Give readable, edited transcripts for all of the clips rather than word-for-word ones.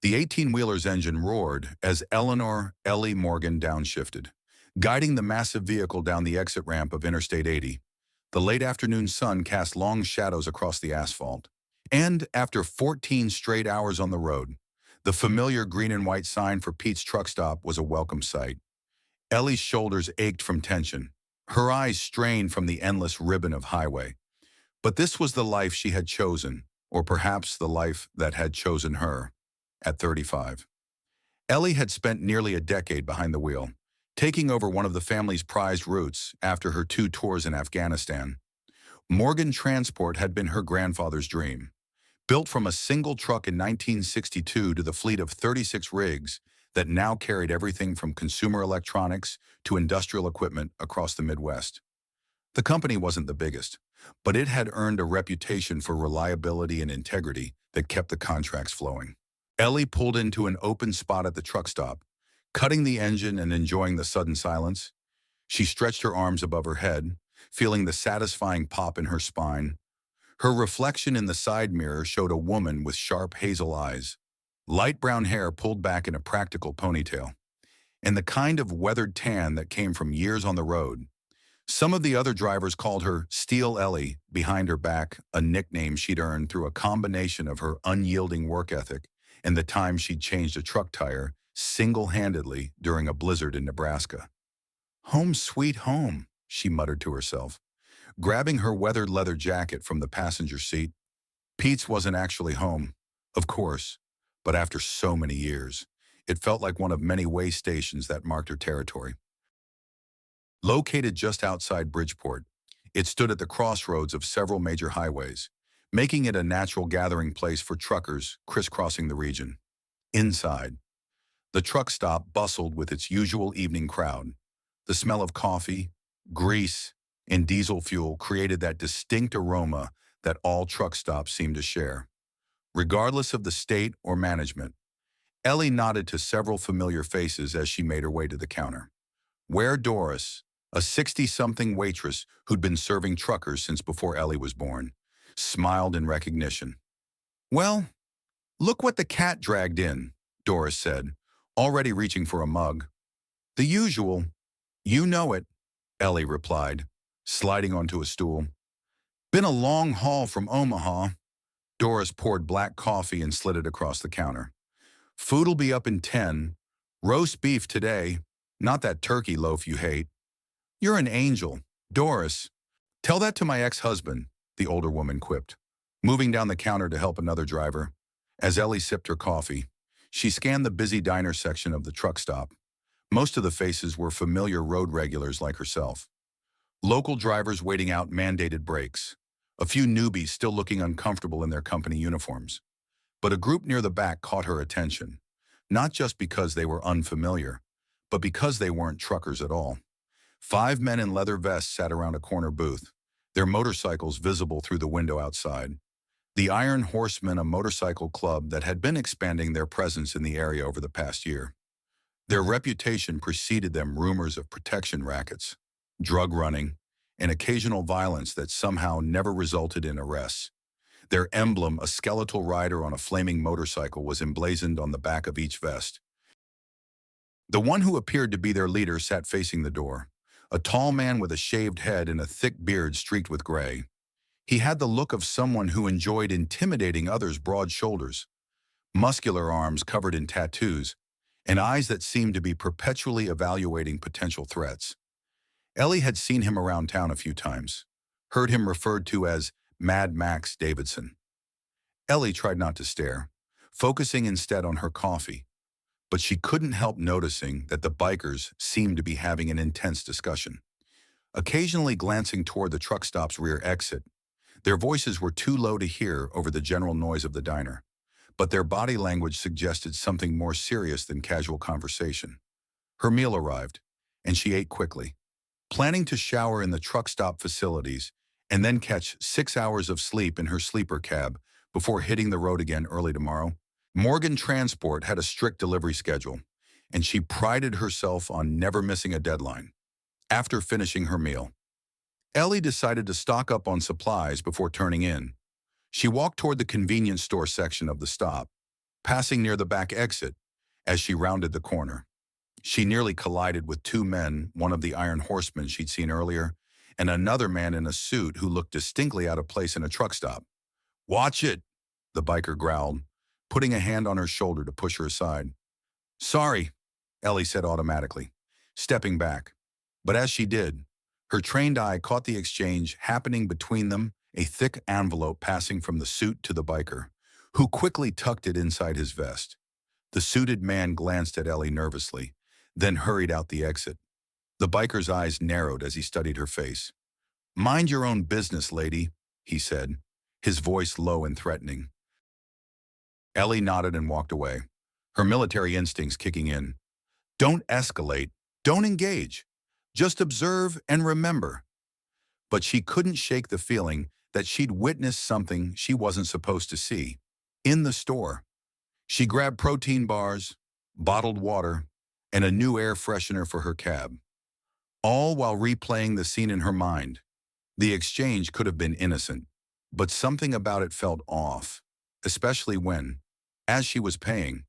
The 18-wheeler's engine roared as Eleanor Ellie Morgan downshifted, guiding the massive vehicle down the exit ramp of Interstate 80. The late afternoon sun cast long shadows across the asphalt. And after 14 straight hours on the road, the familiar green and white sign for Pete's truck stop was a welcome sight. Ellie's shoulders ached from tension. Her eyes strained from the endless ribbon of highway. But this was the life she had chosen, or perhaps the life that had chosen her, at 35. Ellie had spent nearly a decade behind the wheel, taking over one of the family's prized routes after her 2 tours in Afghanistan. Morgan Transport had been her grandfather's dream. Built from a single truck in 1962 to the fleet of 36 rigs that now carried everything from consumer electronics to industrial equipment across the Midwest. The company wasn't the biggest, but it had earned a reputation for reliability and integrity that kept the contracts flowing. Ellie pulled into an open spot at the truck stop, cutting the engine and enjoying the sudden silence. She stretched her arms above her head, feeling the satisfying pop in her spine. Her reflection in the side mirror showed a woman with sharp hazel eyes, light brown hair pulled back in a practical ponytail, and the kind of weathered tan that came from years on the road. Some of the other drivers called her Steel Ellie behind her back, a nickname she'd earned through a combination of her unyielding work ethic and the time she'd changed a truck tire single-handedly during a blizzard in Nebraska. "Home sweet home," she muttered to herself, grabbing her weathered leather jacket from the passenger seat. Pete's wasn't actually home, of course, but after so many years, it felt like one of many way stations that marked her territory. Located just outside Bridgeport, it stood at the crossroads of several major highways, making it a natural gathering place for truckers crisscrossing the region. Inside, the truck stop bustled with its usual evening crowd. The smell of coffee, grease, and diesel fuel created that distinct aroma that all truck stops seem to share. Regardless of the state or management, Ellie nodded to several familiar faces as she made her way to the counter. Where Doris, a 60-something waitress who'd been serving truckers since before Ellie was born, smiled in recognition. "Well, look what the cat dragged in," Doris said, already reaching for a mug. "The usual." "You know it," Ellie replied, sliding onto a stool. "Been a long haul from Omaha." Doris poured black coffee and slid it across the counter. "Food'll be up in 10. Roast beef today, not that turkey loaf you hate." "You're an angel, Doris." "Tell that to my ex-husband," the older woman quipped, moving down the counter to help another driver. As Ellie sipped her coffee, she scanned the busy diner section of the truck stop. Most of the faces were familiar road regulars like herself. Local drivers waiting out mandated breaks. A few newbies still looking uncomfortable in their company uniforms. But a group near the back caught her attention, not just because they were unfamiliar, but because they weren't truckers at all. 5 men in leather vests sat around a corner booth, their motorcycles visible through the window outside. The Iron Horsemen, a motorcycle club that had been expanding their presence in the area over the past year. Their reputation preceded them rumors of protection rackets, drug running, and occasional violence that somehow never resulted in arrests. Their emblem, a skeletal rider on a flaming motorcycle, was emblazoned on the back of each vest. The one who appeared to be their leader sat facing the door, a tall man with a shaved head and a thick beard streaked with gray. He had the look of someone who enjoyed intimidating others' broad shoulders, muscular arms covered in tattoos, and eyes that seemed to be perpetually evaluating potential threats. Ellie had seen him around town a few times, heard him referred to as Mad Max Davidson. Ellie tried not to stare, focusing instead on her coffee, but she couldn't help noticing that the bikers seemed to be having an intense discussion. Occasionally glancing toward the truck stop's rear exit, their voices were too low to hear over the general noise of the diner, but their body language suggested something more serious than casual conversation. Her meal arrived, and she ate quickly, planning to shower in the truck stop facilities and then catch 6 hours of sleep in her sleeper cab before hitting the road again early tomorrow. Morgan Transport had a strict delivery schedule, and she prided herself on never missing a deadline. After finishing her meal, Ellie decided to stock up on supplies before turning in. She walked toward the convenience store section of the stop, passing near the back exit. As she rounded the corner, she nearly collided with two men, one of the Iron Horsemen she'd seen earlier, and another man in a suit who looked distinctly out of place in a truck stop. "Watch it," the biker growled, putting a hand on her shoulder to push her aside. "Sorry," Ellie said automatically, stepping back. But as she did, her trained eye caught the exchange happening between them, a thick envelope passing from the suit to the biker, who quickly tucked it inside his vest. The suited man glanced at Ellie nervously, then hurried out the exit. The biker's eyes narrowed as he studied her face. "Mind your own business, lady," he said, his voice low and threatening. Ellie nodded and walked away, her military instincts kicking in. Don't escalate, don't engage. Just observe and remember. But she couldn't shake the feeling that she'd witnessed something she wasn't supposed to see. In the store, she grabbed protein bars, bottled water, and a new air freshener for her cab, all while replaying the scene in her mind. The exchange could have been innocent, but something about it felt off, especially when, as she was paying,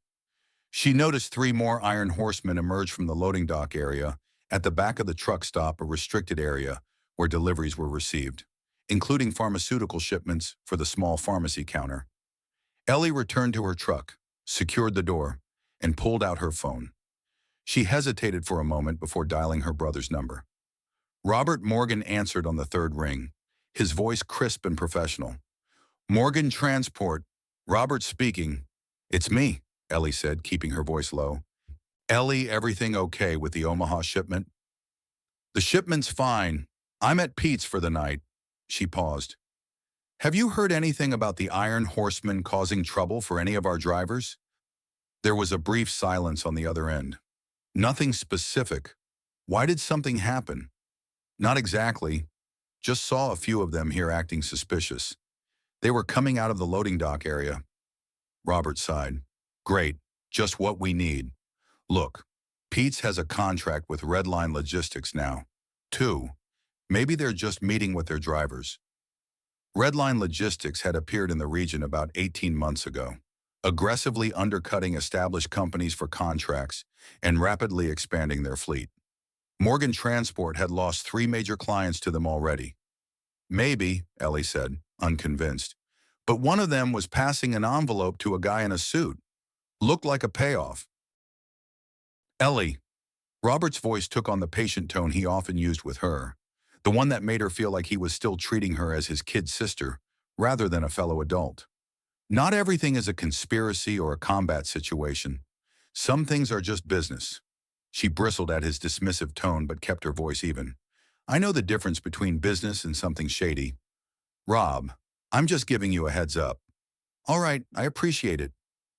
she noticed three more Iron Horsemen emerge from the loading dock area at the back of the truck stop, a restricted area where deliveries were received, including pharmaceutical shipments for the small pharmacy counter. Ellie returned to her truck, secured the door, and pulled out her phone. She hesitated for a moment before dialing her brother's number. Robert Morgan answered on the third ring, his voice crisp and professional. "Morgan Transport, Robert speaking." "It's me," Ellie said, keeping her voice low. "Ellie, everything okay with the Omaha shipment?" "The shipment's fine. I'm at Pete's for the night." She paused. "Have you heard anything about the Iron Horsemen causing trouble for any of our drivers?" There was a brief silence on the other end. "Nothing specific. Why did something happen?" "Not exactly. Just saw a few of them here acting suspicious. They were coming out of the loading dock area." Robert sighed. "Great. Just what we need. Look, Pete's has a contract with Redline Logistics now. Two, maybe they're just meeting with their drivers." Redline Logistics had appeared in the region about 18 months ago, aggressively undercutting established companies for contracts and rapidly expanding their fleet. Morgan Transport had lost 3 major clients to them already. "Maybe," Ellie said, unconvinced. "But one of them was passing an envelope to a guy in a suit. Looked like a payoff." "Ellie." Robert's voice took on the patient tone he often used with her, the one that made her feel like he was still treating her as his kid sister rather than a fellow adult. "Not everything is a conspiracy or a combat situation. Some things are just business." She bristled at his dismissive tone but kept her voice even. "I know the difference between business and something shady. Rob, I'm just giving you a heads up." "All right, I appreciate it.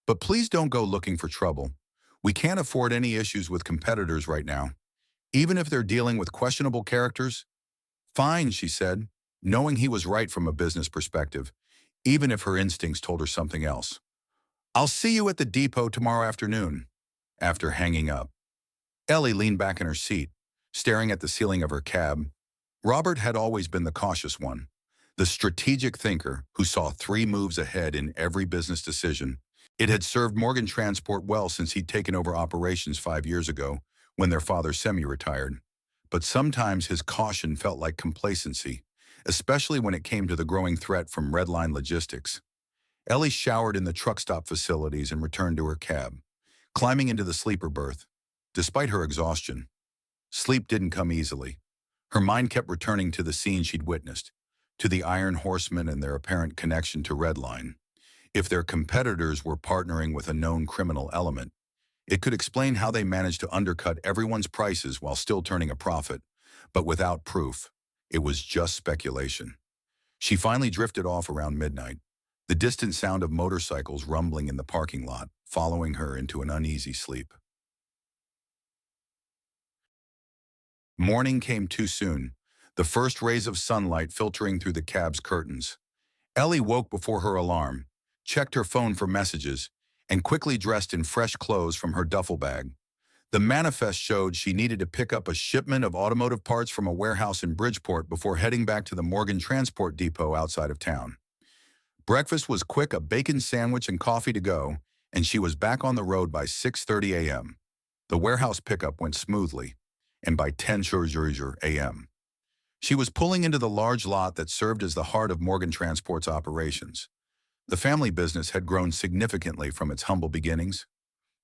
But please don't go looking for trouble. We can't afford any issues with competitors right now, even if they're dealing with questionable characters." "Fine," she said, knowing he was right from a business perspective, even if her instincts told her something else. "I'll see you at the depot tomorrow afternoon." After hanging up, Ellie leaned back in her seat, staring at the ceiling of her cab. Robert had always been the cautious one, the strategic thinker who saw 3 moves ahead in every business decision. It had served Morgan Transport well since he'd taken over operations 5 years ago, when their father semi-retired. But sometimes his caution felt like complacency, especially when it came to the growing threat from Redline Logistics. Ellie showered in the truck stop facilities and returned to her cab, climbing into the sleeper berth. Despite her exhaustion, sleep didn't come easily. Her mind kept returning to the scene she'd witnessed, to the Iron Horsemen and their apparent connection to Redline. If their competitors were partnering with a known criminal element, it could explain how they managed to undercut everyone's prices while still turning a profit. But without proof, it was just speculation. She finally drifted off around midnight, the distant sound of motorcycles rumbling in the parking lot, following her into an uneasy sleep. Morning came too soon, the first rays of sunlight filtering through the cab's curtains. Ellie woke before her alarm, checked her phone for messages, and quickly dressed in fresh clothes from her duffel bag. The manifest showed she needed to pick up a shipment of automotive parts from a warehouse in Bridgeport before heading back to the Morgan Transport Depot outside of town. Breakfast was quick, a bacon sandwich and coffee to go, and she was back on the road by 6:30 a.m. The warehouse pickup went smoothly, and by 10:00 a.m., she was pulling into the large lot that served as the heart of Morgan Transport's operations. The family business had grown significantly from its humble beginnings.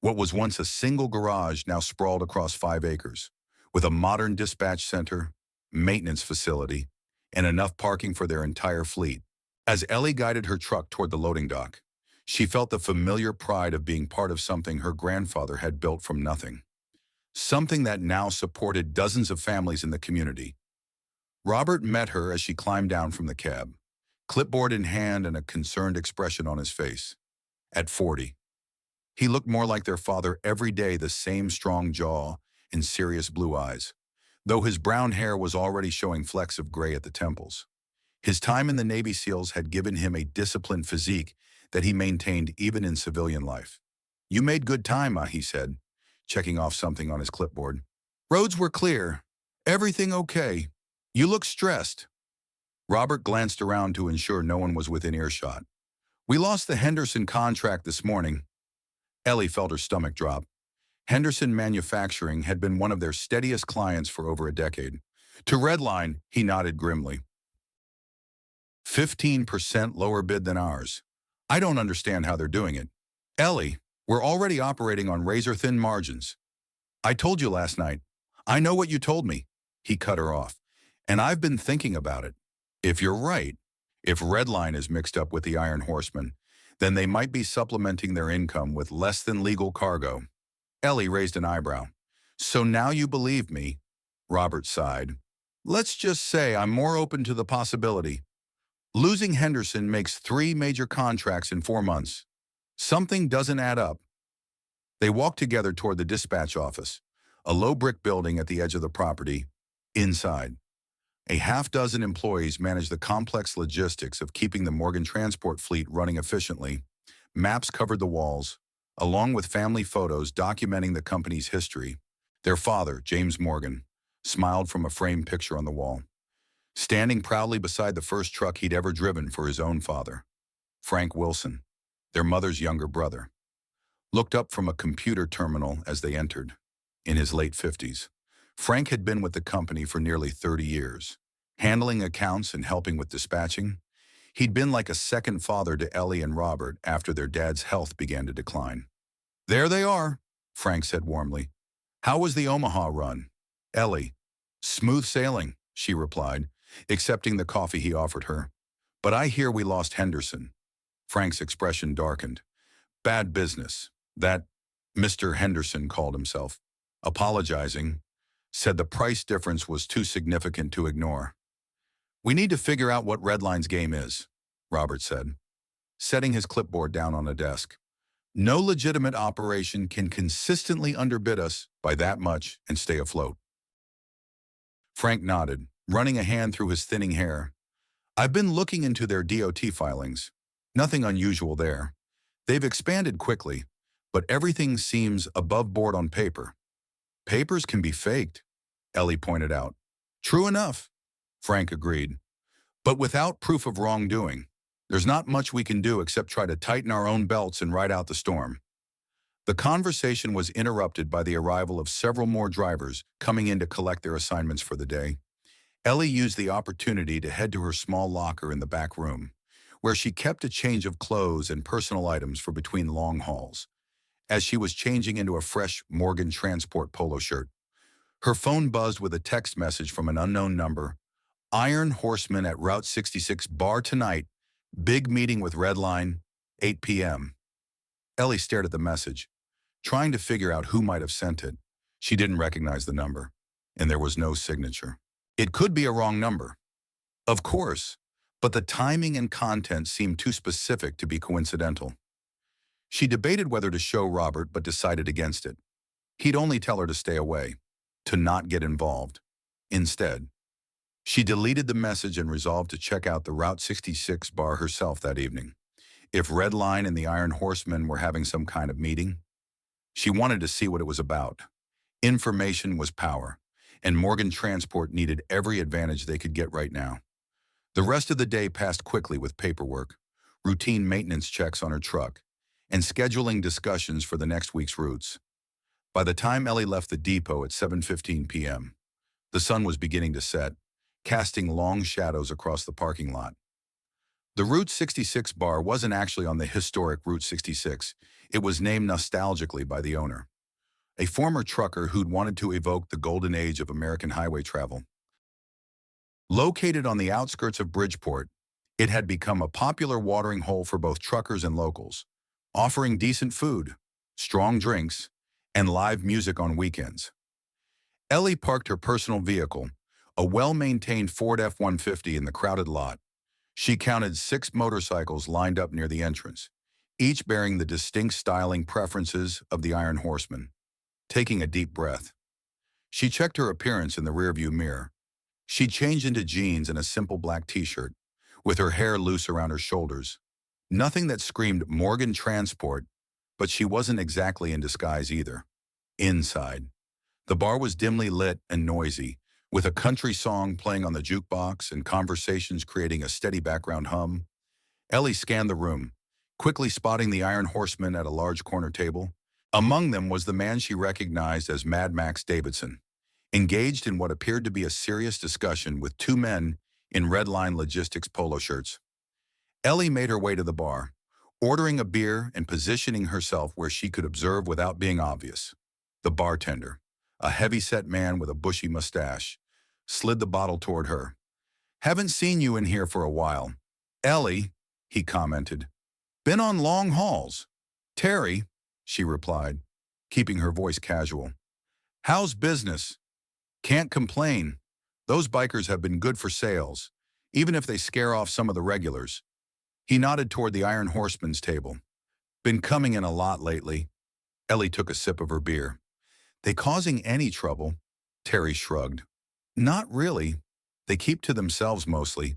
What was once a single garage now sprawled across 5 acres, with a modern dispatch center, maintenance facility, and enough parking for their entire fleet. As Ellie guided her truck toward the loading dock, she felt the familiar pride of being part of something her grandfather had built from nothing. Something that now supported dozens of families in the community. Robert met her as she climbed down from the cab, clipboard in hand and a concerned expression on his face. At 40, he looked more like their father every day, the same strong jaw and serious blue eyes, though his brown hair was already showing flecks of gray at the temples. His time in the Navy SEALs had given him a disciplined physique that he maintained even in civilian life. "You made good time," he said, checking off something on his clipboard. "Roads were clear. Everything okay. You look stressed." Robert glanced around to ensure no one was within earshot. "We lost the Henderson contract this morning." Ellie felt her stomach drop. Henderson Manufacturing had been one of their steadiest clients for over a decade. To Redline, he nodded grimly. 15% lower bid than ours. I don't understand how they're doing it. Ellie, we're already operating on razor-thin margins. I told you last night. I know what you told me. He cut her off. And I've been thinking about it. If you're right, if Redline is mixed up with the Iron Horseman, then they might be supplementing their income with less than legal cargo. Ellie raised an eyebrow. So now you believe me? Robert sighed. Let's just say I'm more open to the possibility. Losing Henderson makes 3 major contracts in 4 months. Something doesn't add up. They walked together toward the dispatch office, a low brick building at the edge of the property. Inside, a half-dozen employees managed the complex logistics of keeping the Morgan Transport fleet running efficiently. Maps covered the walls, along with family photos documenting the company's history. Their father, James Morgan, smiled from a framed picture on the wall, standing proudly beside the first truck he'd ever driven for his own father. Frank Wilson, their mother's younger brother, looked up from a computer terminal as they entered. In his late 50s, Frank had been with the company for nearly 30 years, handling accounts and helping with dispatching. He'd been like a second father to Ellie and Robert after their dad's health began to decline. "There they are," Frank said warmly. "How was the Omaha run?" Ellie, "Smooth sailing," she replied, accepting the coffee he offered her. "But I hear we lost Henderson." Frank's expression darkened. "Bad business. That Mr. Henderson called himself. Apologizing, said the price difference was too significant to ignore." "We need to figure out what Redline's game is," Robert said, setting his clipboard down on a desk. "No legitimate operation can consistently underbid us by that much and stay afloat." Frank nodded, running a hand through his thinning hair. "I've been looking into their DOT filings. Nothing unusual there. They've expanded quickly, but everything seems above board on paper." "Papers can be faked," Ellie pointed out. "True enough," Frank agreed. "But without proof of wrongdoing, there's not much we can do except try to tighten our own belts and ride out the storm." The conversation was interrupted by the arrival of several more drivers coming in to collect their assignments for the day. Ellie used the opportunity to head to her small locker in the back room, where she kept a change of clothes and personal items for between long hauls. As she was changing into a fresh Morgan Transport polo shirt, her phone buzzed with a text message from an unknown number. "Iron Horseman at Route 66 bar tonight. Big meeting with Redline, 8 p.m. Ellie stared at the message, trying to figure out who might have sent it. She didn't recognize the number, and there was no signature. It could be a wrong number. Of course, but the timing and content seemed too specific to be coincidental. She debated whether to show Robert, but decided against it. He'd only tell her to stay away, to not get involved. Instead, she deleted the message and resolved to check out the Route 66 bar herself that evening. If Redline and the Iron Horsemen were having some kind of meeting, she wanted to see what it was about. Information was power, and Morgan Transport needed every advantage they could get right now. The rest of the day passed quickly with paperwork, routine maintenance checks on her truck, and scheduling discussions for the next week's routes. By the time Ellie left the depot at 7:15 p.m., the sun was beginning to set, casting long shadows across the parking lot. The Route 66 bar wasn't actually on the historic Route 66. It was named nostalgically by the owner, a former trucker who'd wanted to evoke the golden age of American highway travel. Located on the outskirts of Bridgeport, it had become a popular watering hole for both truckers and locals, offering decent food, strong drinks, and live music on weekends. Ellie parked her personal vehicle, a well-maintained Ford F-150, in the crowded lot. She counted 6 motorcycles lined up near the entrance, each bearing the distinct styling preferences of the Iron Horseman. Taking a deep breath, she checked her appearance in the rearview mirror. She changed into jeans and a simple black t-shirt, with her hair loose around her shoulders. Nothing that screamed Morgan Transport, but she wasn't exactly in disguise either. Inside, the bar was dimly lit and noisy, with a country song playing on the jukebox and conversations creating a steady background hum. Ellie scanned the room, quickly spotting the Iron Horseman at a large corner table. Among them was the man she recognized as Mad Max Davidson, engaged in what appeared to be a serious discussion with 2 men in Redline Logistics polo shirts. Ellie made her way to the bar, ordering a beer and positioning herself where she could observe without being obvious. The bartender, a heavy-set man with a bushy mustache, slid the bottle toward her. "Haven't seen you in here for a while." "Ellie," he commented. "Been on long hauls." "Terry," she replied, keeping her voice casual. "How's business?" "Can't complain. Those bikers have been good for sales, even if they scare off some of the regulars." He nodded toward the Iron Horseman's table. "Been coming in a lot lately." Ellie took a sip of her beer. "They causing any trouble?" Terry shrugged. "Not really. They keep to themselves mostly.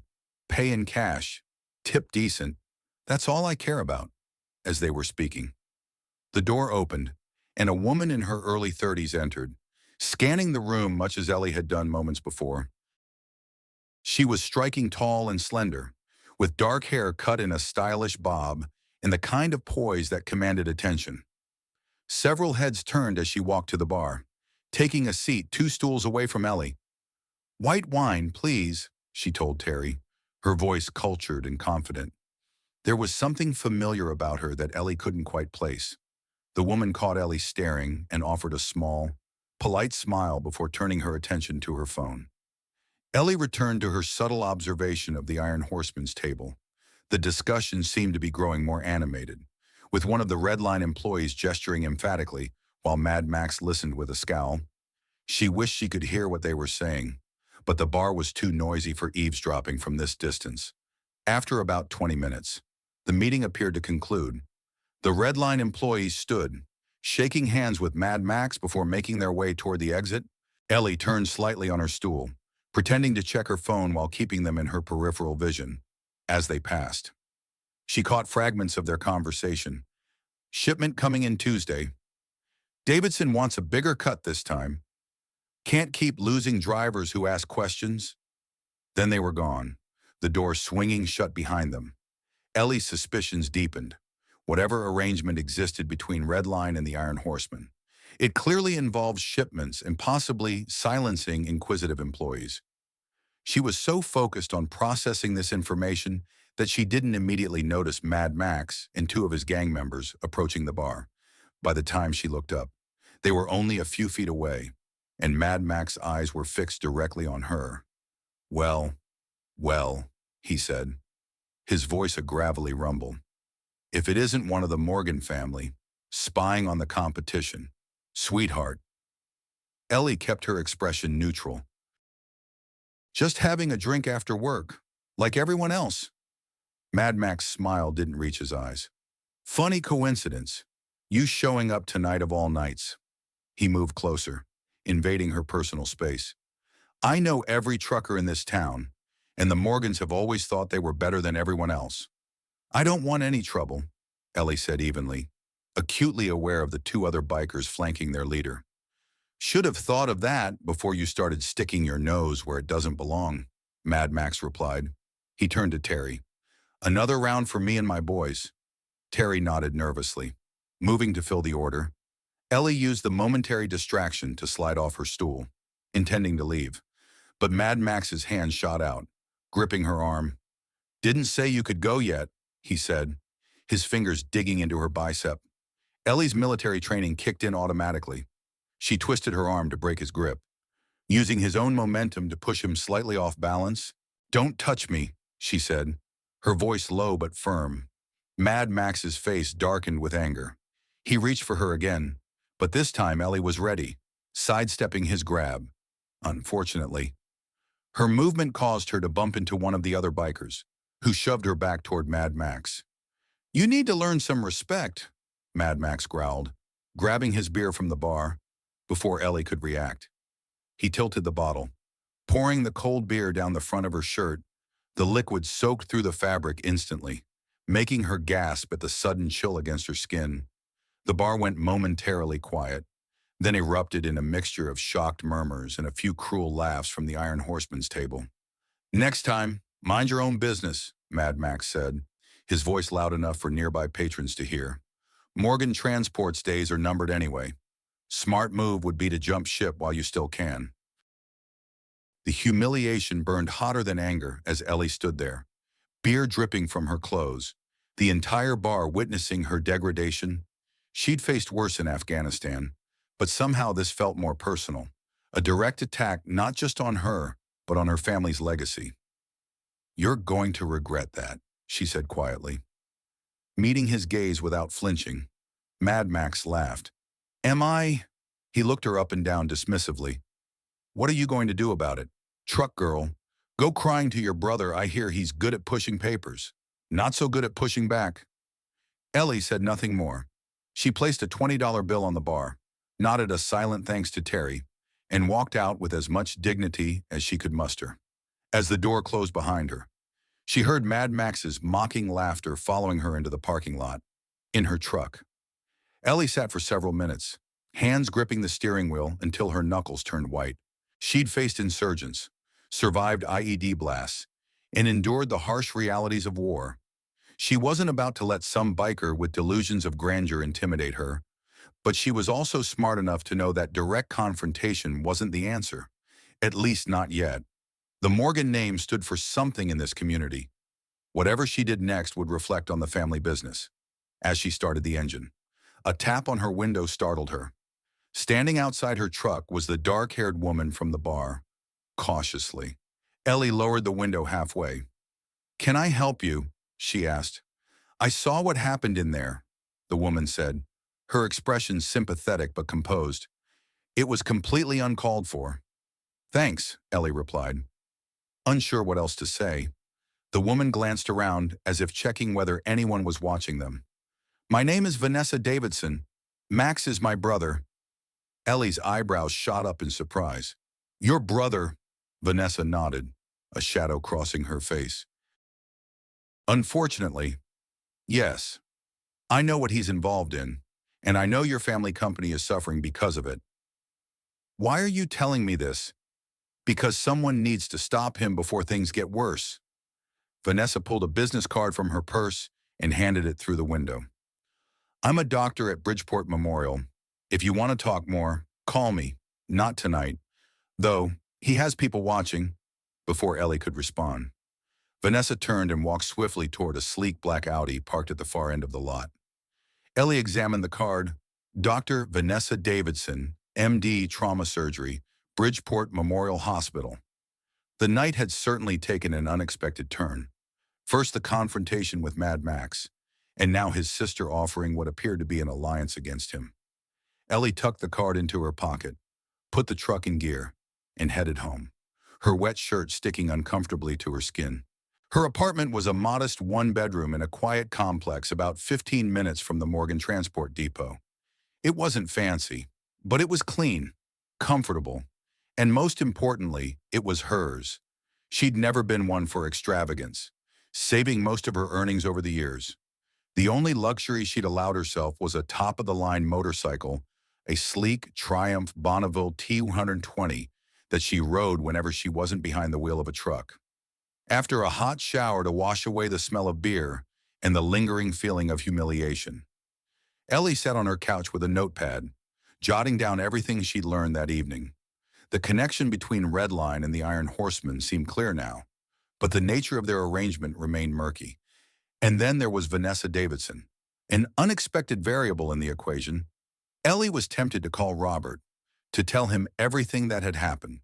Pay in cash. Tip decent. That's all I care about." As they were speaking, the door opened, and a woman in her early 30s entered, scanning the room much as Ellie had done moments before. She was striking tall and slender, with dark hair cut in a stylish bob and the kind of poise that commanded attention. Several heads turned as she walked to the bar, taking a seat 2 stools away from Ellie. "White wine, please," she told Terry, her voice cultured and confident. There was something familiar about her that Ellie couldn't quite place. The woman caught Ellie staring and offered a small, polite smile before turning her attention to her phone. Ellie returned to her subtle observation of the Iron Horseman's table. The discussion seemed to be growing more animated, with one of the Redline employees gesturing emphatically while Mad Max listened with a scowl. She wished she could hear what they were saying, but the bar was too noisy for eavesdropping from this distance. After about 20 minutes, the meeting appeared to conclude. The Redline employees stood, shaking hands with Mad Max before making their way toward the exit. Ellie turned slightly on her stool, pretending to check her phone while keeping them in her peripheral vision. As they passed, she caught fragments of their conversation. "Shipment coming in Tuesday. Davidson wants a bigger cut this time. Can't keep losing drivers who ask questions." Then they were gone, the door swinging shut behind them. Ellie's suspicions deepened. Whatever arrangement existed between Redline and the Iron Horseman, it clearly involved shipments and possibly silencing inquisitive employees. She was so focused on processing this information that she didn't immediately notice Mad Max and 2 of his gang members approaching the bar. By the time she looked up, they were only a few feet away, and Mad Max's eyes were fixed directly on her. Well, he said, his voice a gravelly rumble. "If it isn't one of the Morgan family, spying on the competition, sweetheart." Ellie kept her expression neutral. "Just having a drink after work, like everyone else." Mad Max's smile didn't reach his eyes. "Funny coincidence, you showing up tonight of all nights." He moved closer, invading her personal space. "I know every trucker in this town, and the Morgans have always thought they were better than everyone else." "I don't want any trouble," Ellie said evenly, acutely aware of the 2 other bikers flanking their leader. "Should have thought of that before you started sticking your nose where it doesn't belong," Mad Max replied. He turned to Terry. "Another round for me and my boys." Terry nodded nervously. Moving to fill the order, Ellie used the momentary distraction to slide off her stool, intending to leave. But Mad Max's hand shot out, gripping her arm. "Didn't say you could go yet," he said, his fingers digging into her bicep. Ellie's military training kicked in automatically. She twisted her arm to break his grip, using his own momentum to push him slightly off balance. "Don't touch me," she said, her voice low but firm. Mad Max's face darkened with anger. He reached for her again, but this time Ellie was ready, sidestepping his grab. Unfortunately, her movement caused her to bump into one of the other bikers, who shoved her back toward Mad Max. "You need to learn some respect," Mad Max growled, grabbing his beer from the bar before Ellie could react. He tilted the bottle, pouring the cold beer down the front of her shirt. The liquid soaked through the fabric instantly, making her gasp at the sudden chill against her skin. The bar went momentarily quiet, then erupted in a mixture of shocked murmurs and a few cruel laughs from the Iron Horseman's table. "Next time, mind your own business," Mad Max said, his voice loud enough for nearby patrons to hear. "Morgan Transport's days are numbered anyway. Smart move would be to jump ship while you still can." The humiliation burned hotter than anger as Ellie stood there, beer dripping from her clothes, the entire bar witnessing her degradation. She'd faced worse in Afghanistan, but somehow this felt more personal, a direct attack not just on her, but on her family's legacy. "You're going to regret that," she said quietly. Meeting his gaze without flinching, Mad Max laughed. "Am I?" He looked her up and down dismissively. "What are you going to do about it? Truck girl, go crying to your brother. I hear he's good at pushing papers, not so good at pushing back." Ellie said nothing more. She placed a $20 bill on the bar, nodded a silent thanks to Terry, and walked out with as much dignity as she could muster. As the door closed behind her, she heard Mad Max's mocking laughter following her into the parking lot, in her truck. Ellie sat for several minutes, hands gripping the steering wheel until her knuckles turned white. She'd faced insurgents, survived IED blasts, and endured the harsh realities of war. She wasn't about to let some biker with delusions of grandeur intimidate her, but she was also smart enough to know that direct confrontation wasn't the answer, at least not yet. The Morgan name stood for something in this community. Whatever she did next would reflect on the family business. As she started the engine, a tap on her window startled her. Standing outside her truck was the dark-haired woman from the bar. Cautiously, Ellie lowered the window halfway. "Can I help you?" she asked. "I saw what happened in there," the woman said, her expression sympathetic but composed. "It was completely uncalled for." "Thanks," Ellie replied. Unsure what else to say, the woman glanced around as if checking whether anyone was watching them. "My name is Vanessa Davidson. Max is my brother." Ellie's eyebrows shot up in surprise. "Your brother," Vanessa nodded, a shadow crossing her face. "Unfortunately, yes. I know what he's involved in, and I know your family company is suffering because of it." "Why are you telling me this?" "Because someone needs to stop him before things get worse." Vanessa pulled a business card from her purse and handed it through the window. "I'm a doctor at Bridgeport Memorial. If you want to talk more, call me. Not tonight. Though, he has people watching." Before Ellie could respond, Vanessa turned and walked swiftly toward a sleek black Audi parked at the far end of the lot. Ellie examined the card. "Dr. Vanessa Davidson, MD, Trauma Surgery, Bridgeport Memorial Hospital." The night had certainly taken an unexpected turn. First the confrontation with Mad Max, and now his sister offering what appeared to be an alliance against him. Ellie tucked the card into her pocket, put the truck in gear, and headed home, her wet shirt sticking uncomfortably to her skin. Her apartment was a modest one-bedroom in a quiet complex about 15 minutes from the Morgan Transport Depot. It wasn't fancy, but it was clean, comfortable, and most importantly, it was hers. She'd never been one for extravagance, saving most of her earnings over the years. The only luxury she'd allowed herself was a top-of-the-line motorcycle, a sleek Triumph Bonneville T120 that she rode whenever she wasn't behind the wheel of a truck. After a hot shower to wash away the smell of beer and the lingering feeling of humiliation. Ellie sat on her couch with a notepad, jotting down everything she'd learned that evening. The connection between Redline and the Iron Horseman seemed clear now, but the nature of their arrangement remained murky. And then there was Vanessa Davidson, an unexpected variable in the equation. Ellie was tempted to call Robert, to tell him everything that had happened.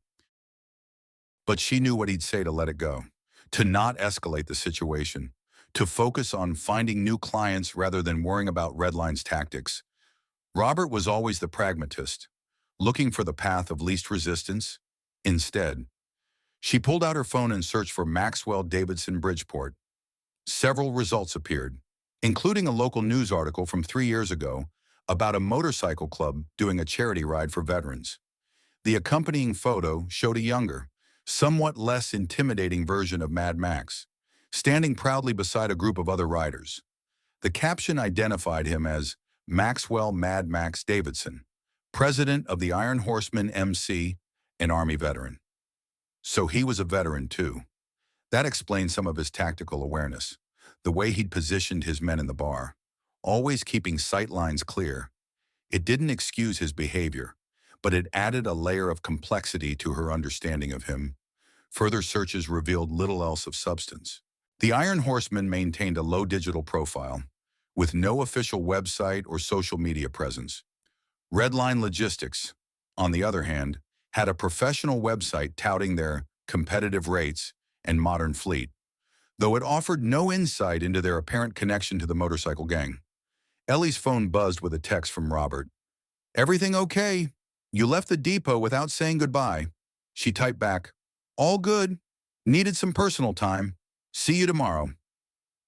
But she knew what he'd say to let it go, to not escalate the situation, to focus on finding new clients rather than worrying about Redline's tactics. Robert was always the pragmatist, looking for the path of least resistance. Instead, she pulled out her phone and searched for Maxwell Davidson Bridgeport. Several results appeared, including a local news article from 3 years ago about a motorcycle club doing a charity ride for veterans. The accompanying photo showed a younger, somewhat less intimidating version of Mad Max, standing proudly beside a group of other riders. The caption identified him as Maxwell Mad Max Davidson, president of the Iron Horseman MC, an Army veteran. So he was a veteran too. That explained some of his tactical awareness, the way he'd positioned his men in the bar, always keeping sight lines clear. It didn't excuse his behavior, but it added a layer of complexity to her understanding of him. Further searches revealed little else of substance. The Iron Horseman maintained a low digital profile, with no official website or social media presence. Redline Logistics, on the other hand, had a professional website touting their competitive rates and modern fleet, though it offered no insight into their apparent connection to the motorcycle gang. Ellie's phone buzzed with a text from Robert. "Everything okay? You left the depot without saying goodbye." She typed back, "All good. Needed some personal time. See you tomorrow."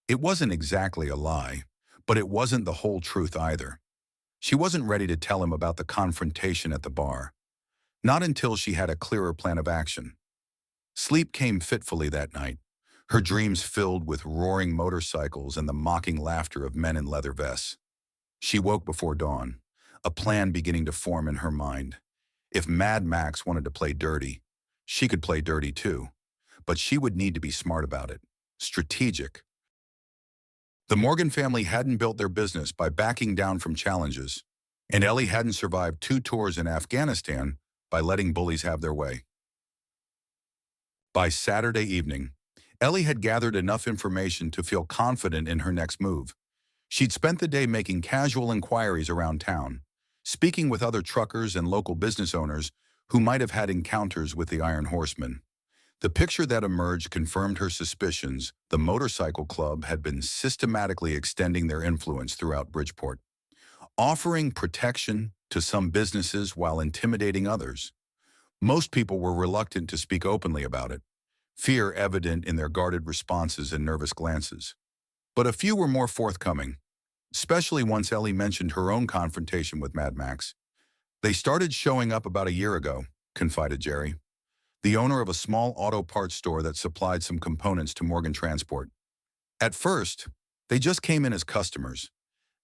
It wasn't exactly a lie, but it wasn't the whole truth either. She wasn't ready to tell him about the confrontation at the bar, not until she had a clearer plan of action. Sleep came fitfully that night, her dreams filled with roaring motorcycles and the mocking laughter of men in leather vests. She woke before dawn, a plan beginning to form in her mind. If Mad Max wanted to play dirty, she could play dirty too, but she would need to be smart about it, strategic. The Morgan family hadn't built their business by backing down from challenges, and Ellie hadn't survived 2 tours in Afghanistan by letting bullies have their way. By Saturday evening, Ellie had gathered enough information to feel confident in her next move. She'd spent the day making casual inquiries around town, speaking with other truckers and local business owners who might have had encounters with the Iron Horseman. The picture that emerged confirmed her suspicions. The motorcycle club had been systematically extending their influence throughout Bridgeport, offering protection to some businesses while intimidating others. Most people were reluctant to speak openly about it, fear evident in their guarded responses and nervous glances. But a few were more forthcoming, especially once Ellie mentioned her own confrontation with Mad Max. "They started showing up about a year ago," confided Jerry, the owner of a small auto parts store that supplied some components to Morgan Transport. "At first, they just came in as customers.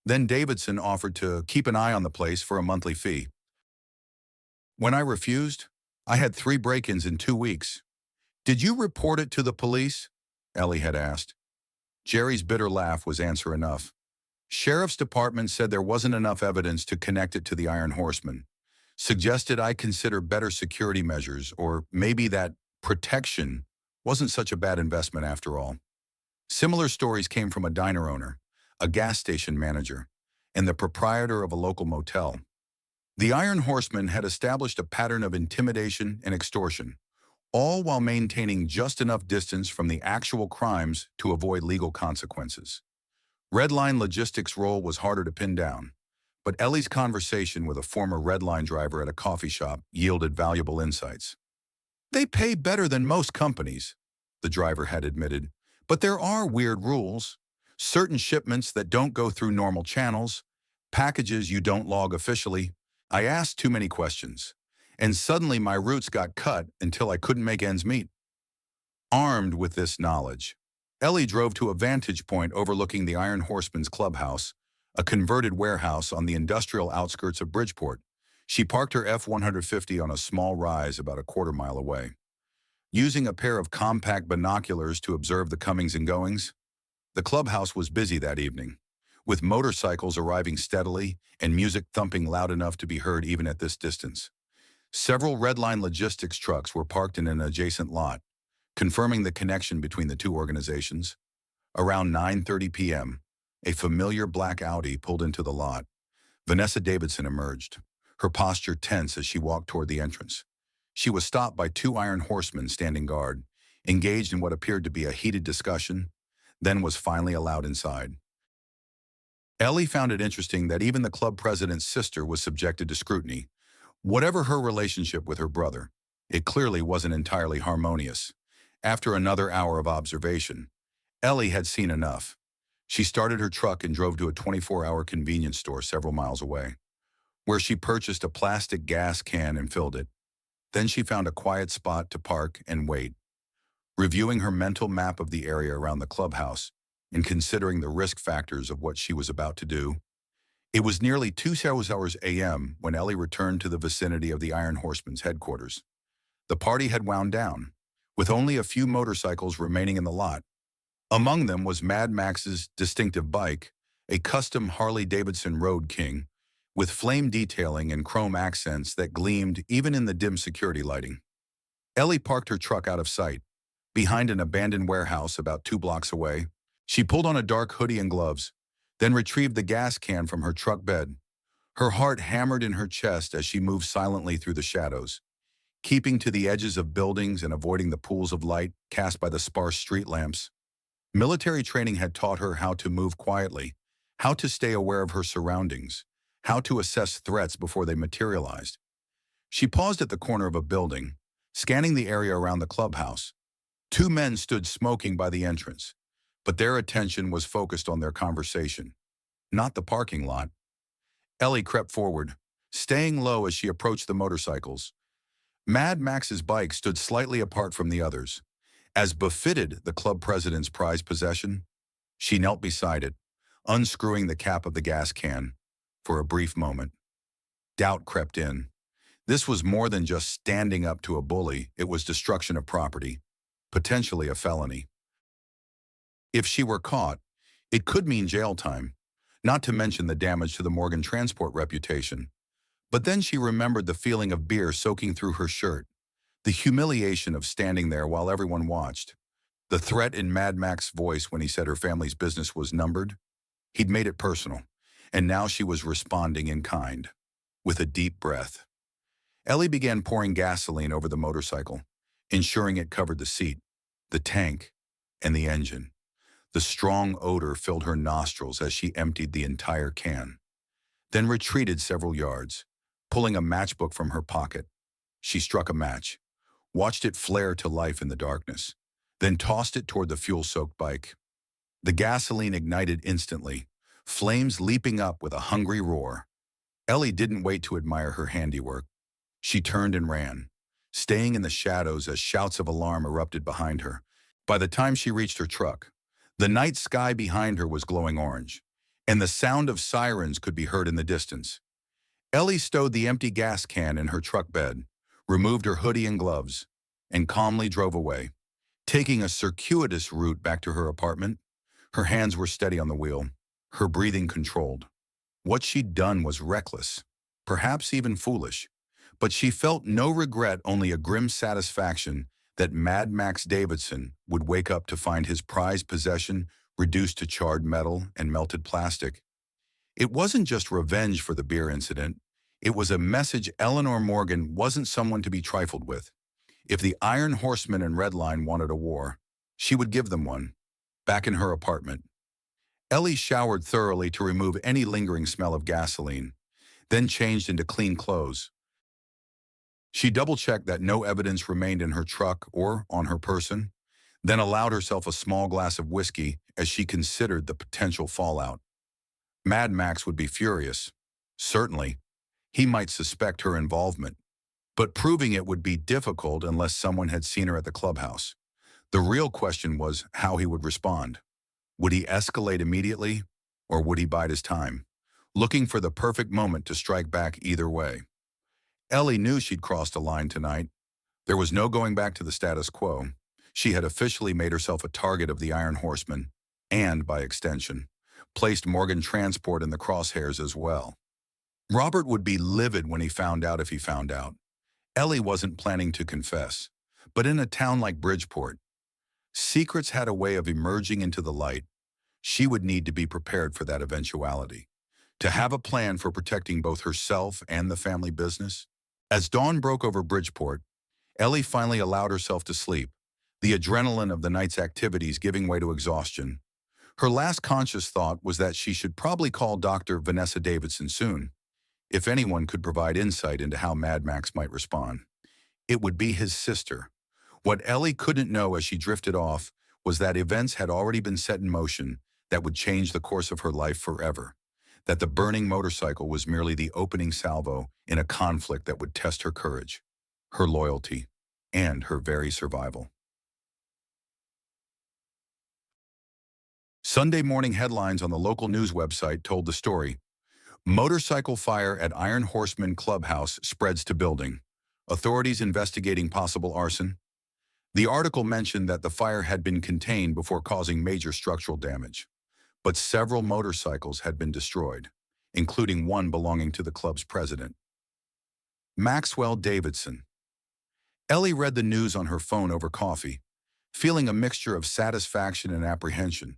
Then Davidson offered to keep an eye on the place for a monthly fee. When I refused, I had 3 break-ins in 2 weeks." "Did you report it to the police?" Ellie had asked. Jerry's bitter laugh was answer enough. "Sheriff's Department said there wasn't enough evidence to connect it to the Iron Horseman. Suggested I consider better security measures, or maybe that protection wasn't such a bad investment after all." Similar stories came from a diner owner, a gas station manager, and the proprietor of a local motel. The Iron Horseman had established a pattern of intimidation and extortion, all while maintaining just enough distance from the actual crimes to avoid legal consequences. Redline Logistics' role was harder to pin down, but Ellie's conversation with a former Redline driver at a coffee shop yielded valuable insights. "They pay better than most companies," the driver had admitted, "but there are weird rules. Certain shipments that don't go through normal channels, packages you don't log officially. I asked too many questions, and suddenly my roots got cut until I couldn't make ends meet." Armed with this knowledge, Ellie drove to a vantage point overlooking the Iron Horseman's clubhouse, a converted warehouse on the industrial outskirts of Bridgeport. She parked her F-150 on a small rise about a quarter-mile away. Using a pair of compact binoculars to observe the comings and goings, The clubhouse was busy that evening, with motorcycles arriving steadily and music thumping loud enough to be heard even at this distance. Several Red Line logistics trucks were parked in an adjacent lot, confirming the connection between the two organizations. Around 9:30 p.m., a familiar black Audi pulled into the lot. Vanessa Davidson emerged, her posture tense as she walked toward the entrance. She was stopped by two iron horsemen standing guard, engaged in what appeared to be a heated discussion, then was finally allowed inside. Ellie found it interesting that even the club president's sister was subjected to scrutiny. Whatever her relationship with her brother, it clearly wasn't entirely harmonious. After another hour of observation, Ellie had seen enough. She started her truck and drove to a 24-hour convenience store several miles away, where she purchased a plastic gas can and filled it. Then she found a quiet spot to park and wait, reviewing her mental map of the area around the clubhouse and considering the risk factors of what she was about to do. It was nearly 2 hours a.m. when Ellie returned to the vicinity of the Iron Horsemen's headquarters. The party had wound down, with only a few motorcycles remaining in the lot. Among them was Mad Max's distinctive bike, a custom Harley-Davidson Road King, with flame detailing and chrome accents that gleamed even in the dim security lighting. Ellie parked her truck out of sight, behind an abandoned warehouse about 2 blocks away. She pulled on a dark hoodie and gloves, then retrieved the gas can from her truck bed. Her heart hammered in her chest as she moved silently through the shadows, keeping to the edges of buildings and avoiding the pools of light cast by the sparse street lamps. Military training had taught her how to move quietly, how to stay aware of her surroundings, how to assess threats before they materialized. She paused at the corner of a building, scanning the area around the clubhouse. 2 men stood smoking by the entrance, but their attention was focused on their conversation, not the parking lot. Ellie crept forward, staying low as she approached the motorcycles. Mad Max's bike stood slightly apart from the others. As befitted the club president's prized possession, she knelt beside it, unscrewing the cap of the gas can. For a brief moment, doubt crept in. This was more than just standing up to a bully. It was destruction of property, potentially a felony. If she were caught, it could mean jail time, not to mention the damage to the Morgan Transport reputation. But then she remembered the feeling of beer soaking through her shirt, the humiliation of standing there while everyone watched, the threat in Mad Max's voice when he said her family's business was numbered. He'd made it personal, and now she was responding in kind, with a deep breath. Ellie began pouring gasoline over the motorcycle, ensuring it covered the seat, the tank, and the engine. The strong odor filled her nostrils as she emptied the entire can, then retreated several yards, pulling a matchbook from her pocket. She struck a match, watched it flare to life in the darkness, then tossed it toward the fuel-soaked bike. The gasoline ignited instantly, flames leaping up with a hungry roar. Ellie didn't wait to admire her handiwork. She turned and ran, staying in the shadows as shouts of alarm erupted behind her. By the time she reached her truck, the night sky behind her was glowing orange, and the sound of sirens could be heard in the distance. Ellie stowed the empty gas can in her truck bed, removed her hoodie and gloves, and calmly drove away, taking a circuitous route back to her apartment. Her hands were steady on the wheel, her breathing controlled. What she'd done was reckless, perhaps even foolish, but she felt no regret, only a grim satisfaction that Mad Max Davidson would wake up to find his prized possession reduced to charred metal and melted plastic. It wasn't just revenge for the beer incident. It was a message Eleanor Morgan wasn't someone to be trifled with. If the Iron Horsemen and Red Line wanted a war, she would give them one. Back in her apartment, Ellie showered thoroughly to remove any lingering smell of gasoline, then changed into clean clothes. She double-checked that no evidence remained in her truck or on her person, then allowed herself a small glass of whiskey as she considered the potential fallout. Mad Max would be furious. Certainly, he might suspect her involvement, but proving it would be difficult unless someone had seen her at the clubhouse. The real question was how he would respond. Would he escalate immediately, or would he bide his time, looking for the perfect moment to strike back either way? Ellie knew she'd crossed a line tonight. There was no going back to the status quo. She had officially made herself a target of the Iron Horsemen, and, by extension, placed Morgan Transport in the crosshairs as well. Robert would be livid when he found out if he found out. Ellie wasn't planning to confess, but in a town like Bridgeport, secrets had a way of emerging into the light. She would need to be prepared for that eventuality, to have a plan for protecting both herself and the family business. As dawn broke over Bridgeport, Ellie finally allowed herself to sleep, the adrenaline of the night's activities giving way to exhaustion. Her last conscious thought was that she should probably call Dr. Vanessa Davidson soon. If anyone could provide insight into how Mad Max might respond, it would be his sister. What Ellie couldn't know as she drifted off was that events had already been set in motion that would change the course of her life forever. That the burning motorcycle was merely the opening salvo in a conflict that would test her courage, her loyalty, and her very survival. Sunday morning headlines on the local news website told the story. Motorcycle fire at Iron Horseman Clubhouse spreads to building. Authorities investigating possible arson. The article mentioned that the fire had been contained before causing major structural damage, but several motorcycles had been destroyed, including one belonging to the club's president, Maxwell Davidson. Ellie read the news on her phone over coffee, feeling a mixture of satisfaction and apprehension.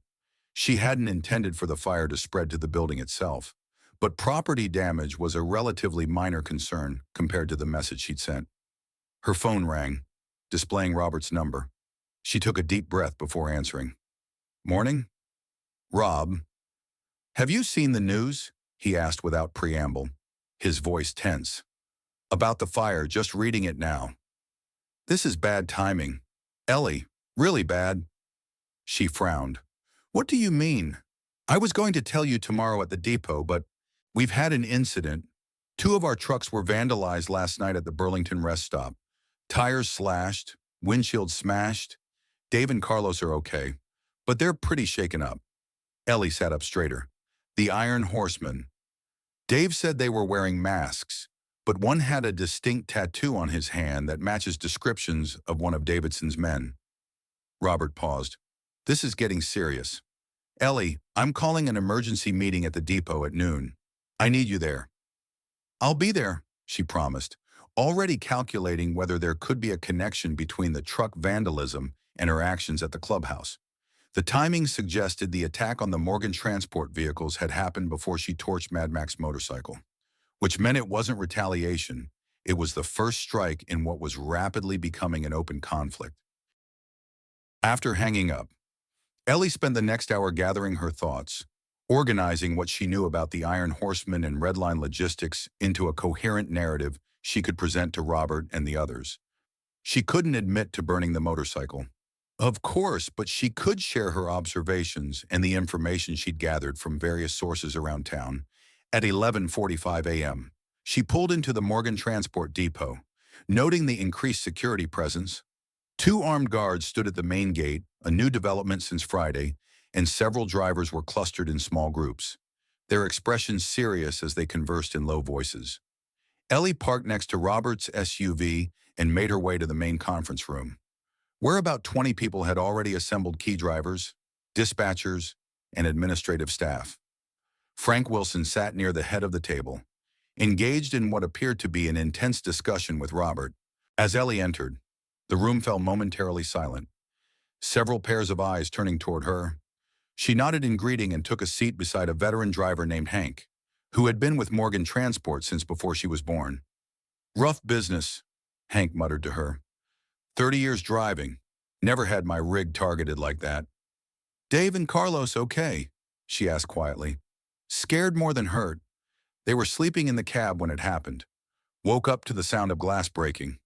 She hadn't intended for the fire to spread to the building itself, but property damage was a relatively minor concern compared to the message she'd sent. Her phone rang, displaying Robert's number. She took a deep breath before answering. "Morning? Rob. Have you seen the news?" he asked without preamble, his voice tense. "About the fire, just reading it now." "This is bad timing. Ellie, really bad." She frowned. "What do you mean? I was going to tell you tomorrow at the depot, but we've had an incident. 2 of our trucks were vandalized last night at the Burlington rest stop. Tires slashed, windshield smashed. Dave and Carlos are okay, but they're pretty shaken up." Ellie sat up straighter. "The Iron Horsemen. Dave said they were wearing masks, but one had a distinct tattoo on his hand that matches descriptions of one of Davidson's men." Robert paused. "This is getting serious. Ellie, I'm calling an emergency meeting at the depot at noon. I need you there." "I'll be there," she promised, already calculating whether there could be a connection between the truck vandalism and her actions at the clubhouse. The timing suggested the attack on the Morgan Transport vehicles had happened before she torched Mad Mac's motorcycle, which meant it wasn't retaliation. It was the first strike in what was rapidly becoming an open conflict. After hanging up, Ellie spent the next hour gathering her thoughts, organizing what she knew about the Iron Horsemen and Redline Logistics into a coherent narrative she could present to Robert and the others. She couldn't admit to burning the motorcycle. Of course, but she could share her observations and the information she'd gathered from various sources around town. At 11:45 a.m., she pulled into the Morgan Transport Depot, noting the increased security presence. 2 armed guards stood at the main gate, a new development since Friday, and several drivers were clustered in small groups, their expressions serious as they conversed in low voices. Ellie parked next to Robert's SUV and made her way to the main conference room, where about 20 people had already assembled: key drivers, dispatchers, and administrative staff. Frank Wilson sat near the head of the table, engaged in what appeared to be an intense discussion with Robert. As Ellie entered, the room fell momentarily silent, several pairs of eyes turning toward her. She nodded in greeting and took a seat beside a veteran driver named Hank, who had been with Morgan Transport since before she was born. "Rough business," Hank muttered to her. 30 years driving. Never had my rig targeted like that." "Dave and Carlos okay?" she asked quietly. "Scared more than hurt. They were sleeping in the cab when it happened. Woke up to the sound of glass breaking."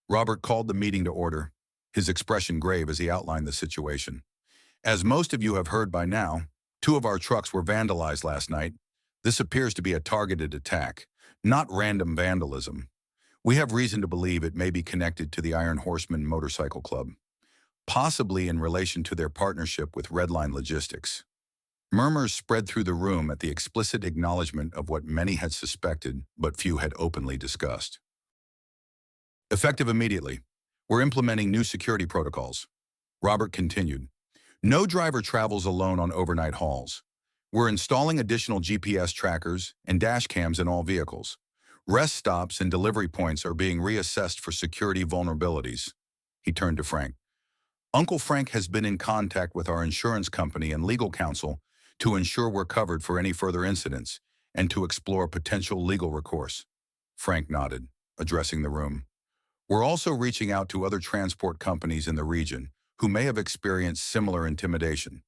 Robert called the meeting to order, his expression grave as he outlined the situation. "As most of you have heard by now, 2 of our trucks were vandalized last night. This appears to be a targeted attack, not random vandalism. We have reason to believe it may be connected to the Iron Horseman Motorcycle Club, possibly in relation to their partnership with Redline Logistics." Murmurs spread through the room at the explicit acknowledgement of what many had suspected but few had openly discussed. "Effective immediately, we're implementing new security protocols," Robert continued. No driver travels alone on overnight hauls. We're installing additional GPS trackers and dash cams in all vehicles. Rest stops and delivery points are being reassessed for security vulnerabilities. He turned to Frank. Uncle Frank has been in contact with our insurance company and legal counsel to ensure we're covered for any further incidents and to explore potential legal recourse. Frank nodded, addressing the room. We're also reaching out to other transport companies in the region who may have experienced similar intimidation.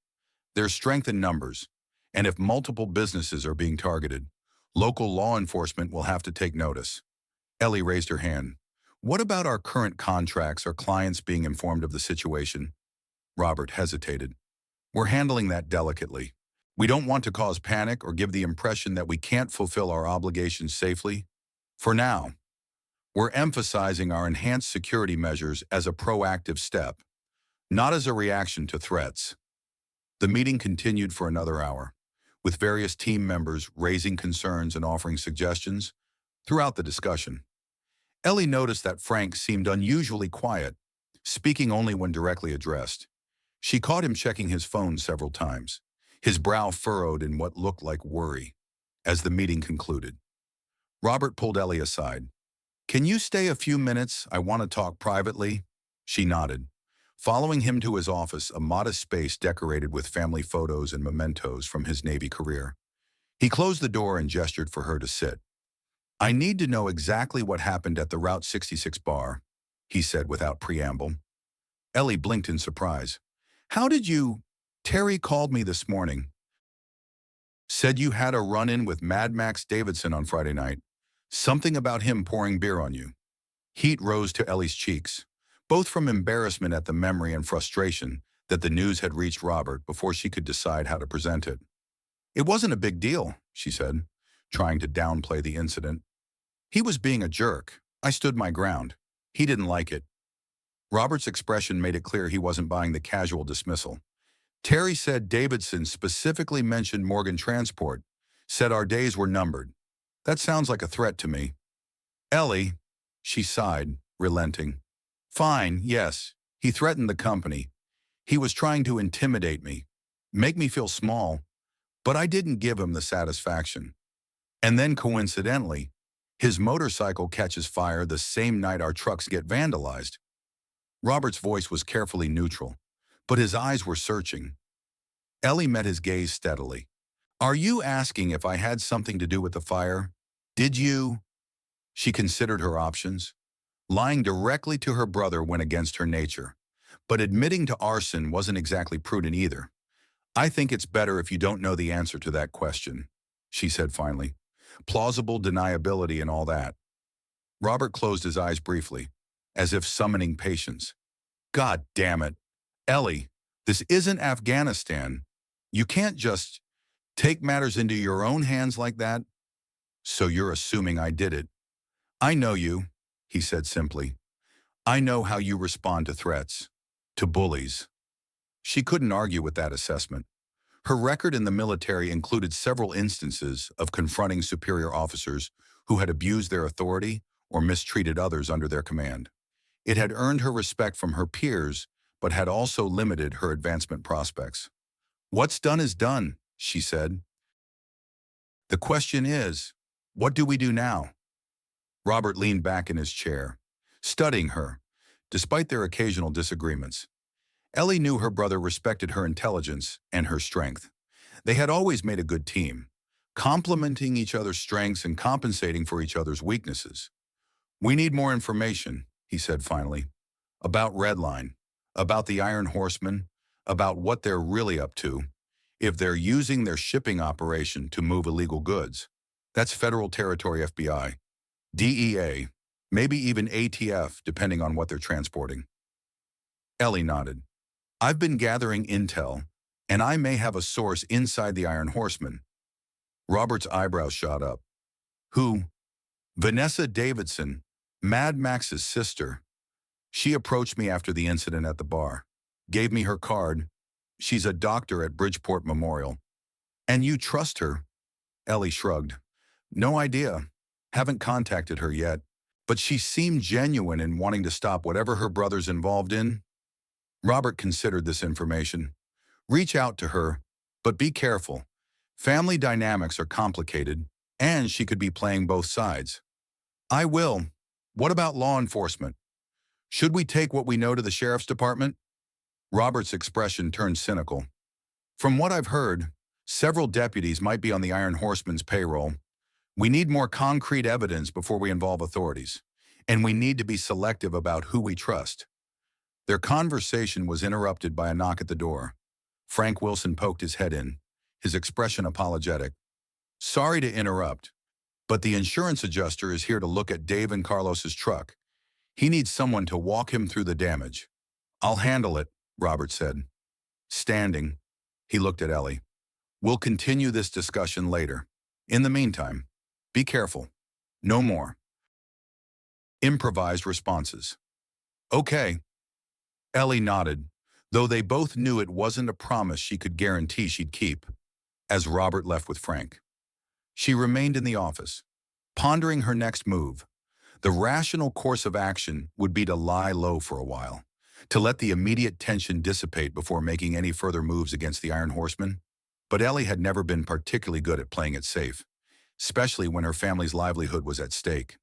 There's strength in numbers, and if multiple businesses are being targeted, local law enforcement will have to take notice. Ellie raised her hand. What about our current contracts or clients being informed of the situation? Robert hesitated. We're handling that delicately. We don't want to cause panic or give the impression that we can't fulfill our obligations safely. For now, we're emphasizing our enhanced security measures as a proactive step, not as a reaction to threats. The meeting continued for another hour, with various team members raising concerns and offering suggestions. Throughout the discussion, Ellie noticed that Frank seemed unusually quiet, speaking only when directly addressed. She caught him checking his phone several times, his brow furrowed in what looked like worry. As the meeting concluded, Robert pulled Ellie aside. Can you stay a few minutes? I want to talk privately. She nodded, following him to his office, a modest space decorated with family photos and mementos from his Navy career. He closed the door and gestured for her to sit. I need to know exactly what happened at the Route 66 bar, he said without preamble. Ellie blinked in surprise. How did you? Terry called me this morning. Said you had a run-in with Mad Max Davidson on Friday night. Something about him pouring beer on you. Heat rose to Ellie's cheeks, both from embarrassment at the memory and frustration that the news had reached Robert before she could decide how to present it. It wasn't a big deal, she said, trying to downplay the incident. He was being a jerk. I stood my ground. He didn't like it. Robert's expression made it clear he wasn't buying the casual dismissal. Terry said Davidson specifically mentioned Morgan Transport, said our days were numbered. That sounds like a threat to me. Ellie, she sighed, relenting. Fine, yes. He threatened the company. He was trying to intimidate me, make me feel small, but I didn't give him the satisfaction. And then coincidentally, his motorcycle catches fire the same night our trucks get vandalized. Robert's voice was carefully neutral, but his eyes were searching. Ellie met his gaze steadily. Are you asking if I had something to do with the fire? Did you? She considered her options. Lying directly to her brother went against her nature, but admitting to arson wasn't exactly prudent either. I think it's better if you don't know the answer to that question, she said finally. Plausible deniability and all that. Robert closed his eyes briefly, as if summoning patience. God damn it. Ellie, this isn't Afghanistan. You can't just take matters into your own hands like that. So you're assuming I did it. I know you, he said simply. I know how you respond to threats, to bullies. She couldn't argue with that assessment. Her record in the military included several instances of confronting superior officers who had abused their authority or mistreated others under their command. It had earned her respect from her peers, but had also limited her advancement prospects. What's done is done, she said. The question is, what do we do now? Robert leaned back in his chair, studying her, despite their occasional disagreements. Ellie knew her brother respected her intelligence and her strength. They had always made a good team, complementing each other's strengths and compensating for each other's weaknesses. We need more information, he said finally, about Redline, about the Iron Horsemen, about what they're really up to, if they're using their shipping operation to move illegal goods. That's federal territory FBI, DEA, maybe even ATF, depending on what they're transporting. Ellie nodded. I've been gathering intel, and I may have a source inside the Iron Horsemen. Robert's eyebrows shot up. Who? Vanessa Davidson, Mad Max's sister. She approached me after the incident at the bar, gave me her card. She's a doctor at Bridgeport Memorial. And you trust her? Ellie shrugged. No idea. Haven't contacted her yet. But she seemed genuine in wanting to stop whatever her brother's involved in. Robert considered this information. Reach out to her, but be careful. Family dynamics are complicated, and she could be playing both sides. I will. What about law enforcement? Should we take what we know to the sheriff's department? Robert's expression turned cynical. From what I've heard, several deputies might be on the Iron Horseman's payroll. We need more concrete evidence before we involve authorities, and we need to be selective about who we trust. Their conversation was interrupted by a knock at the door. Frank Wilson poked his head in, his expression apologetic. Sorry to interrupt, but the insurance adjuster is here to look at Dave and Carlos's truck. He needs someone to walk him through the damage. I'll handle it, Robert said. Standing, he looked at Ellie. We'll continue this discussion later. In the meantime, be careful. No more. Improvised responses. Okay. Ellie nodded, though they both knew it wasn't a promise she could guarantee she'd keep, as Robert left with Frank. She remained in the office, pondering her next move. The rational course of action would be to lie low for a while, to let the immediate tension dissipate before making any further moves against the Iron Horseman. But Ellie had never been particularly good at playing it safe, especially when her family's livelihood was at stake.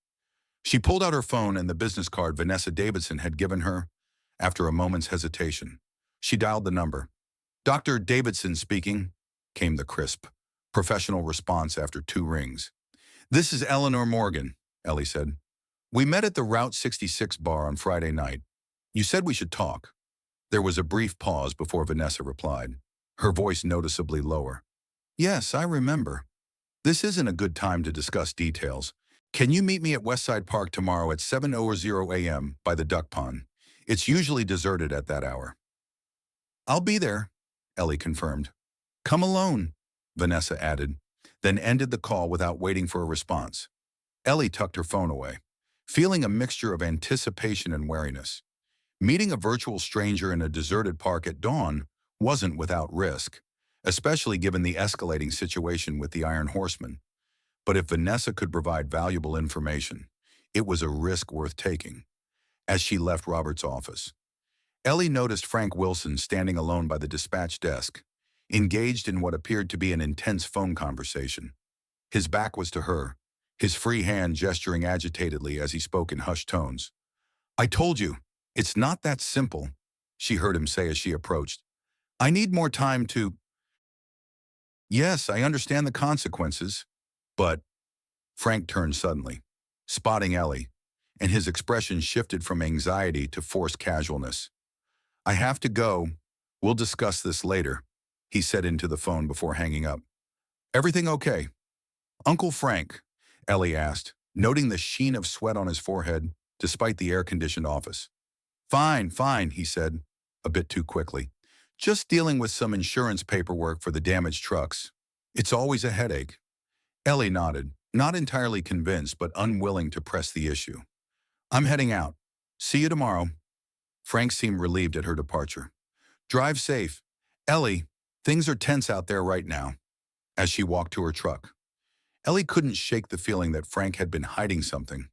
She pulled out her phone and the business card Vanessa Davidson had given her. After a moment's hesitation, she dialed the number. Dr. Davidson speaking, came the crisp, professional response after 2 rings. This is Eleanor Morgan, Ellie said. We met at the Route 66 bar on Friday night. You said we should talk. There was a brief pause before Vanessa replied, her voice noticeably lower. Yes, I remember. This isn't a good time to discuss details. Can you meet me at Westside Park tomorrow at 7:00 a.m. by the duck pond? It's usually deserted at that hour. I'll be there, Ellie confirmed. Come alone, Vanessa added, then ended the call without waiting for a response. Ellie tucked her phone away, feeling a mixture of anticipation and wariness. Meeting a virtual stranger in a deserted park at dawn wasn't without risk, especially given the escalating situation with the Iron Horseman. But if Vanessa could provide valuable information, it was a risk worth taking. As she left Robert's office, Ellie noticed Frank Wilson standing alone by the dispatch desk, engaged in what appeared to be an intense phone conversation. His back was to her, his free hand gesturing agitatedly as he spoke in hushed tones. I told you, it's not that simple, she heard him say as she approached. I need more time to... Yes, I understand the consequences, but... Frank turned suddenly, spotting Ellie, and his expression shifted from anxiety to forced casualness. I have to go. We'll discuss this later, he said into the phone before hanging up. Everything okay? Uncle Frank, Ellie asked, noting the sheen of sweat on his forehead despite the air-conditioned office. Fine, he said, a bit too quickly. Just dealing with some insurance paperwork for the damaged trucks. It's always a headache. Ellie nodded, not entirely convinced but unwilling to press the issue. I'm heading out. See you tomorrow. Frank seemed relieved at her departure. Drive safe. Ellie, things are tense out there right now, as she walked to her truck. Ellie couldn't shake the feeling that Frank had been hiding something.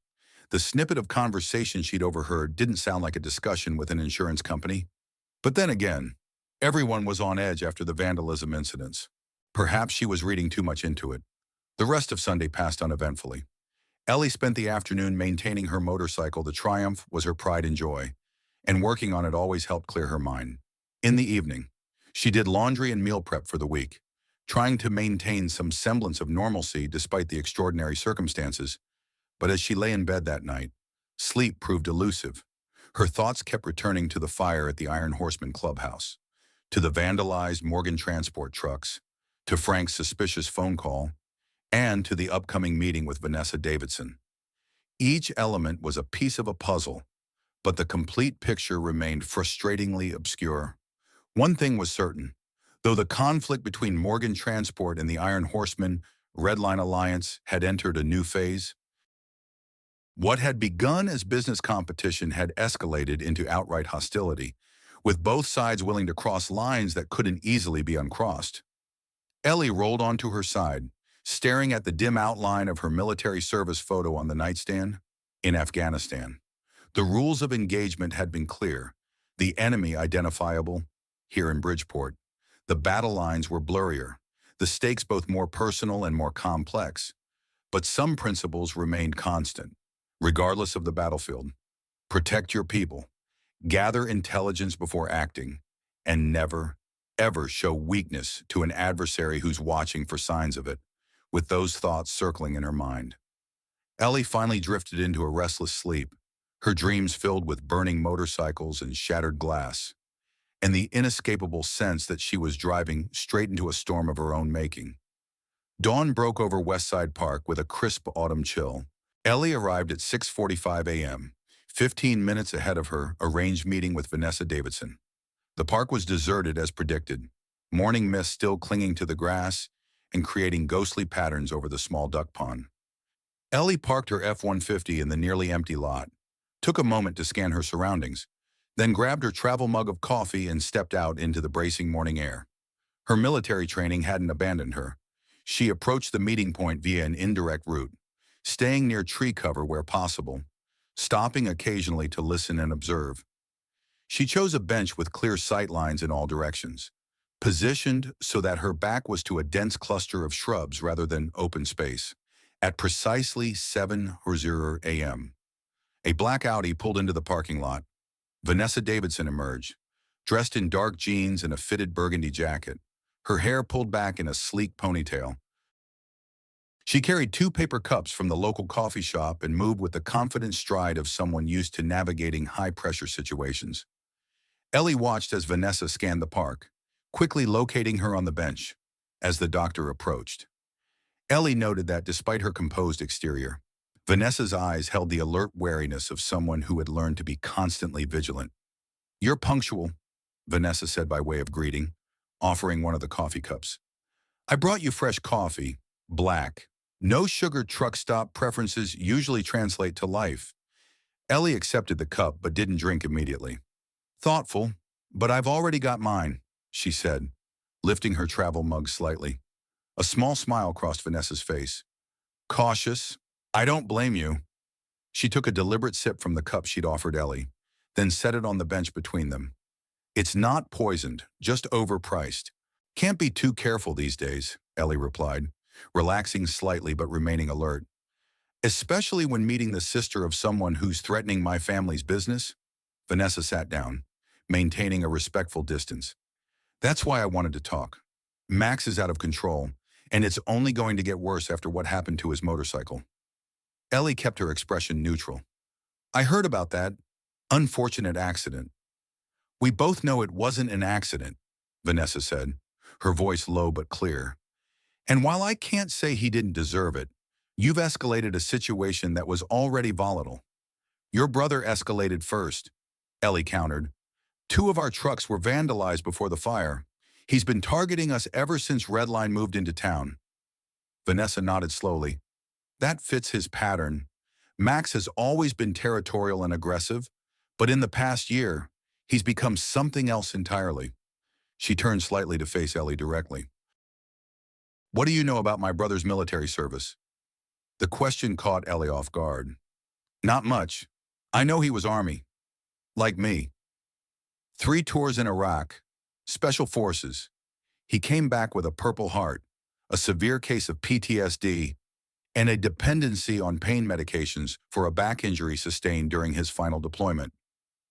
The snippet of conversation she'd overheard didn't sound like a discussion with an insurance company. But then again, everyone was on edge after the vandalism incidents. Perhaps she was reading too much into it. The rest of Sunday passed uneventfully. Ellie spent the afternoon maintaining her motorcycle. The Triumph was her pride and joy, and working on it always helped clear her mind. In the evening, she did laundry and meal prep for the week, trying to maintain some semblance of normalcy despite the extraordinary circumstances. But as she lay in bed that night, sleep proved elusive. Her thoughts kept returning to the fire at the Iron Horseman clubhouse, to the vandalized Morgan transport trucks, to Frank's suspicious phone call, and to the upcoming meeting with Vanessa Davidson. Each element was a piece of a puzzle, but the complete picture remained frustratingly obscure. One thing was certain. Though the conflict between Morgan Transport and the Iron Horseman Red Line Alliance had entered a new phase, what had begun as business competition had escalated into outright hostility, with both sides willing to cross lines that couldn't easily be uncrossed. Ellie rolled onto her side, staring at the dim outline of her military service photo on the nightstand. In Afghanistan, the rules of engagement had been clear, the enemy identifiable. Here in Bridgeport, The battle lines were blurrier, the stakes both more personal and more complex. But some principles remained constant, regardless of the battlefield. Protect your people, gather intelligence before acting, and never, ever show weakness to an adversary who's watching for signs of it, with those thoughts circling in her mind. Ellie finally drifted into a restless sleep, her dreams filled with burning motorcycles and shattered glass, and the inescapable sense that she was driving straight into a storm of her own making. Dawn broke over Westside Park with a crisp autumn chill. Ellie arrived at 6:45 a.m., 15 minutes ahead of her arranged meeting with Vanessa Davidson. The park was deserted as predicted, morning mist still clinging to the grass and creating ghostly patterns over the small duck pond. Ellie parked her F-150 in the nearly empty lot, took a moment to scan her surroundings, then grabbed her travel mug of coffee and stepped out into the bracing morning air. Her military training hadn't abandoned her. She approached the meeting point via an indirect route, staying near tree cover where possible, stopping occasionally to listen and observe. She chose a bench with clear sight lines in all directions, positioned so that her back was to a dense cluster of shrubs rather than open space. At precisely 7:00 a.m., a black Audi pulled into the parking lot. Vanessa Davidson emerged, dressed in dark jeans and a fitted burgundy jacket, her hair pulled back in a sleek ponytail. She carried 2 paper cups from the local coffee shop and moved with the confident stride of someone used to navigating high-pressure situations. Ellie watched as Vanessa scanned the park, quickly locating her on the bench. As the doctor approached, Ellie noted that despite her composed exterior, Vanessa's eyes held the alert wariness of someone who had learned to be constantly vigilant. "You're punctual," Vanessa said by way of greeting, offering one of the coffee cups. "I brought you fresh coffee, black. No sugar truck stop preferences usually translate to life." Ellie accepted the cup but didn't drink immediately. "Thoughtful, but I've already got mine," she said, lifting her travel mug slightly. A small smile crossed Vanessa's face. "Cautious? I don't blame you." She took a deliberate sip from the cup she'd offered Ellie, then set it on the bench between them. "It's not poisoned, just overpriced. Can't be too careful these days," Ellie replied, relaxing slightly but remaining alert. "Especially when meeting the sister of someone who's threatening my family's business." Vanessa sat down, maintaining a respectful distance. "That's why I wanted to talk. Max is out of control, and it's only going to get worse after what happened to his motorcycle." Ellie kept her expression neutral. "I heard about that unfortunate accident." "We both know it wasn't an accident," Vanessa said, her voice low but clear. "And while I can't say he didn't deserve it, you've escalated a situation that was already volatile." "Your brother escalated first," Ellie countered. "2 of our trucks were vandalized before the fire. He's been targeting us ever since Redline moved into town." Vanessa nodded slowly. "That fits his pattern. Max has always been territorial and aggressive, but in the past year, he's become something else entirely." She turned slightly to face Ellie directly. "What do you know about my brother's military service?" The question caught Ellie off guard. "Not much. I know he was Army. Like me. 3 tours in Iraq. Special Forces. He came back with a Purple Heart, a severe case of PTSD, and a dependency on pain medications for a back injury sustained during his final deployment."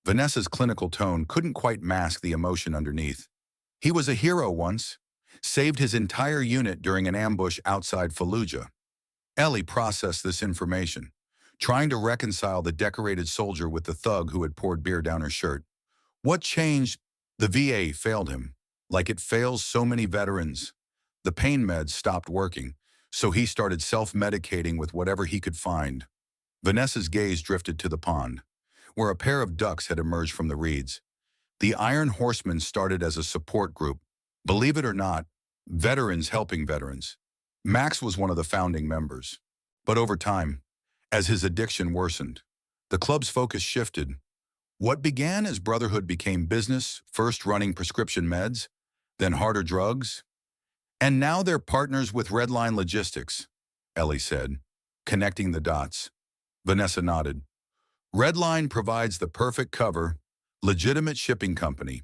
Vanessa's clinical tone couldn't quite mask the emotion underneath. "He was a hero once. Saved his entire unit during an ambush outside Fallujah." Ellie processed this information, trying to reconcile the decorated soldier with the thug who had poured beer down her shirt. What changed? The VA failed him, like it fails so many veterans. The pain meds stopped working, so he started self-medicating with whatever he could find. Vanessa's gaze drifted to the pond, where a pair of ducks had emerged from the reeds. The Iron Horsemen started as a support group. Believe it or not, veterans helping veterans. Max was one of the founding members. But over time, as his addiction worsened, the club's focus shifted. What began as brotherhood became business, first running prescription meds, then harder drugs. "And now they're partners with Redline Logistics," Ellie said, connecting the dots. Vanessa nodded. "Redline provides the perfect cover, legitimate shipping company,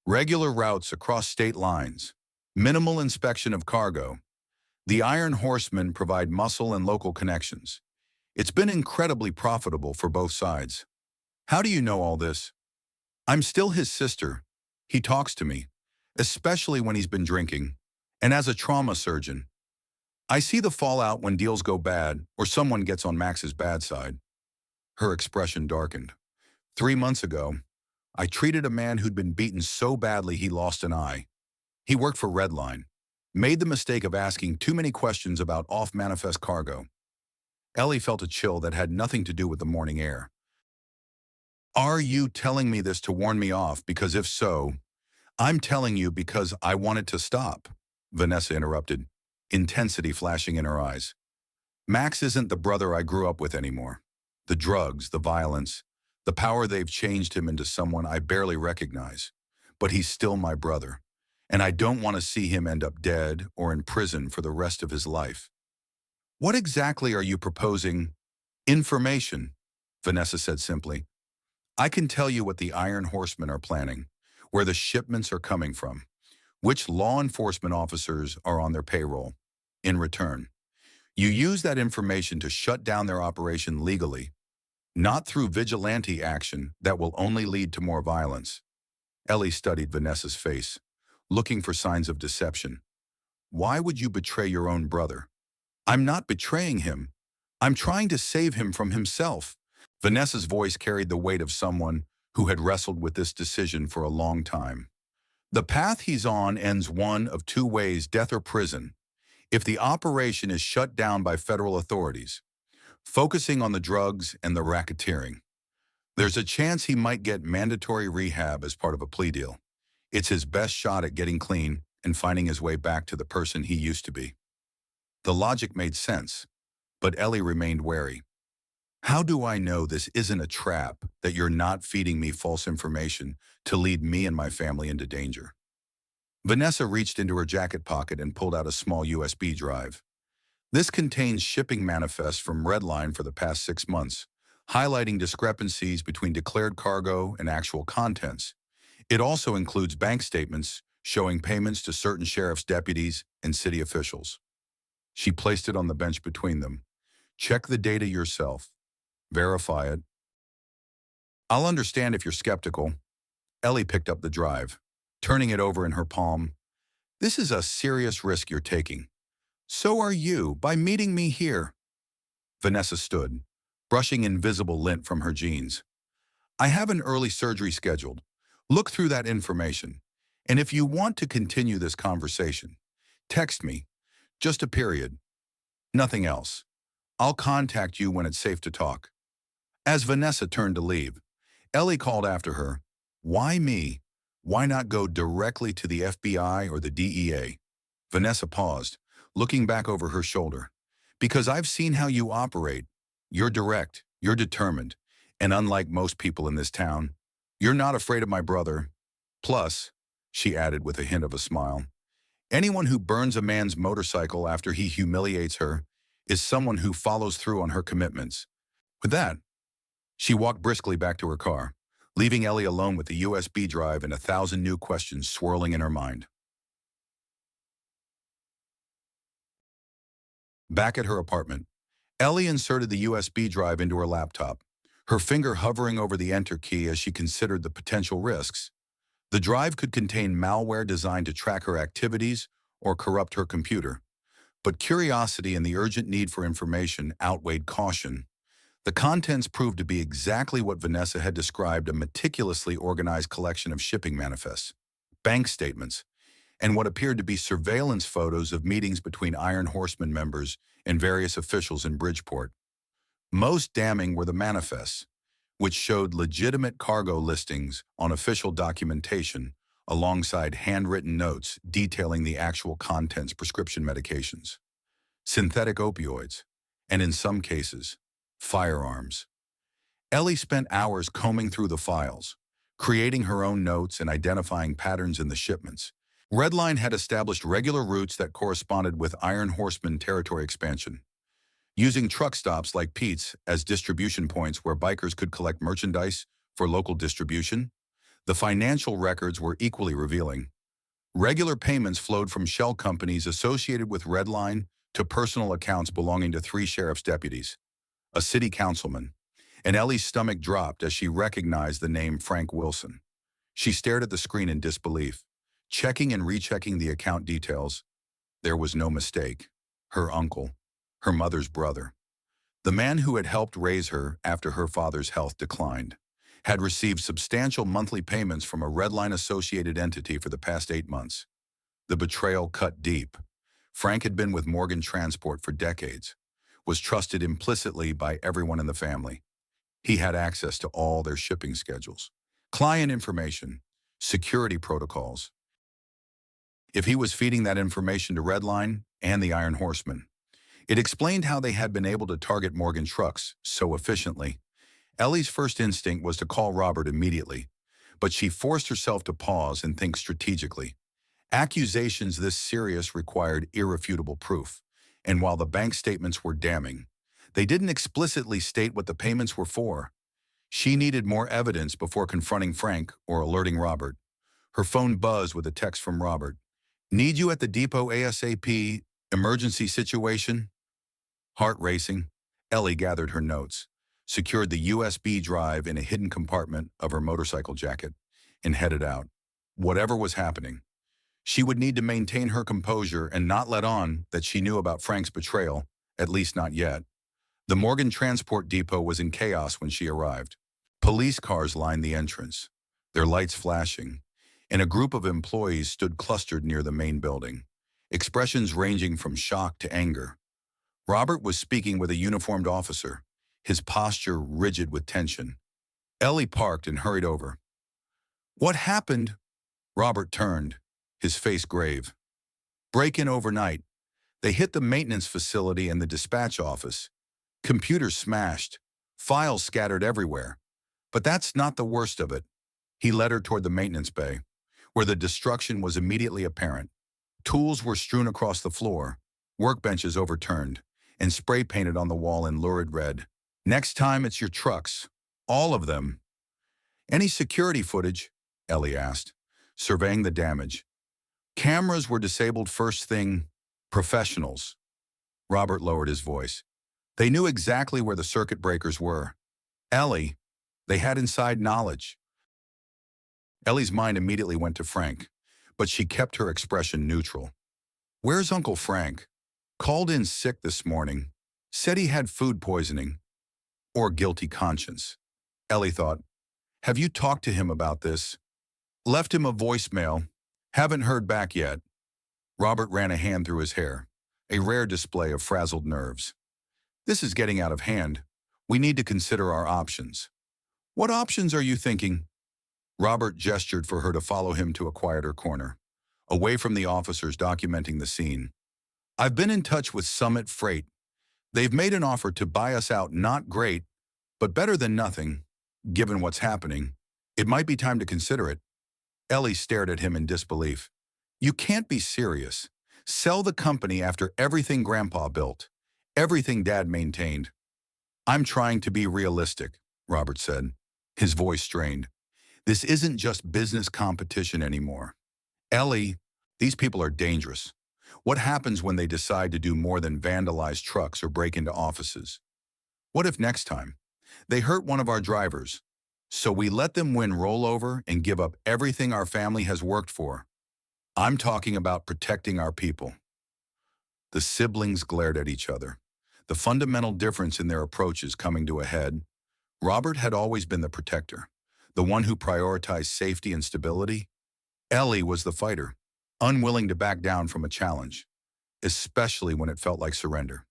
regular routes across state lines. Minimal inspection of cargo. The Iron Horsemen provide muscle and local connections. It's been incredibly profitable for both sides. How do you know all this? I'm still his sister. He talks to me, especially when he's been drinking. And as a trauma surgeon, I see the fallout when deals go bad or someone gets on Max's bad side. Her expression darkened. 3 months ago, I treated a man who'd been beaten so badly he lost an eye. He worked for Redline, made the mistake of asking too many questions about off-manifest cargo. Ellie felt a chill that had nothing to do with the morning air. Are you telling me this to warn me off? Because if so, I'm telling you because I want it to stop, Vanessa interrupted, intensity flashing in her eyes. Max isn't the brother I grew up with anymore. The drugs, the violence, the power, they've changed him into someone I barely recognize. But he's still my brother, and I don't want to see him end up dead or in prison for the rest of his life. What exactly are you proposing? Information, Vanessa said simply. I can tell you what the Iron Horsemen are planning, where the shipments are coming from, which law enforcement officers are on their payroll. In return, you use that information to shut down their operation legally, not through vigilante action that will only lead to more violence. Ellie studied Vanessa's face, looking for signs of deception. Why would you betray your own brother? I'm not betraying him. I'm trying to save him from himself. Vanessa's voice carried the weight of someone who had wrestled with this decision for a long time. The path he's on ends one of two ways: death or prison. If the operation is shut down by federal authorities, focusing on the drugs and the racketeering, there's a chance he might get mandatory rehab as part of a plea deal. It's his best shot at getting clean and finding his way back to the person he used to be. The logic made sense, but Ellie remained wary. How do I know this isn't a trap, that you're not feeding me false information to lead me and my family into danger? Vanessa reached into her jacket pocket and pulled out a small USB drive. This contains shipping manifests from Redline for the past 6 months, highlighting discrepancies between declared cargo and actual contents. It also includes bank statements showing payments to certain sheriff's deputies and city officials. She placed it on the bench between them. Check the data yourself. Verify it. I'll understand if you're skeptical. Ellie picked up the drive, turning it over in her palm. This is a serious risk you're taking. So are you, by meeting me here. Vanessa stood, brushing invisible lint from her jeans. I have an early surgery scheduled. Look through that information. And if you want to continue this conversation, text me. Just a period. Nothing else. I'll contact you when it's safe to talk. As Vanessa turned to leave, Ellie called after her. Why me? Why not go directly to the FBI or the DEA? Vanessa paused, looking back over her shoulder. Because I've seen how you operate. You're direct, you're determined, and unlike most people in this town, you're not afraid of my brother. Plus, she added with a hint of a smile, anyone who burns a man's motorcycle after he humiliates her is someone who follows through on her commitments. With that, she walked briskly back to her car, leaving Ellie alone with the USB drive and 1,000 new questions swirling in her mind. Back at her apartment, Ellie inserted the USB drive into her laptop, her finger hovering over the enter key as she considered the potential risks. The drive could contain malware designed to track her activities or corrupt her computer. But curiosity and the urgent need for information outweighed caution. The contents proved to be exactly what Vanessa had described: a meticulously organized collection of shipping manifests, bank statements, and what appeared to be surveillance photos of meetings between Iron Horseman members and various officials in Bridgeport. Most damning were the manifests, which showed legitimate cargo listings on official documentation alongside handwritten notes detailing the actual contents: prescription medications, synthetic opioids, and in some cases, firearms. Ellie spent hours combing through the files, creating her own notes and identifying patterns in the shipments. Redline had established regular routes that corresponded with Iron Horseman territory expansion, using truck stops like Pete's as distribution points where bikers could collect merchandise for local distribution. The financial records were equally revealing. Regular payments flowed from shell companies associated with Redline to personal accounts belonging to 3 sheriff's deputies, a city councilman, and Ellie's stomach dropped as she recognized the name Frank Wilson. She stared at the screen in disbelief, checking and rechecking the account details. There was no mistake. Her uncle, her mother's brother, the man who had helped raise her after her father's health declined, had received substantial monthly payments from a Redline-associated entity for the past 8 months. The betrayal cut deep. Frank had been with Morgan Transport for decades, was trusted implicitly by everyone in the family. He had access to all their shipping schedules, client information, security protocols. If he was feeding that information to Redline and the Iron Horsemen, it explained how they had been able to target Morgan trucks so efficiently. Ellie's first instinct was to call Robert immediately, but she forced herself to pause and think strategically. Accusations this serious required irrefutable proof, and while the bank statements were damning, they didn't explicitly state what the payments were for. She needed more evidence before confronting Frank or alerting Robert. Her phone buzzed with a text from Robert. "Need you at the depot ASAP. Emergency situation?" Heart racing, Ellie gathered her notes, secured the USB drive in a hidden compartment of her motorcycle jacket, and headed out. Whatever was happening, she would need to maintain her composure and not let on that she knew about Frank's betrayal, at least not yet. The Morgan Transport Depot was in chaos when she arrived. Police cars lined the entrance, their lights flashing, and a group of employees stood clustered near the main building, expressions ranging from shock to anger. Robert was speaking with a uniformed officer, his posture rigid with tension. Ellie parked and hurried over. "What happened?" Robert turned, his face grave. "Break-in overnight. They hit the maintenance facility and the dispatch office. Computers smashed, files scattered everywhere. But that's not the worst of it." He led her toward the maintenance bay, where the destruction was immediately apparent. Tools were strewn across the floor, workbenches overturned, and spray painted on the wall in lurid red. "Next time it's your trucks. All of them." "Any security footage?" Ellie asked, surveying the damage. "Cameras were disabled first thing. Professionals." Robert lowered his voice. "They knew exactly where the circuit breakers were. Ellie, they had inside knowledge." Ellie's mind immediately went to Frank, but she kept her expression neutral. "Where's Uncle Frank? Called in sick this morning. Said he had food poisoning. Or guilty conscience." Ellie thought, "Have you talked to him about this?" "Left him a voicemail. Haven't heard back yet." Robert ran a hand through his hair, a rare display of frazzled nerves. "This is getting out of hand. We need to consider our options." "What options are you thinking?" Robert gestured for her to follow him to a quieter corner, away from the officers documenting the scene. "I've been in touch with Summit Freight. They've made an offer to buy us out. Not great, but better than nothing. Given what's happening, it might be time to consider it." Ellie stared at him in disbelief. "You can't be serious. Sell the company after everything Grandpa built, everything Dad maintained." "I'm trying to be realistic," Robert said, his voice strained. "This isn't just business competition anymore. Ellie, these people are dangerous. What happens when they decide to do more than vandalize trucks or break into offices? What if next time they hurt one of our drivers? So we let them win rollover and give up everything our family has worked for. I'm talking about protecting our people." The siblings glared at each other, the fundamental difference in their approaches coming to a head. Robert had always been the protector, the one who prioritized safety and stability. Ellie was the fighter, unwilling to back down from a challenge, especially when it felt like surrender.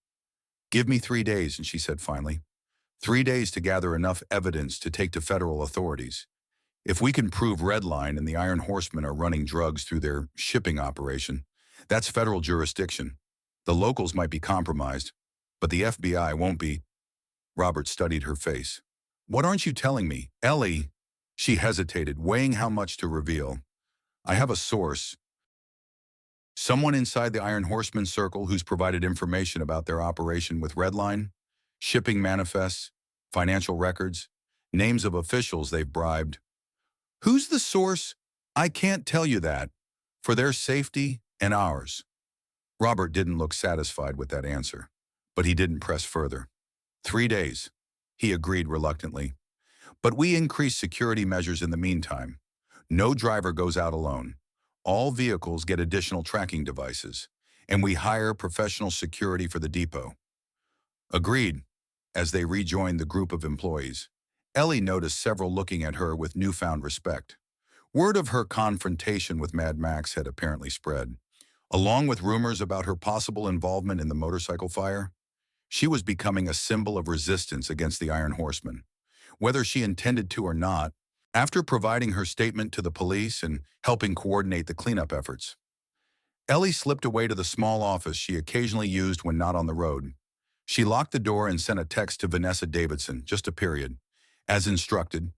"Give me 3 days," and she said finally. 3 days to gather enough evidence to take to federal authorities. If we can prove Redline and the Iron Horsemen are running drugs through their shipping operation, that's federal jurisdiction. The locals might be compromised, but the FBI won't be." Robert studied her face. "What aren't you telling me, Ellie?" She hesitated, weighing how much to reveal. "I have a source. Someone inside the Iron Horseman circle who's provided information about their operation with Redline, shipping manifests, financial records, names of officials they've bribed." "Who's the source?" "I can't tell you that. For their safety and ours. Robert didn't look satisfied with that answer, but he didn't press further. 3 days, he agreed reluctantly. But we increase security measures in the meantime. No driver goes out alone. All vehicles get additional tracking devices, and we hire professional security for the depot. Agreed. As they rejoined the group of employees, Ellie noticed several looking at her with newfound respect. Word of her confrontation with Mad Max had apparently spread. Along with rumors about her possible involvement in the motorcycle fire, she was becoming a symbol of resistance against the Iron Horseman. Whether she intended to or not, after providing her statement to the police and helping coordinate the cleanup efforts, Ellie slipped away to the small office she occasionally used when not on the road. She locked the door and sent a text to Vanessa Davidson, just a period, as instructed,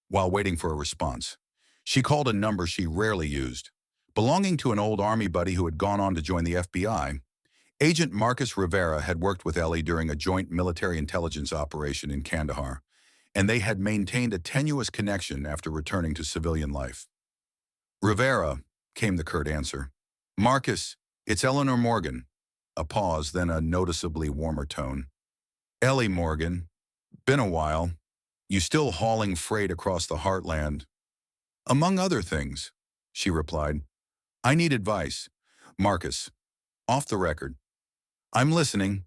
while waiting for a response. She called a number she rarely used. Belonging to an old Army buddy who had gone on to join the FBI, Agent Marcus Rivera had worked with Ellie during a joint military intelligence operation in Kandahar, and they had maintained a tenuous connection after returning to civilian life. "Rivera," came the curt answer. "Marcus, it's Eleanor Morgan." A pause, then a noticeably warmer tone. "Ellie Morgan, been a while. You still hauling freight across the heartland?" "Among other things," she replied. "I need advice." "Marcus, off the record." "I'm listening."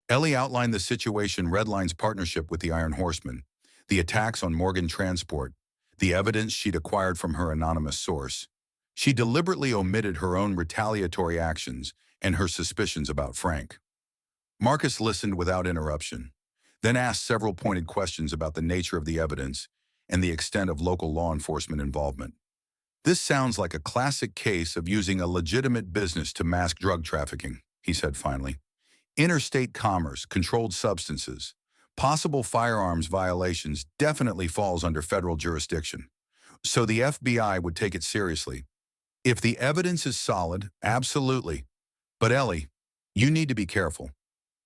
Ellie outlined the situation Redline's partnership with the Iron Horseman, the attacks on Morgan Transport, the evidence she'd acquired from her anonymous source. She deliberately omitted her own retaliatory actions and her suspicions about Frank. Marcus listened without interruption, then asked several pointed questions about the nature of the evidence and the extent of local law enforcement involvement. "This sounds like a classic case of using a legitimate business to mask drug trafficking," he said finally. "Interstate commerce, controlled substances, possible firearms violations definitely falls under federal jurisdiction. So the FBI would take it seriously. If the evidence is solid, absolutely. But Ellie, you need to be careful.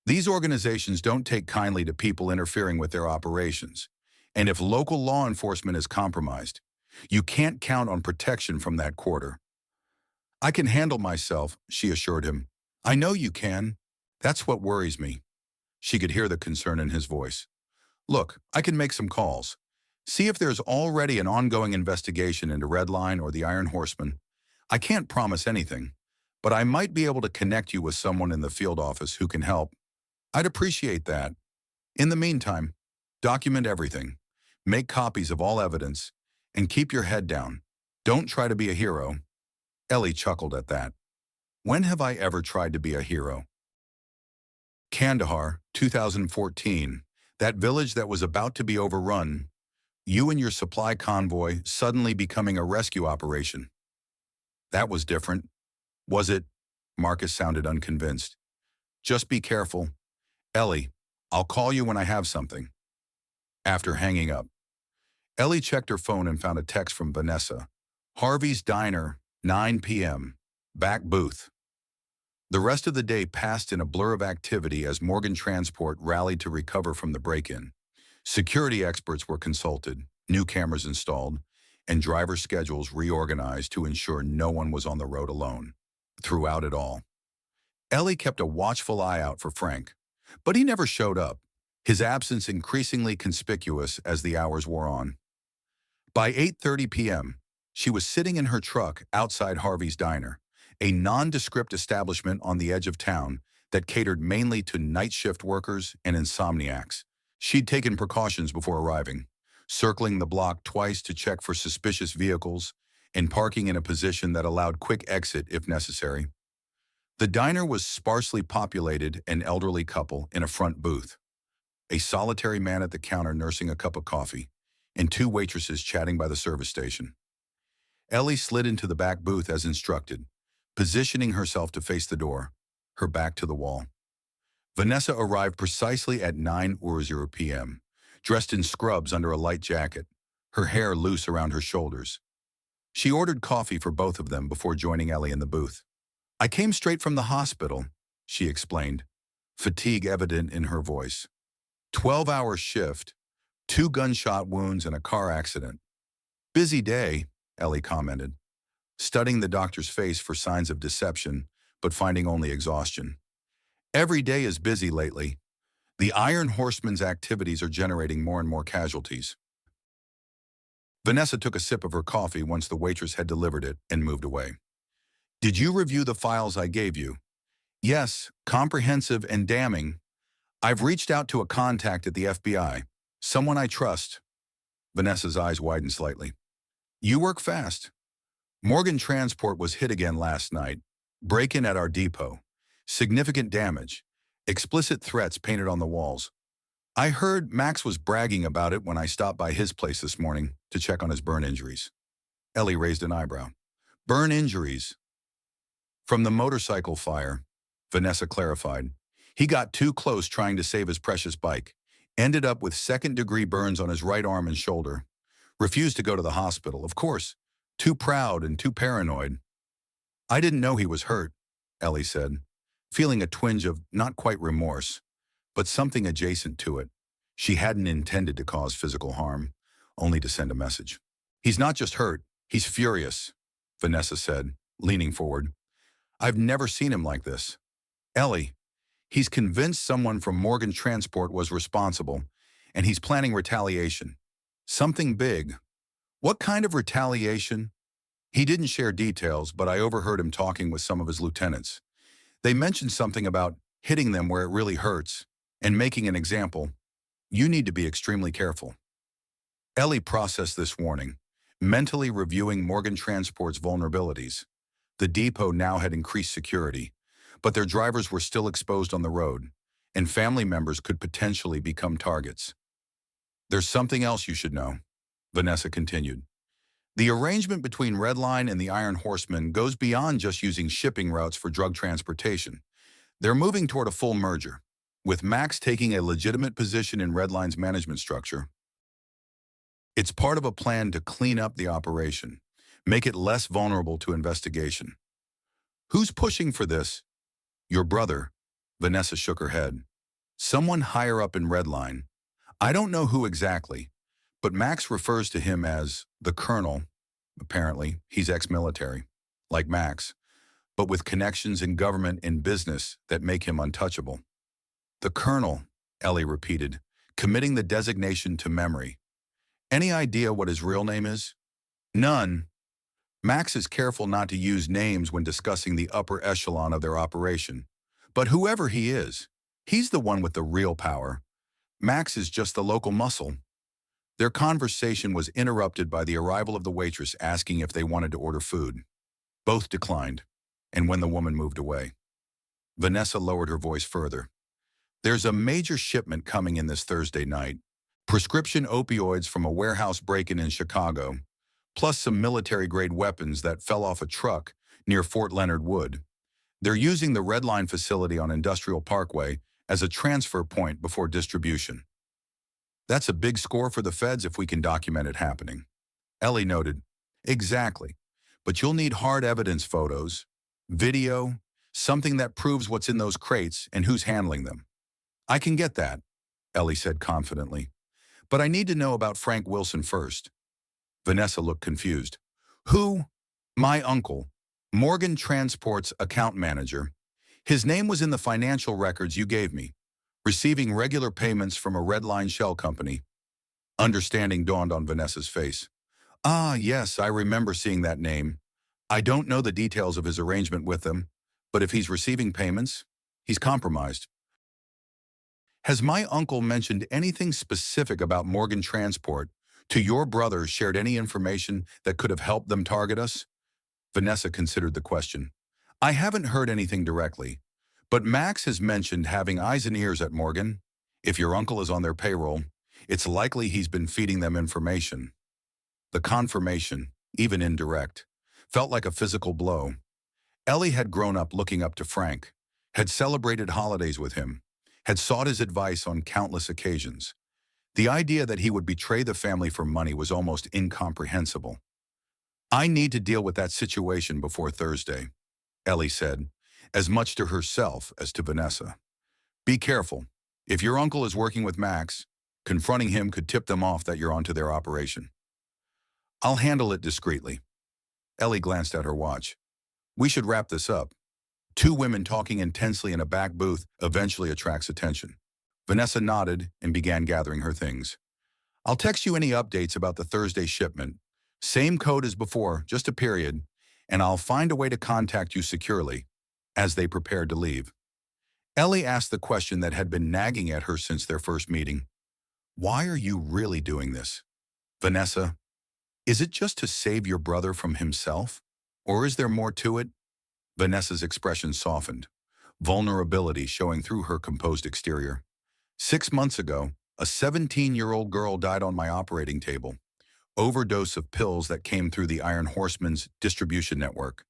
These organizations don't take kindly to people interfering with their operations. And if local law enforcement is compromised, you can't count on protection from that quarter." "I can handle myself," she assured him. "I know you can. That's what worries me." She could hear the concern in his voice. "Look, I can make some calls. See if there's already an ongoing investigation into Redline or the Iron Horseman. I can't promise anything, but I might be able to connect you with someone in the field office who can help. I'd appreciate that. In the meantime, document everything. Make copies of all evidence, and keep your head down. Don't try to be a hero." Ellie chuckled at that. When have I ever tried to be a hero? Kandahar, 2014. That village that was about to be overrun. You and your supply convoy suddenly becoming a rescue operation. That was different. Was it? Marcus sounded unconvinced. "Just be careful. Ellie, I'll call you when I have something." After hanging up, Ellie checked her phone and found a text from Vanessa. "Harvey's Diner, 9 p.m. Back booth." The rest of the day passed in a blur of activity as Morgan Transport rallied to recover from the break-in. Security experts were consulted, new cameras installed, and driver schedules reorganized to ensure no one was on the road alone. Throughout it all, Ellie kept a watchful eye out for Frank, but he never showed up, his absence increasingly conspicuous as the hours wore on. By 8:30 p.m., she was sitting in her truck outside Harvey's Diner, a nondescript establishment on the edge of town that catered mainly to night shift workers and insomniacs. She'd taken precautions before arriving, circling the block twice to check for suspicious vehicles and parking in a position that allowed quick exit if necessary. The diner was sparsely populated, an elderly couple in a front booth, a solitary man at the counter nursing a cup of coffee, and two waitresses chatting by the service station. Ellie slid into the back booth as instructed, positioning herself to face the door, her back to the wall. Vanessa arrived precisely at 9:00 p.m., dressed in scrubs under a light jacket, her hair loose around her shoulders. She ordered coffee for both of them before joining Ellie in the booth. "I came straight from the hospital," she explained, fatigue evident in her voice. 12-hour shift, 2 gunshot wounds and a car accident. "Busy day," Ellie commented. studying the doctor's face for signs of deception, but finding only exhaustion. Every day is busy lately. The Iron Horseman's activities are generating more and more casualties. Vanessa took a sip of her coffee once the waitress had delivered it and moved away. Did you review the files I gave you? Yes, comprehensive and damning. I've reached out to a contact at the FBI, someone I trust. Vanessa's eyes widened slightly. You work fast. Morgan Transport was hit again last night. Break-in at our depot. Significant damage. Explicit threats painted on the walls. I heard Max was bragging about it when I stopped by his place this morning to check on his burn injuries. Ellie raised an eyebrow. Burn injuries. From the motorcycle fire, Vanessa clarified. He got too close trying to save his precious bike. Ended up with second-degree burns on his right arm and shoulder. Refused to go to the hospital, of course. Too proud and too paranoid. I didn't know he was hurt, Ellie said, feeling a twinge of not quite remorse, but something adjacent to it. She hadn't intended to cause physical harm, only to send a message. He's not just hurt, he's furious, Vanessa said, leaning forward. I've never seen him like this. Ellie, he's convinced someone from Morgan Transport was responsible, and he's planning retaliation. Something big. What kind of retaliation? He didn't share details, but I overheard him talking with some of his lieutenants. They mentioned something about hitting them where it really hurts and making an example. You need to be extremely careful. Ellie processed this warning, mentally reviewing Morgan Transport's vulnerabilities. The depot now had increased security, but their drivers were still exposed on the road, and family members could potentially become targets. There's something else you should know, Vanessa continued. The arrangement between Redline and the Iron Horseman goes beyond just using shipping routes for drug transportation. They're moving toward a full merger, with Max taking a legitimate position in Redline's management structure. It's part of a plan to clean up the operation, make it less vulnerable to investigation. Who's pushing for this? Your brother. Vanessa shook her head. Someone higher up in Redline. I don't know who exactly, but Max refers to him as the Colonel. Apparently, he's ex-military, like Max, but with connections in government and business that make him untouchable. The Colonel, Ellie repeated, committing the designation to memory. Any idea what his real name is? None. Max is careful not to use names when discussing the upper echelon of their operation. But whoever he is, he's the one with the real power. Max is just the local muscle. Their conversation was interrupted by the arrival of the waitress asking if they wanted to order food. Both declined, and when the woman moved away, Vanessa lowered her voice further. There's a major shipment coming in this Thursday night. Prescription opioids from a warehouse break-in in Chicago, plus some military-grade weapons that fell off a truck near Fort Leonard Wood. They're using the Redline facility on Industrial Parkway as a transfer point before distribution. That's a big score for the feds if we can document it happening. Ellie noted, exactly, but you'll need hard evidence photos, video, something that proves what's in those crates and who's handling them. I can get that, Ellie said confidently, but I need to know about Frank Wilson first. Vanessa looked confused. Who? My uncle, Morgan Transport's account manager. His name was in the financial records you gave me, receiving regular payments from a Redline shell company. Understanding dawned on Vanessa's face. Ah, yes, I remember seeing that name. I don't know the details of his arrangement with them, but if he's receiving payments, he's compromised. Has my uncle mentioned anything specific about Morgan Transport? To your brother shared any information that could have helped them target us? Vanessa considered the question. I haven't heard anything directly, but Max has mentioned having eyes and ears at Morgan. If your uncle is on their payroll, it's likely he's been feeding them information. The confirmation, even indirect, felt like a physical blow. Ellie had grown up looking up to Frank, had celebrated holidays with him, had sought his advice on countless occasions. The idea that he would betray the family for money was almost incomprehensible. I need to deal with that situation before Thursday, Ellie said, as much to herself as to Vanessa. Be careful. If your uncle is working with Max, confronting him could tip them off that you're onto their operation. I'll handle it discreetly. Ellie glanced at her watch. We should wrap this up. Two women talking intensely in a back booth eventually attracts attention. Vanessa nodded and began gathering her things. I'll text you any updates about the Thursday shipment. Same code as before, just a period, and I'll find a way to contact you securely as they prepared to leave. Ellie asked the question that had been nagging at her since their first meeting. Why are you really doing this? Vanessa, is it just to save your brother from himself? Or is there more to it? Vanessa's expression softened, vulnerability showing through her composed exterior. 6 months ago, a 17-year-old girl died on my operating table. Overdose of pills that came through the Iron Horseman's distribution network.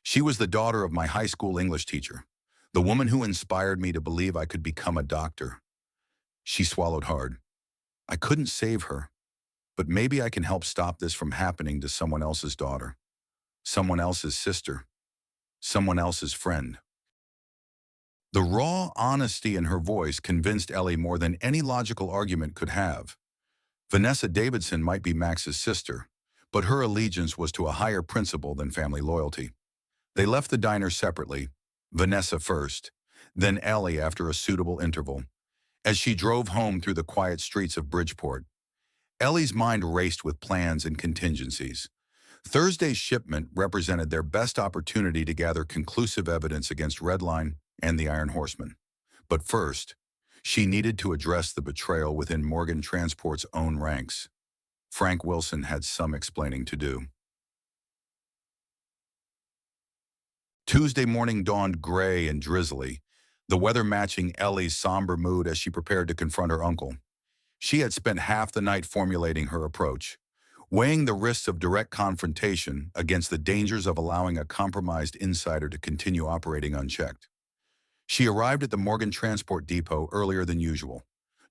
She was the daughter of my high school English teacher, the woman who inspired me to believe I could become a doctor. She swallowed hard. I couldn't save her, but maybe I can help stop this from happening to someone else's daughter, someone else's sister, someone else's friend. The raw honesty in her voice convinced Ellie more than any logical argument could have. Vanessa Davidson might be Max's sister, but her allegiance was to a higher principle than family loyalty. They left the diner separately, Vanessa first, then Ellie after a suitable interval. As she drove home through the quiet streets of Bridgeport, Ellie's mind raced with plans and contingencies. Thursday's shipment represented their best opportunity to gather conclusive evidence against Redline and the Iron Horseman. But first, she needed to address the betrayal within Morgan Transport's own ranks. Frank Wilson had some explaining to do. Tuesday morning dawned gray and drizzly, the weather matching Ellie's somber mood as she prepared to confront her uncle. She had spent half the night formulating her approach, weighing the risks of direct confrontation against the dangers of allowing a compromised insider to continue operating unchecked. She arrived at the Morgan Transport Depot earlier than usual,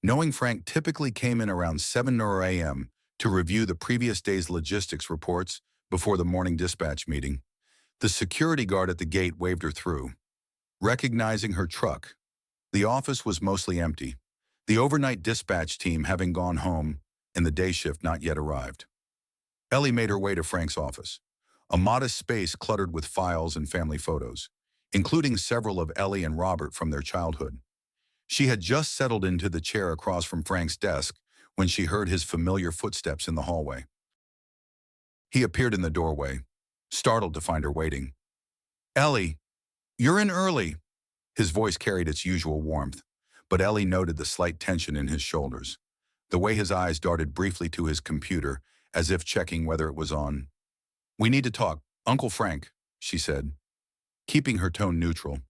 knowing Frank typically came in around 7 a.m. to review the previous day's logistics reports before the morning dispatch meeting. The security guard at the gate waved her through. Recognizing her truck, the office was mostly empty, the overnight dispatch team having gone home and the day shift not yet arrived. Ellie made her way to Frank's office, a modest space cluttered with files and family photos, including several of Ellie and Robert from their childhood. She had just settled into the chair across from Frank's desk when she heard his familiar footsteps in the hallway. He appeared in the doorway, startled to find her waiting. Ellie, you're in early. His voice carried its usual warmth, but Ellie noted the slight tension in his shoulders, the way his eyes darted briefly to his computer as if checking whether it was on. We need to talk, Uncle Frank, she said. Keeping her tone neutral,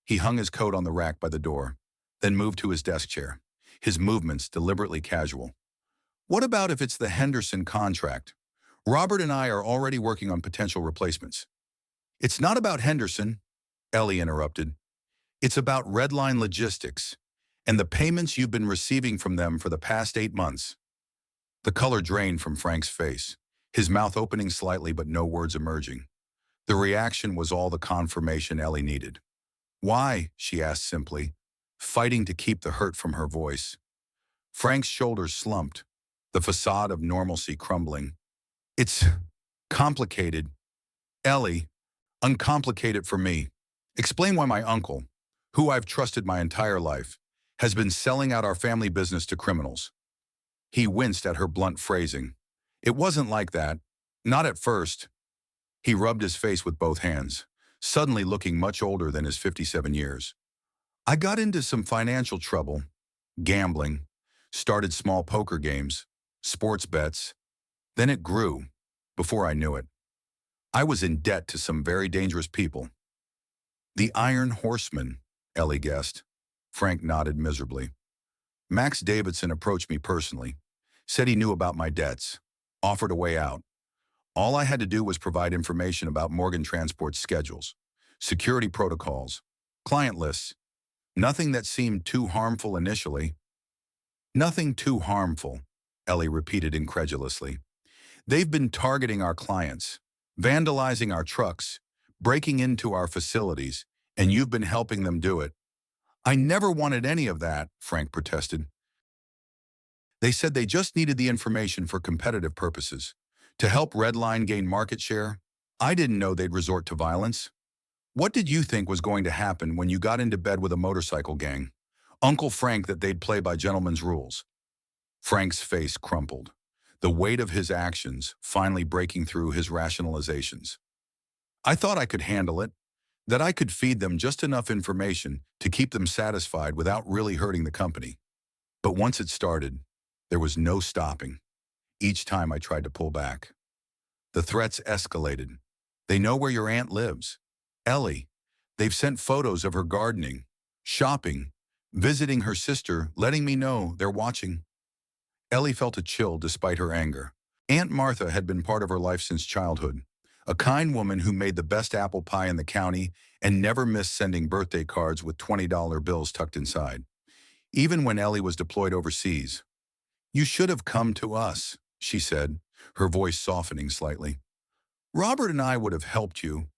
he hung his coat on the rack by the door, then moved to his desk chair, his movements deliberately casual. What about if it's the Henderson contract? Robert and I are already working on potential replacements. It's not about Henderson, Ellie interrupted. It's about Redline Logistics and the payments you've been receiving from them for the past 8 months. The color drained from Frank's face, his mouth opening slightly but no words emerging. The reaction was all the confirmation Ellie needed. Why, she asked simply, fighting to keep the hurt from her voice. Frank's shoulders slumped, the facade of normalcy crumbling. It's complicated. Ellie, uncomplicate it for me. Explain why my uncle, who I've trusted my entire life, has been selling out our family business to criminals. He winced at her blunt phrasing. It wasn't like that. Not at first. He rubbed his face with both hands, suddenly looking much older than his 57 years. I got into some financial trouble, gambling, started small poker games, sports bets. Then it grew, before I knew it. I was in debt to some very dangerous people. The Iron Horseman, Ellie guessed. Frank nodded miserably. Max Davidson approached me personally, said he knew about my debts, offered a way out. All I had to do was provide information about Morgan Transport's schedules, security protocols, client lists. Nothing that seemed too harmful initially. Nothing too harmful, Ellie repeated incredulously. They've been targeting our clients, vandalizing our trucks, breaking into our facilities, and you've been helping them do it. I never wanted any of that, Frank protested. They said they just needed the information for competitive purposes, to help Redline gain market share. I didn't know they'd resort to violence. What did you think was going to happen when you got into bed with a motorcycle gang? Uncle Frank that they'd play by gentlemen's rules. Frank's face crumpled, the weight of his actions finally breaking through his rationalizations. I thought I could handle it, that I could feed them just enough information to keep them satisfied without really hurting the company. But once it started, there was no stopping. Each time I tried to pull back, the threats escalated. They know where your aunt lives. Ellie. They've sent photos of her gardening, shopping, visiting her sister, letting me know they're watching. Ellie felt a chill despite her anger. Aunt Martha had been part of her life since childhood, a kind woman who made the best apple pie in the county and never missed sending birthday cards with $20 bills tucked inside. Even when Ellie was deployed overseas. "You should have come to us," she said, her voice softening slightly. "Robert and I would have helped you.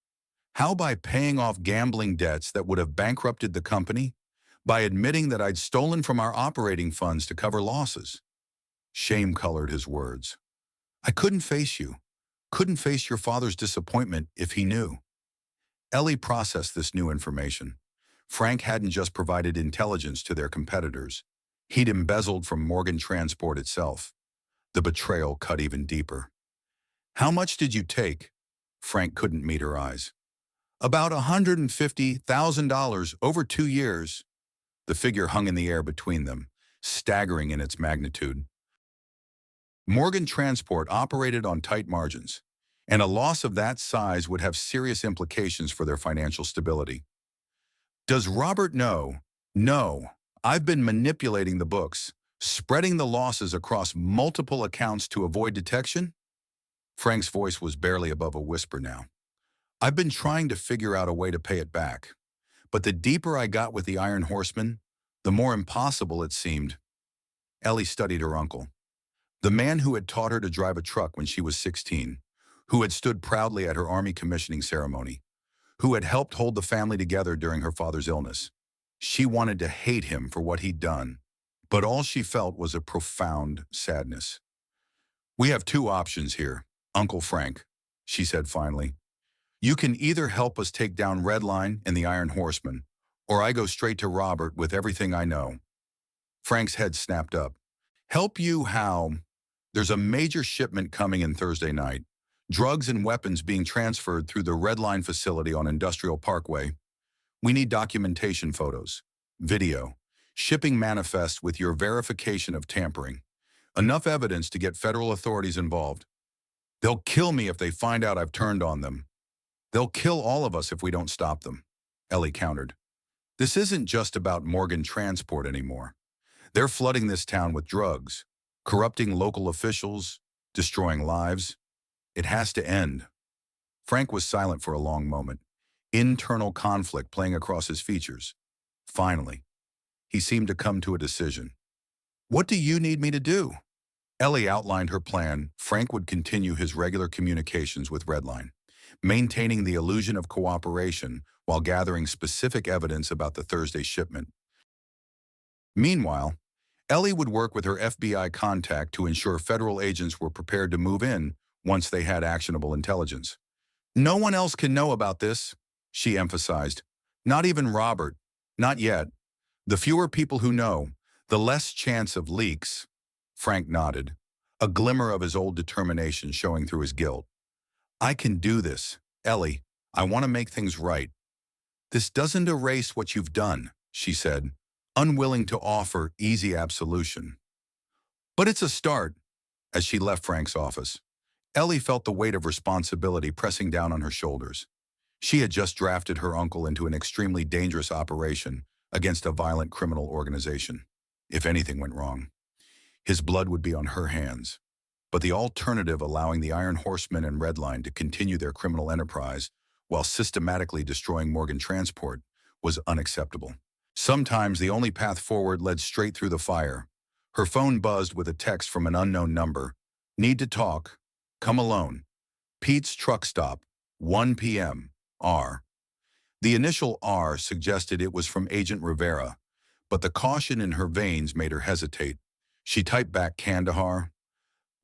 How by paying off gambling debts that would have bankrupted the company? By admitting that I'd stolen from our operating funds to cover losses." Shame colored his words. "I couldn't face you. Couldn't face your father's disappointment if he knew." Ellie processed this new information. Frank hadn't just provided intelligence to their competitors. He'd embezzled from Morgan Transport itself. The betrayal cut even deeper. "How much did you take?" Frank couldn't meet her eyes. "About $150,000 over 2 years. The figure hung in the air between them, staggering in its magnitude. Morgan Transport operated on tight margins, and a loss of that size would have serious implications for their financial stability. "Does Robert know?" "No. I've been manipulating the books, spreading the losses across multiple accounts to avoid detection." Frank's voice was barely above a whisper now. "I've been trying to figure out a way to pay it back. But the deeper I got with the Iron Horseman, the more impossible it seemed." Ellie studied her uncle, the man who had taught her to drive a truck when she was 16, who had stood proudly at her Army commissioning ceremony, who had helped hold the family together during her father's illness. She wanted to hate him for what he'd done, but all she felt was a profound sadness. "We have two options here, Uncle Frank," she said finally. "You can either help us take down Redline and the Iron Horseman, or I go straight to Robert with everything I know." Frank's head snapped up. "Help you how?" "There's a major shipment coming in Thursday night. Drugs and weapons being transferred through the Redline facility on Industrial Parkway. We need documentation photos, video, shipping manifest with your verification of tampering. Enough evidence to get federal authorities involved. They'll kill me if they find out I've turned on them. They'll kill all of us if we don't stop them," Ellie countered. "This isn't just about Morgan Transport anymore. They're flooding this town with drugs, corrupting local officials, destroying lives. It has to end." Frank was silent for a long moment, internal conflict playing across his features. Finally, he seemed to come to a decision. "What do you need me to do?" Ellie outlined her plan. Frank would continue his regular communications with Redline, maintaining the illusion of cooperation while gathering specific evidence about the Thursday shipment. Meanwhile, Ellie would work with her FBI contact to ensure federal agents were prepared to move in once they had actionable intelligence. "No one else can know about this," she emphasized. "Not even Robert. Not yet. The fewer people who know, the less chance of leaks." Frank nodded, a glimmer of his old determination showing through his guilt. "I can do this, Ellie. I want to make things right." "This doesn't erase what you've done," she said, unwilling to offer easy absolution. "But it's a start." As she left Frank's office, Ellie felt the weight of responsibility pressing down on her shoulders. She had just drafted her uncle into an extremely dangerous operation against a violent criminal organization. If anything went wrong, his blood would be on her hands. But the alternative, allowing the Iron Horsemen and Redline to continue their criminal enterprise while systematically destroying Morgan Transport, was unacceptable. Sometimes the only path forward led straight through the fire. Her phone buzzed with a text from an unknown number. "Need to talk. Come alone. Pete's Truck Stop, 1 p.m. R." The initial R suggested it was from Agent Rivera, but the caution in her veins made her hesitate. She typed back Kandahar.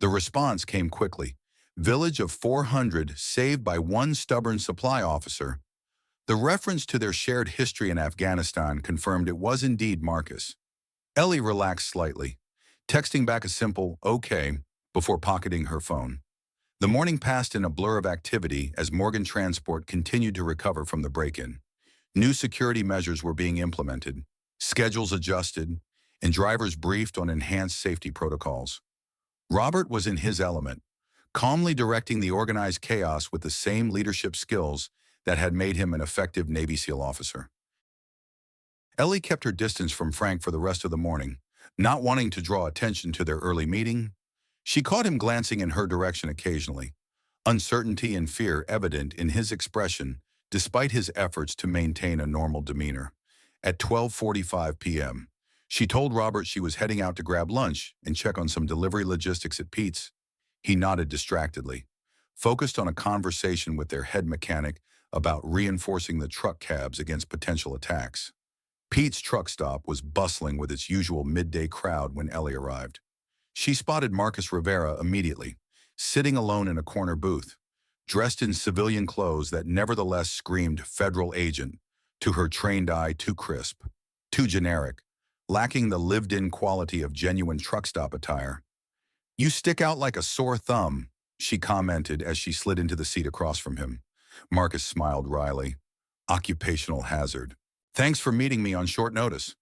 The response came quickly. Village of 400 saved by one stubborn supply officer. The reference to their shared history in Afghanistan confirmed it was indeed Marcus. Ellie relaxed slightly, texting back a simple, "okay," before pocketing her phone. The morning passed in a blur of activity as Morgan Transport continued to recover from the break-in. New security measures were being implemented, schedules adjusted, and drivers briefed on enhanced safety protocols. Robert was in his element, calmly directing the organized chaos with the same leadership skills that had made him an effective Navy SEAL officer. Ellie kept her distance from Frank for the rest of the morning, not wanting to draw attention to their early meeting. She caught him glancing in her direction occasionally, uncertainty and fear evident in his expression despite his efforts to maintain a normal demeanor. At 12:45 p.m., she told Robert she was heading out to grab lunch and check on some delivery logistics at Pete's. He nodded distractedly, focused on a conversation with their head mechanic about reinforcing the truck cabs against potential attacks. Pete's truck stop was bustling with its usual midday crowd when Ellie arrived. She spotted Marcus Rivera immediately, sitting alone in a corner booth, dressed in civilian clothes that nevertheless screamed federal agent, to her trained eye too crisp, too generic, lacking the lived-in quality of genuine truck stop attire. "You stick out like a sore thumb," she commented as she slid into the seat across from him. Marcus smiled wryly. "Occupational hazard. Thanks for meeting me on short notice."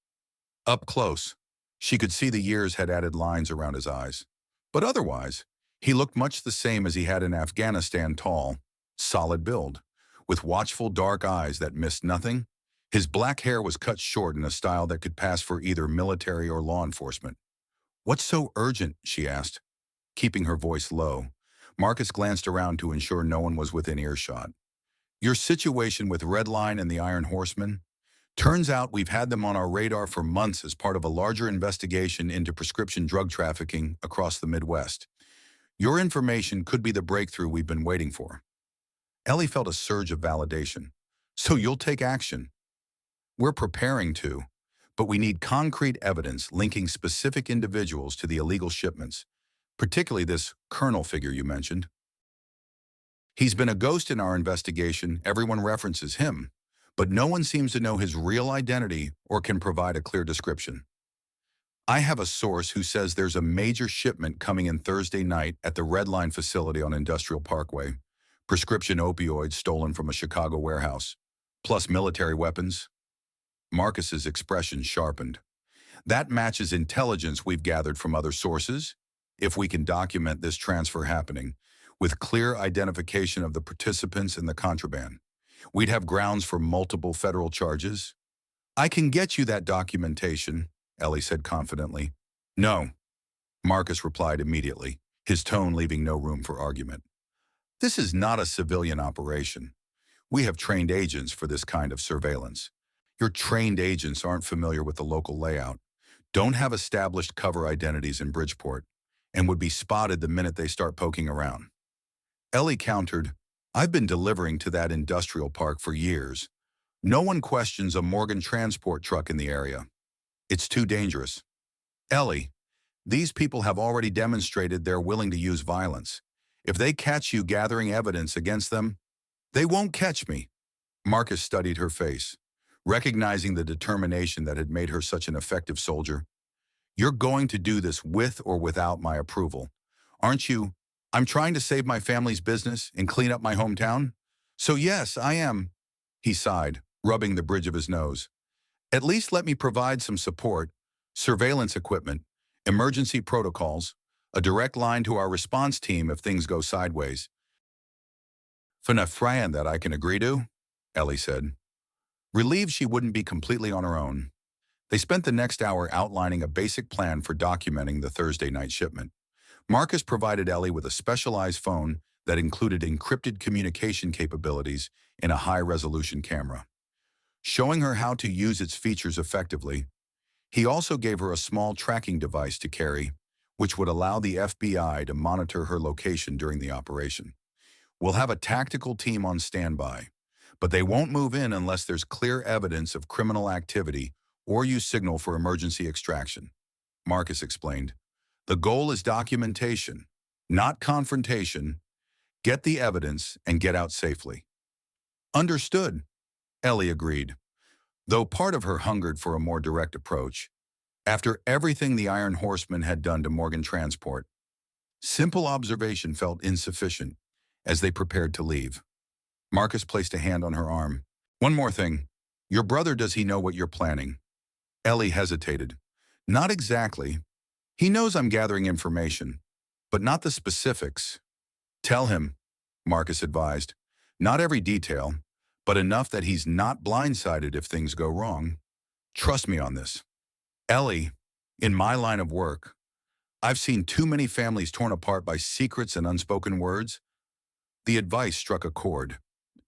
Up close, she could see the years had added lines around his eyes. But otherwise, he looked much the same as he had in Afghanistan, tall, solid build, with watchful dark eyes that missed nothing. His black hair was cut short in a style that could pass for either military or law enforcement. "What's so urgent?" she asked, keeping her voice low. Marcus glanced around to ensure no one was within earshot. "Your situation with Redline and the Iron Horsemen? Turns out we've had them on our radar for months as part of a larger investigation into prescription drug trafficking across the Midwest. Your information could be the breakthrough we've been waiting for." Ellie felt a surge of validation. "So you'll take action?" "We're preparing to, but we need concrete evidence linking specific individuals to the illegal shipments, particularly this colonel figure you mentioned. He's been a ghost in our investigation. Everyone references him, but no one seems to know his real identity or can provide a clear description. I have a source who says there's a major shipment coming in Thursday night at the Redline facility on Industrial Parkway. Prescription opioids stolen from a Chicago warehouse, plus military weapons." Marcus's expression sharpened. "That matches intelligence we've gathered from other sources. If we can document this transfer happening, with clear identification of the participants in the contraband, we'd have grounds for multiple federal charges." "I can get you that documentation," Ellie said confidently. "No," Marcus replied immediately, his tone leaving no room for argument. "This is not a civilian operation. We have trained agents for this kind of surveillance. Your trained agents aren't familiar with the local layout, don't have established cover identities in Bridgeport, and would be spotted the minute they start poking around." Ellie countered, "I've been delivering to that industrial park for years. No one questions a Morgan Transport truck in the area. It's too dangerous." "Ellie, these people have already demonstrated they're willing to use violence. If they catch you gathering evidence against them, they won't catch me." Marcus studied her face, recognizing the determination that had made her such an effective soldier. "You're going to do this with or without my approval, aren't you?" "I'm trying to save my family's business and clean up my hometown. So yes, I am." He sighed, rubbing the bridge of his nose. "At least let me provide some support, surveillance equipment, emergency protocols, a direct line to our response team if things go sideways." "Fnafran that I can agree to," Ellie said, relieved she wouldn't be completely on her own. They spent the next hour outlining a basic plan for documenting the Thursday night shipment. Marcus provided Ellie with a specialized phone that included encrypted communication capabilities and a high-resolution camera. Showing her how to use its features effectively, he also gave her a small tracking device to carry, which would allow the FBI to monitor her location during the operation. "We'll have a tactical team on standby, but they won't move in unless there's clear evidence of criminal activity or you signal for emergency extraction," Marcus explained. "The goal is documentation, not confrontation, Get the evidence and get out safely. Understood, Ellie agreed, though part of her hungered for a more direct approach. After everything the Iron Horseman had done to Morgan Transport, simple observation felt insufficient as they prepared to leave. Marcus placed a hand on her arm. One more thing. Your brother, does he know what you're planning? Ellie hesitated. Not exactly. He knows I'm gathering information, but not the specifics. Tell him, Marcus advised. Not every detail, but enough that he's not blindsided if things go wrong. Trust me on this. Ellie, in my line of work, I've seen too many families torn apart by secrets and unspoken words. The advice struck a chord,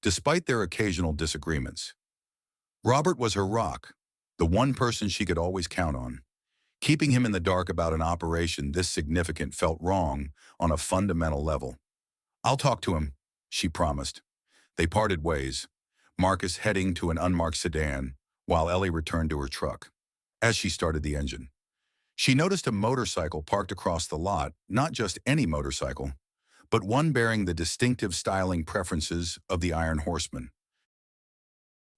despite their occasional disagreements. Robert was her rock, the one person she could always count on. Keeping him in the dark about an operation this significant felt wrong on a fundamental level. I'll talk to him, she promised. They parted ways, Marcus heading to an unmarked sedan, while Ellie returned to her truck. As she started the engine, she noticed a motorcycle parked across the lot, not just any motorcycle, but one bearing the distinctive styling preferences of the Iron Horseman.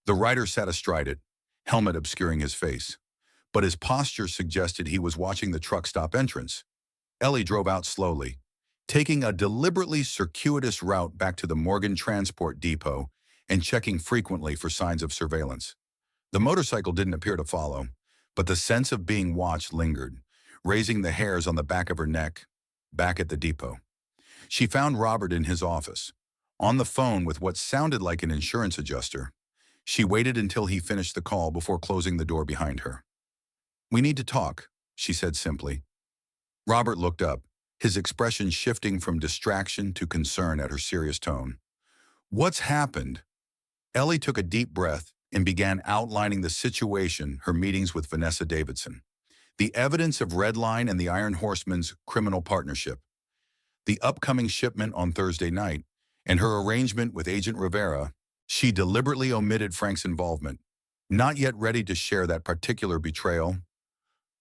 The rider sat astride it, helmet obscuring his face, but his posture suggested he was watching the truck stop entrance. Ellie drove out slowly, taking a deliberately circuitous route back to the Morgan Transport Depot and checking frequently for signs of surveillance. The motorcycle didn't appear to follow, but the sense of being watched lingered, raising the hairs on the back of her neck. Back at the depot, she found Robert in his office, on the phone with what sounded like an insurance adjuster. She waited until he finished the call before closing the door behind her. We need to talk, she said simply. Robert looked up, his expression shifting from distraction to concern at her serious tone. What's happened? Ellie took a deep breath and began outlining the situation, her meetings with Vanessa Davidson, the evidence of Redline and the Iron Horseman's criminal partnership, the upcoming shipment on Thursday night, and her arrangement with Agent Rivera. She deliberately omitted Frank's involvement, not yet ready to share that particular betrayal.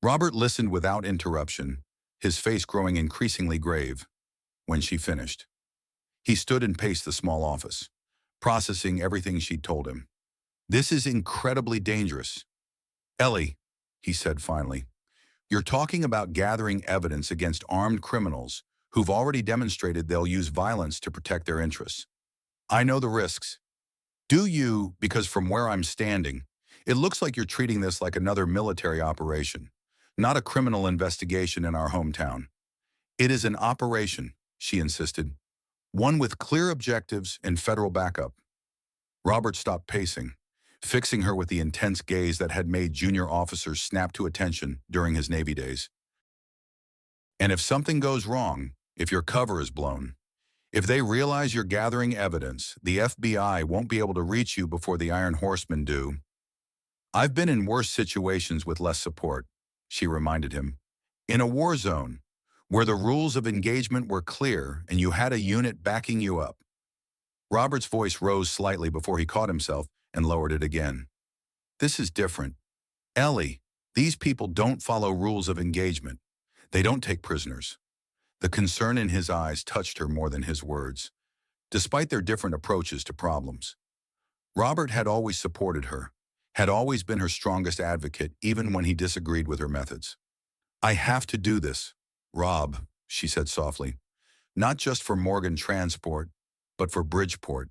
Robert listened without interruption, his face growing increasingly grave. When she finished, he stood and paced the small office, processing everything she'd told him. This is incredibly dangerous. Ellie, he said finally, you're talking about gathering evidence against armed criminals who've already demonstrated they'll use violence to protect their interests. I know the risks. Do you? Because from where I'm standing, it looks like you're treating this like another military operation, not a criminal investigation in our hometown. It is an operation, she insisted, one with clear objectives and federal backup. Robert stopped pacing, fixing her with the intense gaze that had made junior officers snap to attention during his Navy days. And if something goes wrong, if your cover is blown, if they realize you're gathering evidence, the FBI won't be able to reach you before the Iron Horsemen do. I've been in worse situations with less support, she reminded him. In a war zone, where the rules of engagement were clear and you had a unit backing you up. Robert's voice rose slightly before he caught himself and lowered it again. This is different. Ellie, these people don't follow rules of engagement. They don't take prisoners. The concern in his eyes touched her more than his words, despite their different approaches to problems. Robert had always supported her, had always been her strongest advocate even when he disagreed with her methods. I have to do this, Rob, she said softly. Not just for Morgan Transport, but for Bridgeport.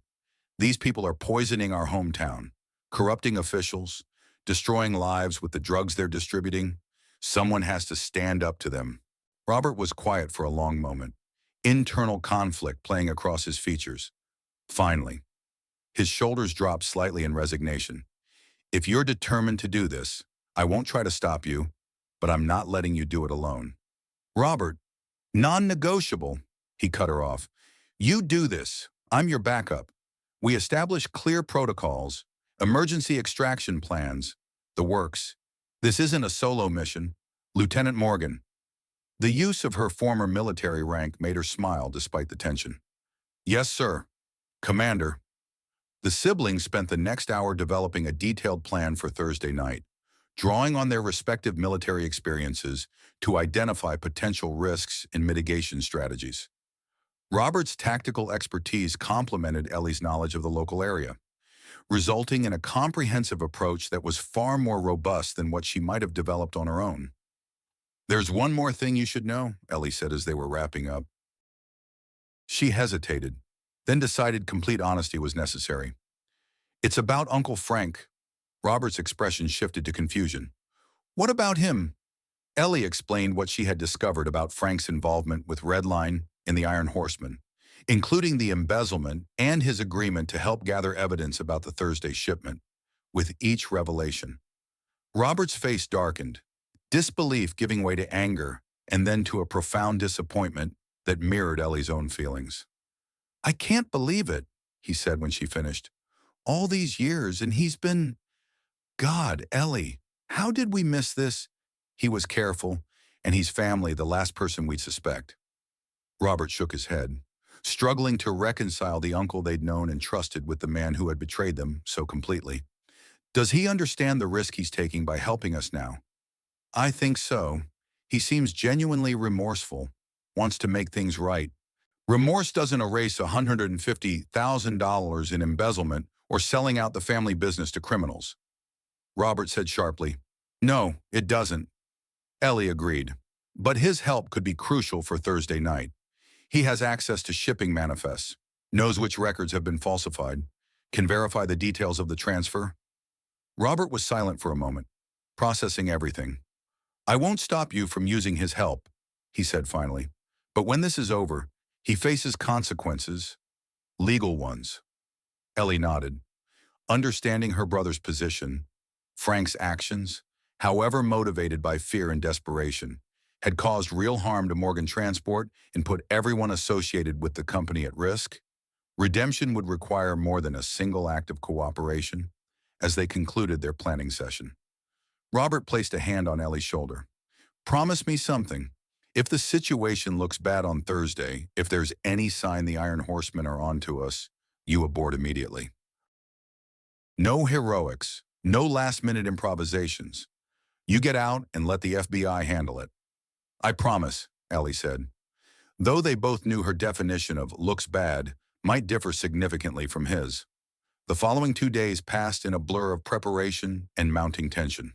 These people are poisoning our hometown, corrupting officials, destroying lives with the drugs they're distributing. Someone has to stand up to them. Robert was quiet for a long moment, internal conflict playing across his features. Finally, his shoulders dropped slightly in resignation. If you're determined to do this, I won't try to stop you, but I'm not letting you do it alone. Robert, non-negotiable, he cut her off. You do this. I'm your backup. We establish clear protocols, emergency extraction plans, the works. This isn't a solo mission. Lieutenant Morgan. The use of her former military rank made her smile despite the tension. Yes, sir. Commander. The siblings spent the next hour developing a detailed plan for Thursday night, drawing on their respective military experiences to identify potential risks and mitigation strategies. Robert's tactical expertise complemented Ellie's knowledge of the local area, resulting in a comprehensive approach that was far more robust than what she might have developed on her own. "There's one more thing you should know," Ellie said as they were wrapping up. She hesitated, then decided complete honesty was necessary. "It's about Uncle Frank." Robert's expression shifted to confusion. "What about him?" Ellie explained what she had discovered about Frank's involvement with Redline and the Iron Horseman, including the embezzlement and his agreement to help gather evidence about the Thursday shipment. With each revelation, Robert's face darkened, disbelief giving way to anger and then to a profound disappointment that mirrored Ellie's own feelings. "I can't believe it," he said when she finished. "All these years and he's been... God, Ellie, how did we miss this? He was careful, and he's family, the last person we'd suspect." Robert shook his head, struggling to reconcile the uncle they'd known and trusted with the man who had betrayed them so completely. "Does he understand the risk he's taking by helping us now?" "I think so. He seems genuinely remorseful, wants to make things right. Remorse doesn't erase $150,000 in embezzlement or selling out the family business to criminals." Robert said sharply. "No, it doesn't." Ellie agreed. "But his help could be crucial for Thursday night. He has access to shipping manifests, knows which records have been falsified, can verify the details of the transfer." Robert was silent for a moment, processing everything. "I won't stop you from using his help," he said finally. "But when this is over, he faces consequences, legal ones." Ellie nodded, understanding her brother's position. Frank's actions, however motivated by fear and desperation, had caused real harm to Morgan Transport and put everyone associated with the company at risk. Redemption would require more than a single act of cooperation. As they concluded their planning session, Robert placed a hand on Ellie's shoulder. "Promise me something. If the situation looks bad on Thursday, if there's any sign the Iron Horsemen are onto us, you abort immediately. No heroics, no last-minute improvisations. You get out and let the FBI handle it." "I promise," Ellie said. Though they both knew her definition of "looks bad" might differ significantly from his. The following 2 days passed in a blur of preparation and mounting tension.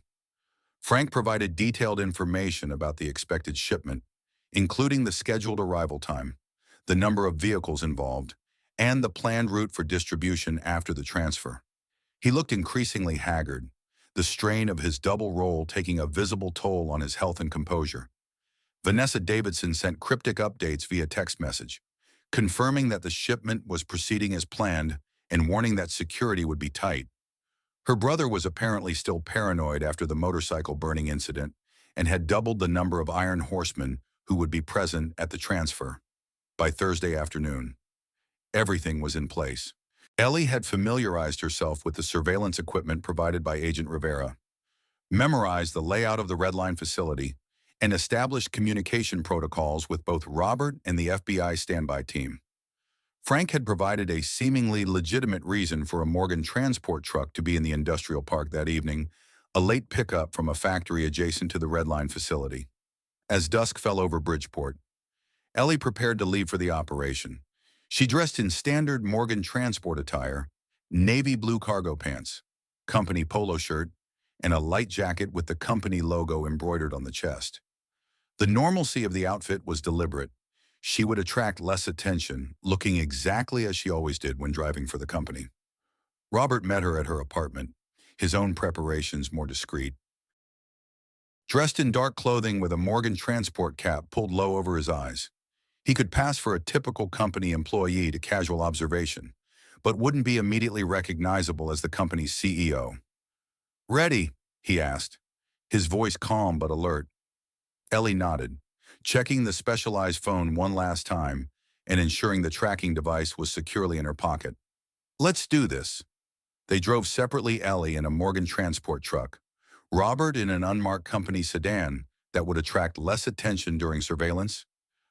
Frank provided detailed information about the expected shipment, including the scheduled arrival time, the number of vehicles involved, and the planned route for distribution after the transfer. He looked increasingly haggard, the strain of his double role taking a visible toll on his health and composure. Vanessa Davidson sent cryptic updates via text message, confirming that the shipment was proceeding as planned and warning that security would be tight. Her brother was apparently still paranoid after the motorcycle burning incident and had doubled the number of Iron Horsemen who would be present at the transfer. By Thursday afternoon, everything was in place. Ellie had familiarized herself with the surveillance equipment provided by Agent Rivera, memorized the layout of the Redline facility, and established communication protocols with both Robert and the FBI standby team. Frank had provided a seemingly legitimate reason for a Morgan transport truck to be in the industrial park that evening, a late pickup from a factory adjacent to the Redline facility. As dusk fell over Bridgeport, Ellie prepared to leave for the operation. She dressed in standard Morgan transport attire, navy blue cargo pants, company polo shirt, and a light jacket with the company logo embroidered on the chest. The normalcy of the outfit was deliberate. She would attract less attention, looking exactly as she always did when driving for the company. Robert met her at her apartment, his own preparations more discreet. Dressed in dark clothing with a Morgan transport cap pulled low over his eyes, he could pass for a typical company employee to casual observation, but wouldn't be immediately recognizable as the company's CEO. "Ready?" he asked, his voice calm but alert. Ellie nodded, checking the specialized phone one last time and ensuring the tracking device was securely in her pocket. "Let's do this." They drove separately, Ellie in a Morgan transport truck, Robert in an unmarked company sedan that would attract less attention during surveillance.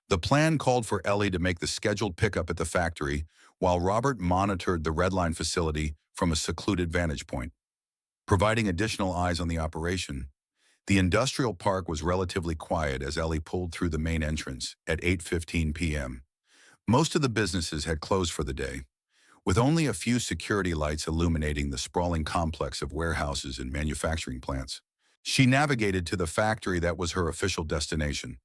The plan called for Ellie to make the scheduled pickup at the factory while Robert monitored the Redline facility from a secluded vantage point, providing additional eyes on the operation. The industrial park was relatively quiet as Ellie pulled through the main entrance at 8:15 p.m. Most of the businesses had closed for the day, with only a few security lights illuminating the sprawling complex of warehouses and manufacturing plants. She navigated to the factory that was her official destination,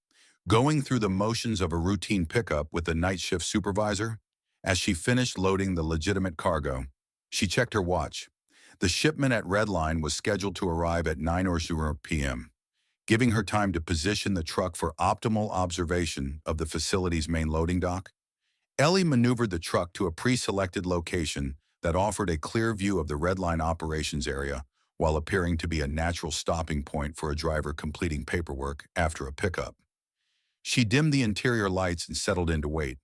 going through the motions of a routine pickup with the night shift supervisor. As she finished loading the legitimate cargo, she checked her watch. The shipment at Redline was scheduled to arrive at 9:00 p.m., giving her time to position the truck for optimal observation of the facility's main loading dock. Ellie maneuvered the truck to a pre-selected location that offered a clear view of the Redline operations area while appearing to be a natural stopping point for a driver completing paperwork after a pickup. She dimmed the interior lights and settled in to wait,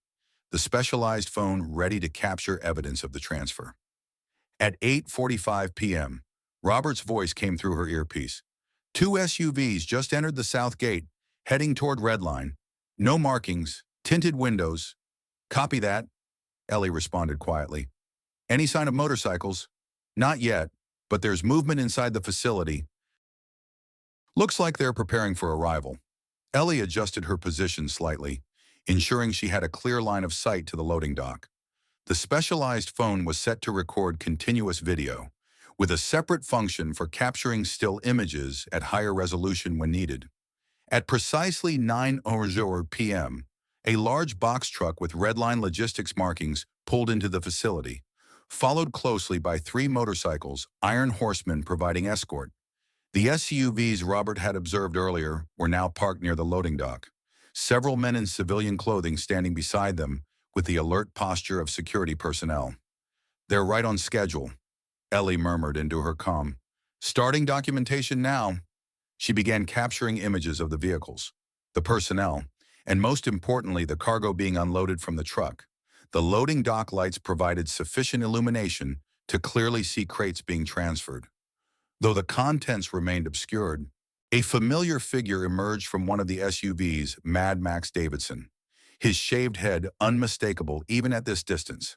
the specialized phone ready to capture evidence of the transfer. At 8:45 p.m., Robert's voice came through her earpiece. Two SUVs just entered the south gate, heading toward Redline. No markings, tinted windows. Copy that, Ellie responded quietly. Any sign of motorcycles? Not yet, but there's movement inside the facility. Looks like they're preparing for arrival. Ellie adjusted her position slightly, ensuring she had a clear line of sight to the loading dock. The specialized phone was set to record continuous video, with a separate function for capturing still images at higher resolution when needed. At precisely 9:00 p.m., a large box truck with Redline logistics markings pulled into the facility, followed closely by three motorcycles, Iron Horsemen providing escort. The SUVs Robert had observed earlier were now parked near the loading dock, several men in civilian clothing standing beside them with the alert posture of security personnel. They're right on schedule, Ellie murmured into her comm. Starting documentation now. She began capturing images of the vehicles, the personnel, and most importantly, the cargo being unloaded from the truck. The loading dock lights provided sufficient illumination to clearly see crates being transferred. Though the contents remained obscured, a familiar figure emerged from one of the SUVs, Mad Max Davidson, his shaved head unmistakable even at this distance.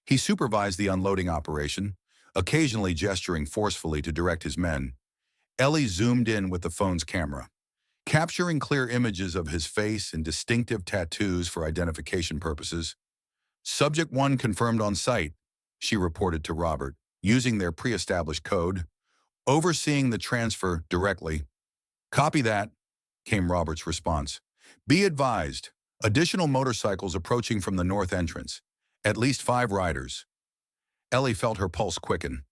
He supervised the unloading operation, occasionally gesturing forcefully to direct his men. Ellie zoomed in with the phone's camera, capturing clear images of his face and distinctive tattoos for identification purposes. Subject 1 confirmed on site, she reported to Robert, using their pre-established code. Overseeing the transfer directly. Copy that, came Robert's response. Be advised, additional motorcycles approaching from the north entrance. At least 5 riders. Ellie felt her pulse quicken.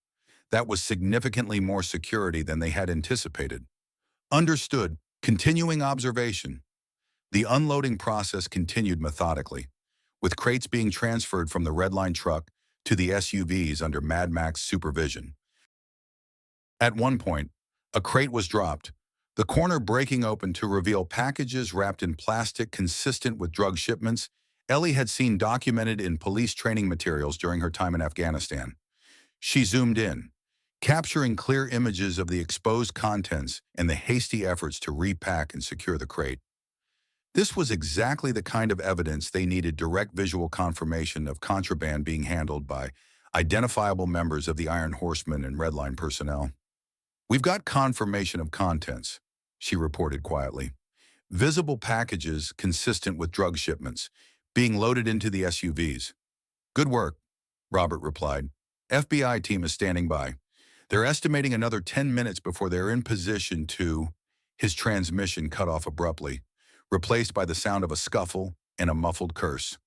That was significantly more security than they had anticipated. Understood. Continuing observation. The unloading process continued methodically, with crates being transferred from the Redline truck to the SUVs under Mad Max supervision. At one point, a crate was dropped, the corner breaking open to reveal packages wrapped in plastic consistent with drug shipments Ellie had seen documented in police training materials during her time in Afghanistan. She zoomed in, capturing clear images of the exposed contents and the hasty efforts to repack and secure the crate. This was exactly the kind of evidence they needed: direct visual confirmation of contraband being handled by identifiable members of the Iron Horsemen and Redline personnel. We've got confirmation of contents, she reported quietly. Visible packages consistent with drug shipments being loaded into the SUVs. Good work, Robert replied. FBI team is standing by. They're estimating another 10 minutes before they're in position to... His transmission cut off abruptly, replaced by the sound of a scuffle and a muffled curse.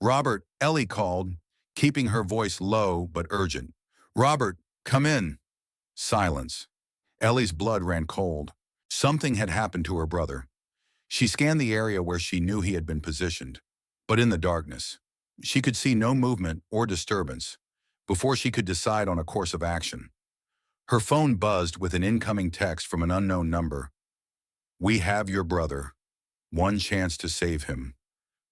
Robert, Ellie called, keeping her voice low but urgent. Robert, come in. Silence. Ellie's blood ran cold. Something had happened to her brother. She scanned the area where she knew he had been positioned, but in the darkness, she could see no movement or disturbance before she could decide on a course of action. Her phone buzzed with an incoming text from an unknown number. We have your brother. One chance to save him.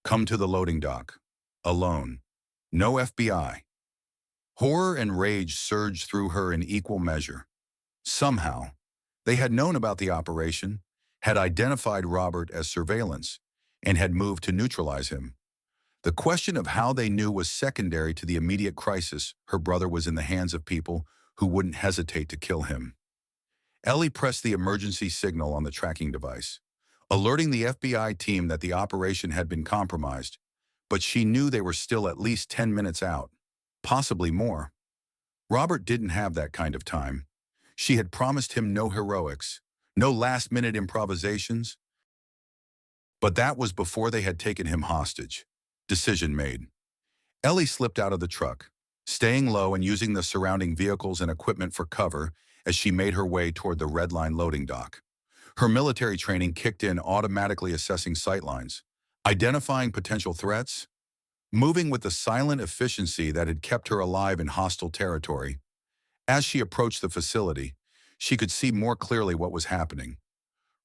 Come to the loading dock. Alone. No FBI. Horror and rage surged through her in equal measure. Somehow, they had known about the operation, had identified Robert as surveillance, and had moved to neutralize him. The question of how they knew was secondary to the immediate crisis. Her brother was in the hands of people who wouldn't hesitate to kill him. Ellie pressed the emergency signal on the tracking device, alerting the FBI team that the operation had been compromised. but she knew they were still at least 10 minutes out, possibly more. Robert didn't have that kind of time. She had promised him no heroics, no last-minute improvisations, but that was before they had taken him hostage. Decision made. Ellie slipped out of the truck, staying low and using the surrounding vehicles and equipment for cover as she made her way toward the Red Line loading dock. Her military training kicked in, automatically assessing sightlines, identifying potential threats, moving with the silent efficiency that had kept her alive in hostile territory. As she approached the facility, she could see more clearly what was happening.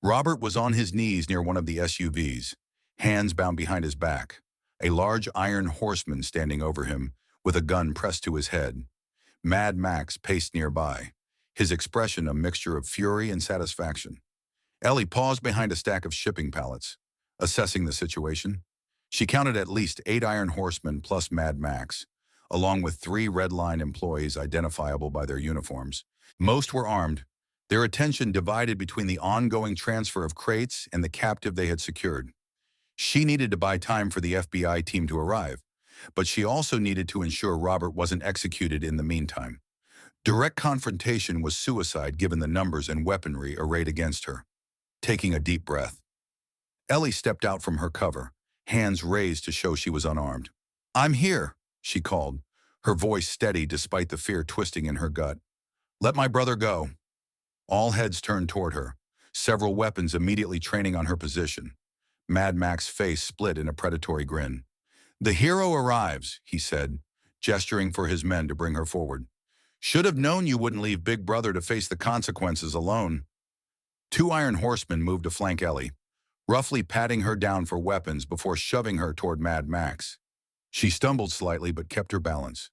Robert was on his knees near one of the SUVs, hands bound behind his back, a large iron horseman standing over him with a gun pressed to his head. Mad Max paced nearby, his expression a mixture of fury and satisfaction. Ellie paused behind a stack of shipping pallets, assessing the situation. She counted at least 8 iron horsemen plus Mad Max, along with 3 Red Line employees identifiable by their uniforms. Most were armed, their attention divided between the ongoing transfer of crates and the captive they had secured. She needed to buy time for the FBI team to arrive, but she also needed to ensure Robert wasn't executed in the meantime. Direct confrontation was suicide given the numbers and weaponry arrayed against her. Taking a deep breath, Ellie stepped out from her cover, hands raised to show she was unarmed. "I'm here," she called, her voice steady despite the fear twisting in her gut. "Let my brother go." All heads turned toward her, several weapons immediately training on her position. Mad Max's face split in a predatory grin. "The hero arrives," he said, gesturing for his men to bring her forward. "Should have known you wouldn't leave Big Brother to face the consequences alone." 2 iron horsemen moved to flank Ellie, roughly patting her down for weapons before shoving her toward Mad Max. She stumbled slightly but kept her balance,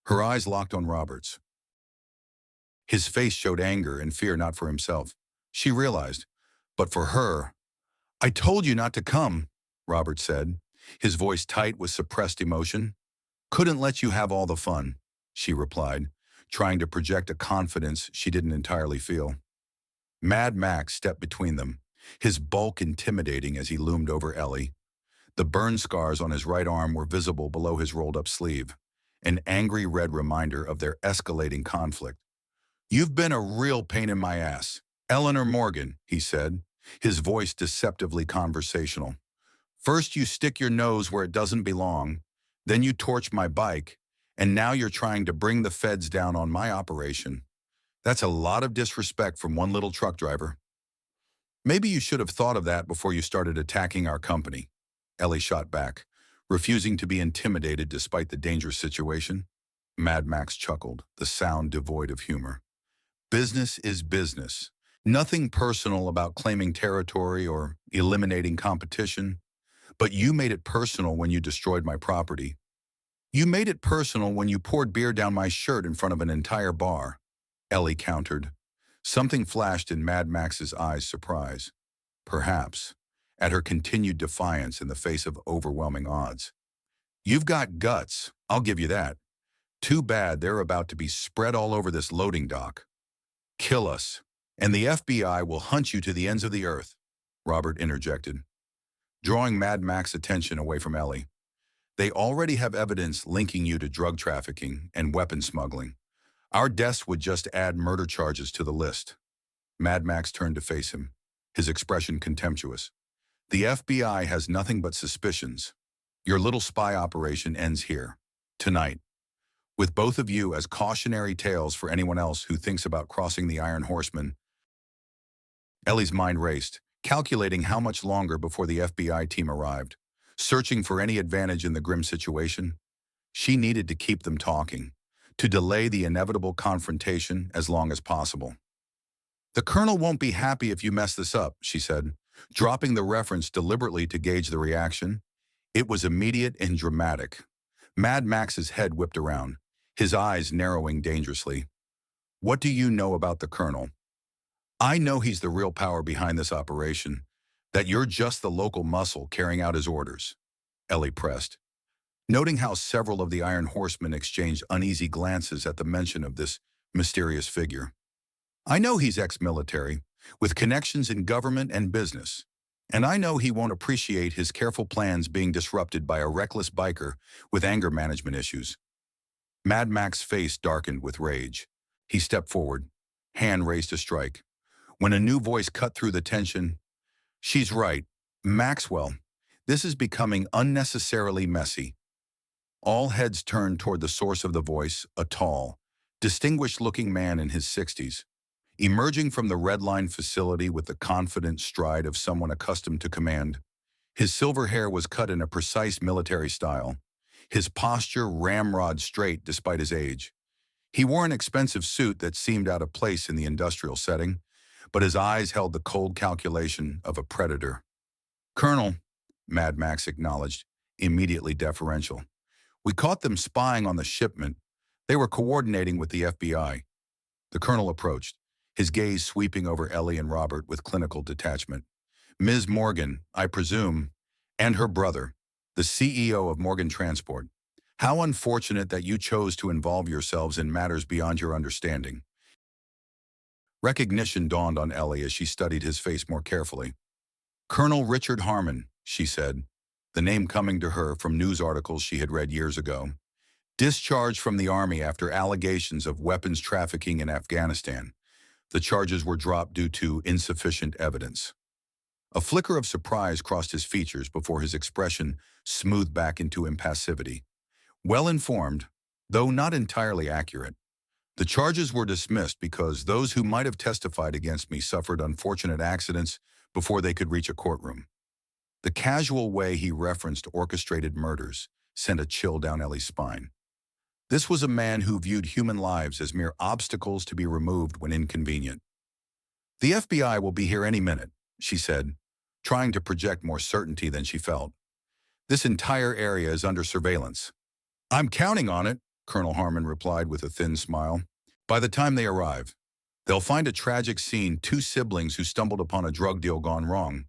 her eyes locked on Robert's. His face showed anger and fear, not for himself, she realized, but for her. "I told you not to come," Robert said, his voice tight with suppressed emotion. "Couldn't let you have all the fun," she replied, trying to project a confidence she didn't entirely feel. Mad Max stepped between them, his bulk intimidating as he loomed over Ellie. The burn scars on his right arm were visible below his rolled-up sleeve, an angry red reminder of their escalating conflict. "You've been a real pain in my ass, Eleanor Morgan," he said, his voice deceptively conversational. "First you stick your nose where it doesn't belong, then you torch my bike, and now you're trying to bring the feds down on my operation. That's a lot of disrespect from one little truck driver." "Maybe you should have thought of that before you started attacking our company," Ellie shot back, refusing to be intimidated despite the dangerous situation. Mad Max chuckled, the sound devoid of humor. "Business is business. Nothing personal about claiming territory or eliminating competition. But you made it personal when you destroyed my property. You made it personal when you poured beer down my shirt in front of an entire bar," Ellie countered. Something flashed in Mad Max's eyes, surprise. Perhaps, at her continued defiance in the face of overwhelming odds. "You've got guts, I'll give you that. Too bad they're about to be spread all over this loading dock." "Kill us, and the FBI will hunt you to the ends of the earth," Robert interjected, drawing Mad Max's attention away from Ellie. "They already have evidence linking you to drug trafficking and weapon smuggling. Our deaths would just add murder charges to the list." Mad Max turned to face him, his expression contemptuous. "The FBI has nothing but suspicions. Your little spy operation ends here, tonight, with both of you as cautionary tales for anyone else who thinks about crossing the Iron Horseman." Ellie's mind raced, calculating how much longer before the FBI team arrived, searching for any advantage in the grim situation. She needed to keep them talking, to delay the inevitable confrontation as long as possible. "The Colonel won't be happy if you mess this up," she said, dropping the reference deliberately to gauge the reaction. It was immediate and dramatic. Mad Max's head whipped around, his eyes narrowing dangerously. "What do you know about the Colonel?" "I know he's the real power behind this operation, that you're just the local muscle carrying out his orders," Ellie pressed, noting how several of the Iron Horsemen exchanged uneasy glances at the mention of this mysterious figure. "I know he's ex-military, with connections in government and business. And I know he won't appreciate his careful plans being disrupted by a reckless biker with anger management issues. Mad Max's face darkened with rage. He stepped forward, hand raised to strike. When a new voice cut through the tension, "She's right. Maxwell, this is becoming unnecessarily messy." All heads turned toward the source of the voice, a tall, distinguished-looking man in his 60s. Emerging from the Red Line facility with the confident stride of someone accustomed to command, his silver hair was cut in a precise military style, his posture ramrod straight despite his age. He wore an expensive suit that seemed out of place in the industrial setting, but his eyes held the cold calculation of a predator. "Colonel," Mad Max acknowledged, immediately deferential. "We caught them spying on the shipment. They were coordinating with the FBI." The colonel approached, his gaze sweeping over Ellie and Robert with clinical detachment. "Ms. Morgan, I presume, and her brother, the CEO of Morgan Transport. How unfortunate that you chose to involve yourselves in matters beyond your understanding." Recognition dawned on Ellie as she studied his face more carefully. "Colonel Richard Harmon," she said, the name coming to her from news articles she had read years ago. "Discharged from the Army after allegations of weapons trafficking in Afghanistan. The charges were dropped due to insufficient evidence." A flicker of surprise crossed his features before his expression smoothed back into impassivity. "Well informed, though not entirely accurate. The charges were dismissed because those who might have testified against me suffered unfortunate accidents before they could reach a courtroom." The casual way he referenced orchestrated murders sent a chill down Ellie's spine. This was a man who viewed human lives as mere obstacles to be removed when inconvenient. "The FBI will be here any minute," she said, trying to project more certainty than she felt. "This entire area is under surveillance." "I'm counting on it," Colonel Harmon replied with a thin smile. "By the time they arrive, they'll find a tragic scene: two siblings who stumbled upon a drug deal gone wrong,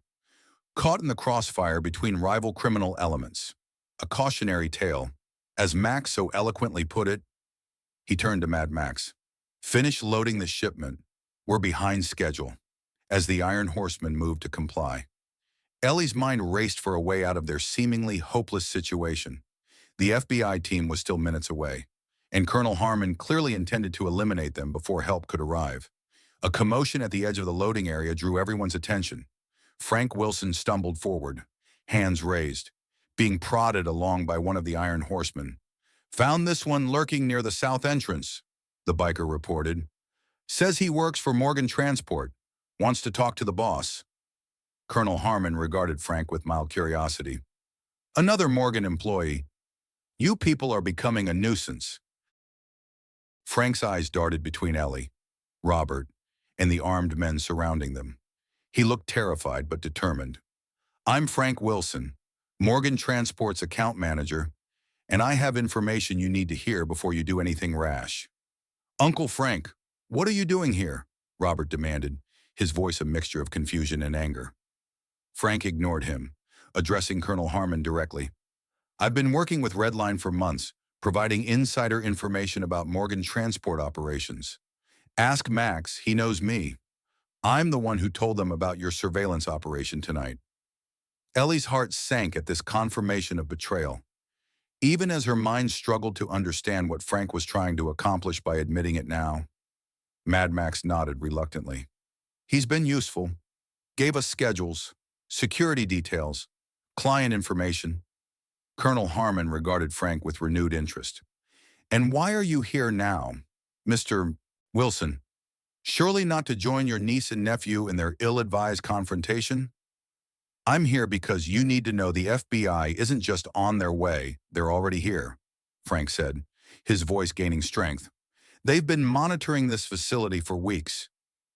caught in the crossfire between rival criminal elements. A cautionary tale. As Max so eloquently put it." He turned to Mad Max. "Finish loading the shipment. We're behind schedule." As the Iron Horseman moved to comply, Ellie's mind raced for a way out of their seemingly hopeless situation. The FBI team was still minutes away, and Colonel Harmon clearly intended to eliminate them before help could arrive. A commotion at the edge of the loading area drew everyone's attention. Frank Wilson stumbled forward, hands raised, being prodded along by one of the Iron Horsemen. "Found this one lurking near the south entrance," the biker reported. "Says he works for Morgan Transport. Wants to talk to the boss." Colonel Harmon regarded Frank with mild curiosity. "Another Morgan employee. You people are becoming a nuisance." Frank's eyes darted between Ellie, Robert, and the armed men surrounding them. He looked terrified but determined. "I'm Frank Wilson, Morgan Transport's account manager, and I have information you need to hear before you do anything rash." "Uncle Frank, what are you doing here?" Robert demanded, his voice a mixture of confusion and anger. Frank ignored him, addressing Colonel Harmon directly. "I've been working with Redline for months, providing insider information about Morgan Transport operations. Ask Max, he knows me. I'm the one who told them about your surveillance operation tonight." Ellie's heart sank at this confirmation of betrayal. Even as her mind struggled to understand what Frank was trying to accomplish by admitting it now, Mad Max nodded reluctantly. "He's been useful. Gave us schedules, security details, client information." Colonel Harmon regarded Frank with renewed interest. "And why are you here now, Mr. Wilson? Surely not to join your niece and nephew in their ill-advised confrontation?" "I'm here because you need to know the FBI isn't just on their way, they're already here," Frank said, his voice gaining strength. "They've been monitoring this facility for weeks.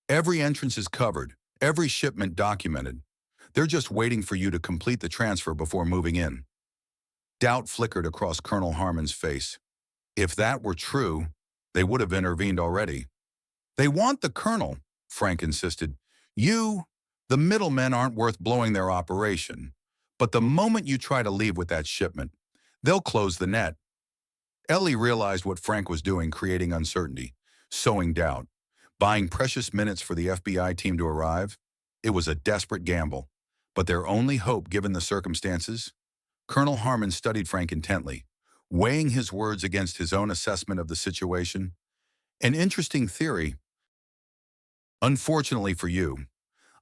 Every entrance is covered, every shipment documented. They're just waiting for you to complete the transfer before moving in." Doubt flickered across Colonel Harmon's face. If that were true, they would have intervened already. "They want the colonel," Frank insisted. The middlemen aren't worth blowing their operation. But the moment you try to leave with that shipment, they'll close the net." Ellie realized what Frank was doing, creating uncertainty, sowing doubt, buying precious minutes for the FBI team to arrive. It was a desperate gamble, But their only hope given the circumstances? Colonel Harmon studied Frank intently, weighing his words against his own assessment of the situation. An interesting theory. Unfortunately for you,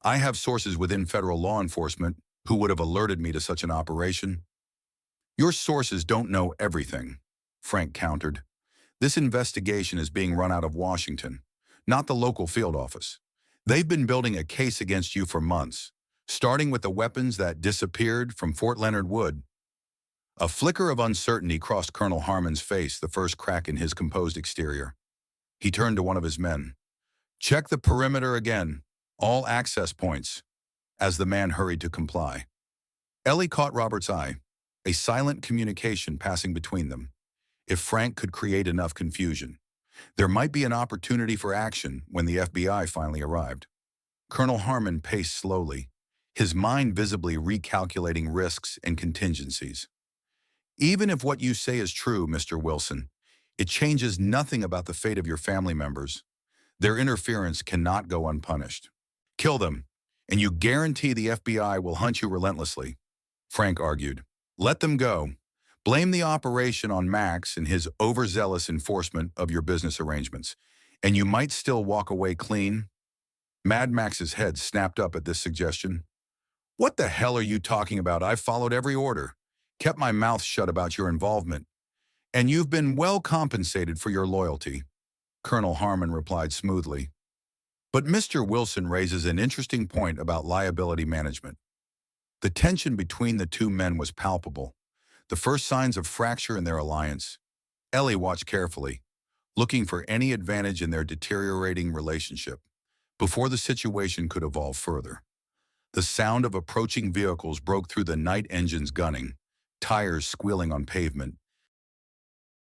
I have sources within federal law enforcement who would have alerted me to such an operation. Your sources don't know everything, Frank countered. This investigation is being run out of Washington, not the local field office. They've been building a case against you for months, starting with the weapons that disappeared from Fort Leonard Wood. A flicker of uncertainty crossed Colonel Harmon's face, the first crack in his composed exterior. He turned to one of his men. Check the perimeter again, all access points, as the man hurried to comply. Ellie caught Robert's eye, a silent communication passing between them. If Frank could create enough confusion, there might be an opportunity for action when the FBI finally arrived. Colonel Harmon paced slowly, his mind visibly recalculating risks and contingencies. Even if what you say is true, Mr. Wilson, it changes nothing about the fate of your family members. Their interference cannot go unpunished. Kill them, and you guarantee the FBI will hunt you relentlessly, Frank argued. Let them go. Blame the operation on Max and his overzealous enforcement of your business arrangements, and you might still walk away clean. Mad Max's head snapped up at this suggestion. What the hell are you talking about? I've followed every order, kept my mouth shut about your involvement, and you've been well compensated for your loyalty, Colonel Harmon replied smoothly. But Mr. Wilson raises an interesting point about liability management. The tension between the two men was palpable, the first signs of fracture in their alliance. Ellie watched carefully, looking for any advantage in their deteriorating relationship, before the situation could evolve further. The sound of approaching vehicles broke through the night engines gunning, tires squealing on pavement.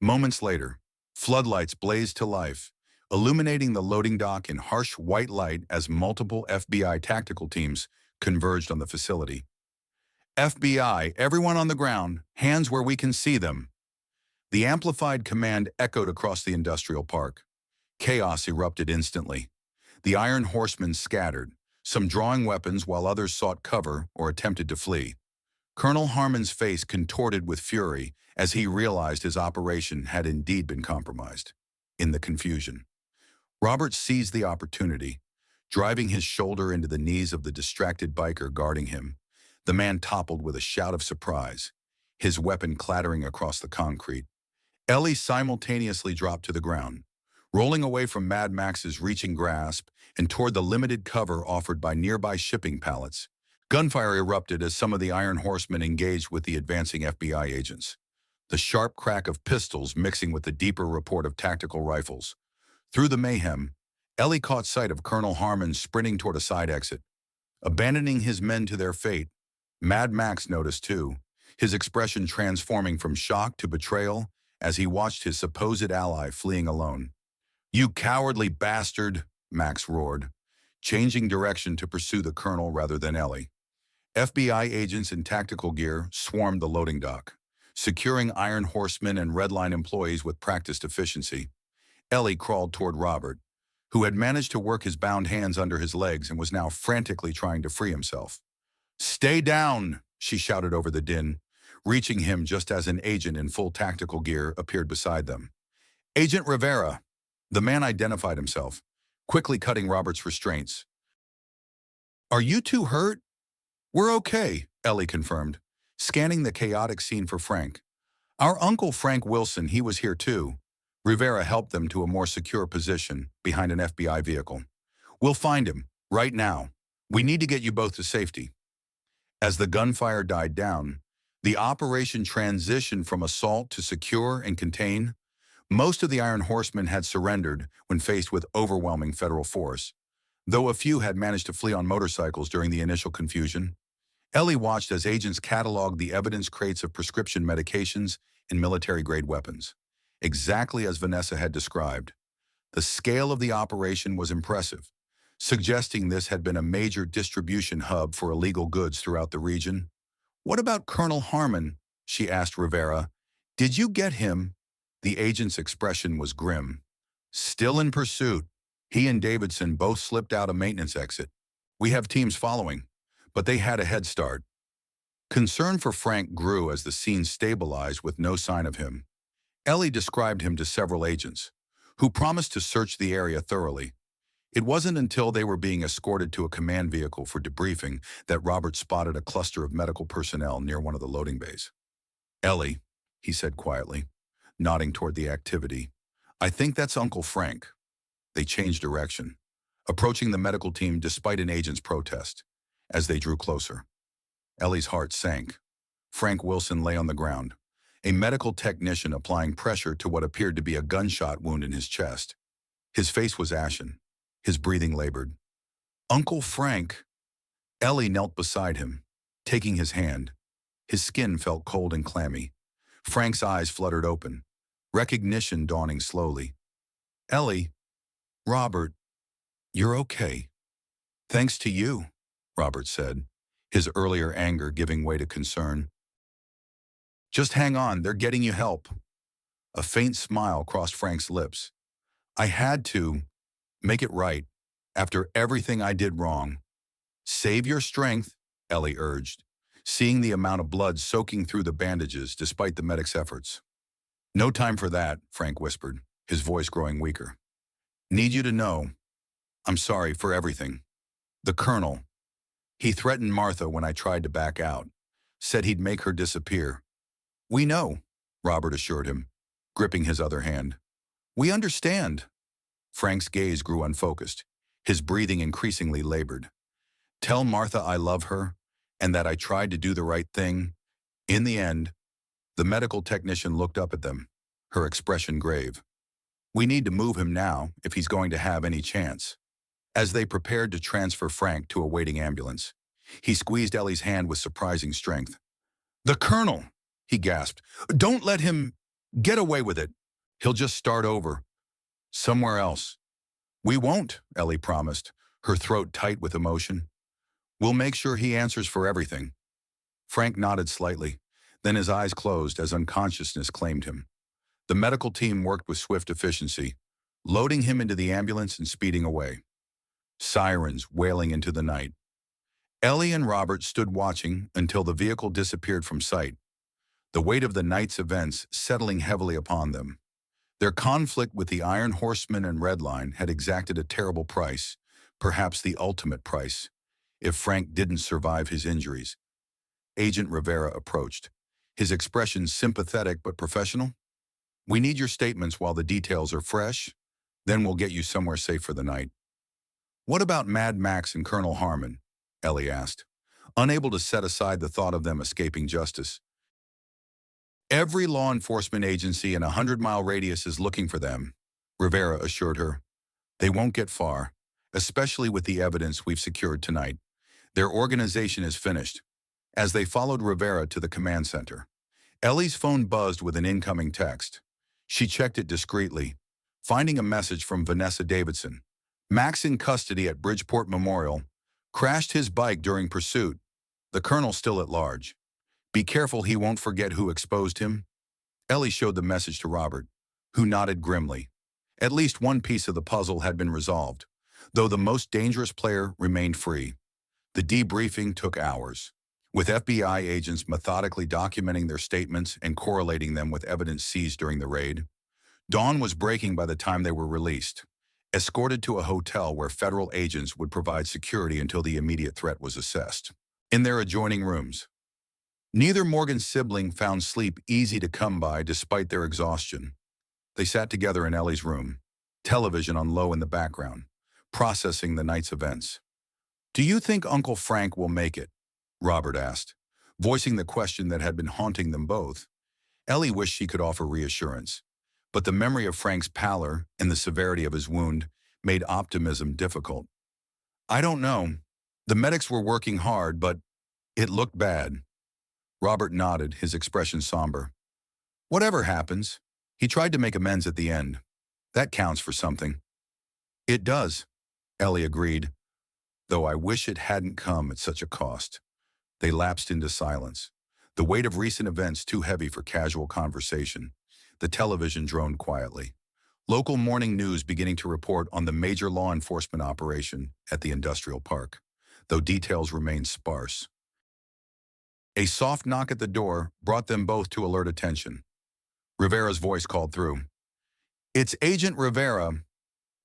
Moments later, floodlights blazed to life, illuminating the loading dock in harsh white light as multiple FBI tactical teams converged on the facility. FBI, everyone on the ground, hands where we can see them. The amplified command echoed across the industrial park. Chaos erupted instantly. The Iron Horsemen scattered, some drawing weapons while others sought cover or attempted to flee. Colonel Harmon's face contorted with fury as he realized his operation had indeed been compromised. In the confusion, Robert seized the opportunity, driving his shoulder into the knees of the distracted biker guarding him. The man toppled with a shout of surprise, his weapon clattering across the concrete. Ellie simultaneously dropped to the ground, rolling away from Mad Max's reaching grasp and toward the limited cover offered by nearby shipping pallets. Gunfire erupted as some of the Iron Horsemen engaged with the advancing FBI agents, the sharp crack of pistols mixing with the deeper report of tactical rifles. Through the mayhem, Ellie caught sight of Colonel Harmon sprinting toward a side exit. Abandoning his men to their fate, Mad Max noticed too, his expression transforming from shock to betrayal as he watched his supposed ally fleeing alone. You cowardly bastard, Max roared, changing direction to pursue the colonel rather than Ellie. FBI agents in tactical gear swarmed the loading dock, securing Iron Horsemen and Red Line employees with practiced efficiency. Ellie crawled toward Robert, who had managed to work his bound hands under his legs and was now frantically trying to free himself. Stay down, she shouted over the din, reaching him just as an agent in full tactical gear appeared beside them. Agent Rivera, the man identified himself, quickly cutting Robert's restraints. Are you two hurt? We're okay, Ellie confirmed, scanning the chaotic scene for Frank. Our uncle Frank Wilson, he was here too. Rivera helped them to a more secure position behind an FBI vehicle. We'll find him, right now. We need to get you both to safety. As the gunfire died down, the operation transitioned from assault to secure and contain. Most of the Iron Horsemen had surrendered when faced with overwhelming federal force, though a few had managed to flee on motorcycles during the initial confusion. Ellie watched as agents cataloged the evidence crates of prescription medications and military-grade weapons, exactly as Vanessa had described. The scale of the operation was impressive, suggesting this had been a major distribution hub for illegal goods throughout the region. What about Colonel Harmon? She asked Rivera. Did you get him? The agent's expression was grim. Still in pursuit. He and Davidson both slipped out a maintenance exit. We have teams following, but they had a head start. Concern for Frank grew as the scene stabilized with no sign of him. Ellie described him to several agents, who promised to search the area thoroughly. It wasn't until they were being escorted to a command vehicle for debriefing that Robert spotted a cluster of medical personnel near one of the loading bays. "Ellie," he said quietly, nodding toward the activity, "I think that's Uncle Frank." They changed direction, approaching the medical team despite an agent's protest. As they drew closer, Ellie's heart sank. Frank Wilson lay on the ground, a medical technician applying pressure to what appeared to be a gunshot wound in his chest. His face was ashen, his breathing labored. "Uncle Frank!" Ellie knelt beside him, taking his hand. His skin felt cold and clammy. Frank's eyes fluttered open, recognition dawning slowly. "Ellie, Robert, you're okay." "Thanks to you," Robert said, his earlier anger giving way to concern. "Just hang on, they're getting you help." A faint smile crossed Frank's lips. "I had to make it right after everything I did wrong." "Save your strength," Ellie urged, seeing the amount of blood soaking through the bandages despite the medic's efforts. "No time for that," Frank whispered, his voice growing weaker. "Need you to know, I'm sorry for everything. The Colonel, he threatened Martha when I tried to back out, said he'd make her disappear." "We know," Robert assured him, gripping his other hand. "We understand." Frank's gaze grew unfocused, his breathing increasingly labored. "Tell Martha I love her and that I tried to do the right thing. In the end," the medical technician looked up at them, her expression grave. "We need to move him now if he's going to have any chance." As they prepared to transfer Frank to a waiting ambulance, he squeezed Ellie's hand with surprising strength. "The Colonel!" he gasped. "Don't let him get away with it. He'll just start over. Somewhere else." "We won't," Ellie promised, her throat tight with emotion. "We'll make sure he answers for everything." Frank nodded slightly, then his eyes closed as unconsciousness claimed him. The medical team worked with swift efficiency, loading him into the ambulance and speeding away. Sirens wailing into the night. Ellie and Robert stood watching until the vehicle disappeared from sight, the weight of the night's events settling heavily upon them. Their conflict with the Iron Horseman and Red Line had exacted a terrible price, perhaps the ultimate price, if Frank didn't survive his injuries. Agent Rivera approached, his expression sympathetic but professional. "We need your statements while the details are fresh, then we'll get you somewhere safe for the night." "What about Mad Max and Colonel Harmon?" Ellie asked, unable to set aside the thought of them escaping justice. "Every law enforcement agency in a 100-mile radius is looking for them," Rivera assured her. "They won't get far, especially with the evidence we've secured tonight. Their organization is finished." As they followed Rivera to the command center, Ellie's phone buzzed with an incoming text. She checked it discreetly, finding a message from Vanessa Davidson. "Max in custody at Bridgeport Memorial. Crashed his bike during pursuit. The Colonel still at large. Be careful he won't forget who exposed him." Ellie showed the message to Robert, who nodded grimly. At least one piece of the puzzle had been resolved, though the most dangerous player remained free. The debriefing took hours, with FBI agents methodically documenting their statements and correlating them with evidence seized during the raid. Dawn was breaking by the time they were released, escorted to a hotel where federal agents would provide security until the immediate threat was assessed. In their adjoining rooms, neither Morgan's sibling found sleep easy to come by despite their exhaustion. They sat together in Ellie's room, television on low in the background, processing the night's events. "Do you think Uncle Frank will make it?" Robert asked, voicing the question that had been haunting them both. Ellie wished she could offer reassurance, but the memory of Frank's pallor and the severity of his wound made optimism difficult. "I don't know. The medics were working hard, but it looked bad." Robert nodded, his expression somber. "Whatever happens, he tried to make amends at the end. That counts for something." "It does," Ellie agreed, "though I wish it hadn't come at such a cost." They lapsed into silence, the weight of recent events too heavy for casual conversation. The television droned quietly. Local morning news beginning to report on the major law enforcement operation at the industrial park. though details remained sparse. A soft knock at the door brought them both to alert attention. Rivera's voice called through. "It's Agent Rivera.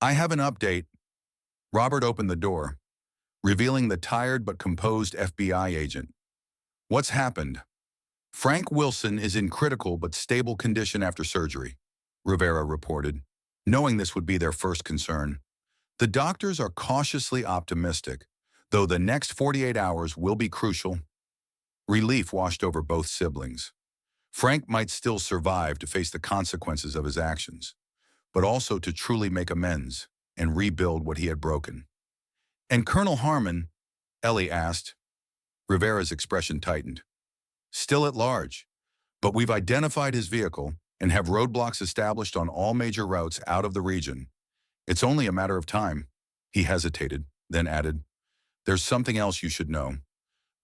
I have an update." Robert opened the door, revealing the tired but composed FBI agent. "What's happened?" "Frank Wilson is in critical but stable condition after surgery," Rivera reported, knowing this would be their first concern. "The doctors are cautiously optimistic, though the next 48 hours will be crucial." Relief washed over both siblings. Frank might still survive to face the consequences of his actions, but also to truly make amends and rebuild what he had broken. "And Colonel Harmon?" Ellie asked. Rivera's expression tightened. "Still at large, but we've identified his vehicle and have roadblocks established on all major routes out of the region. It's only a matter of time." He hesitated, then added, "There's something else you should know.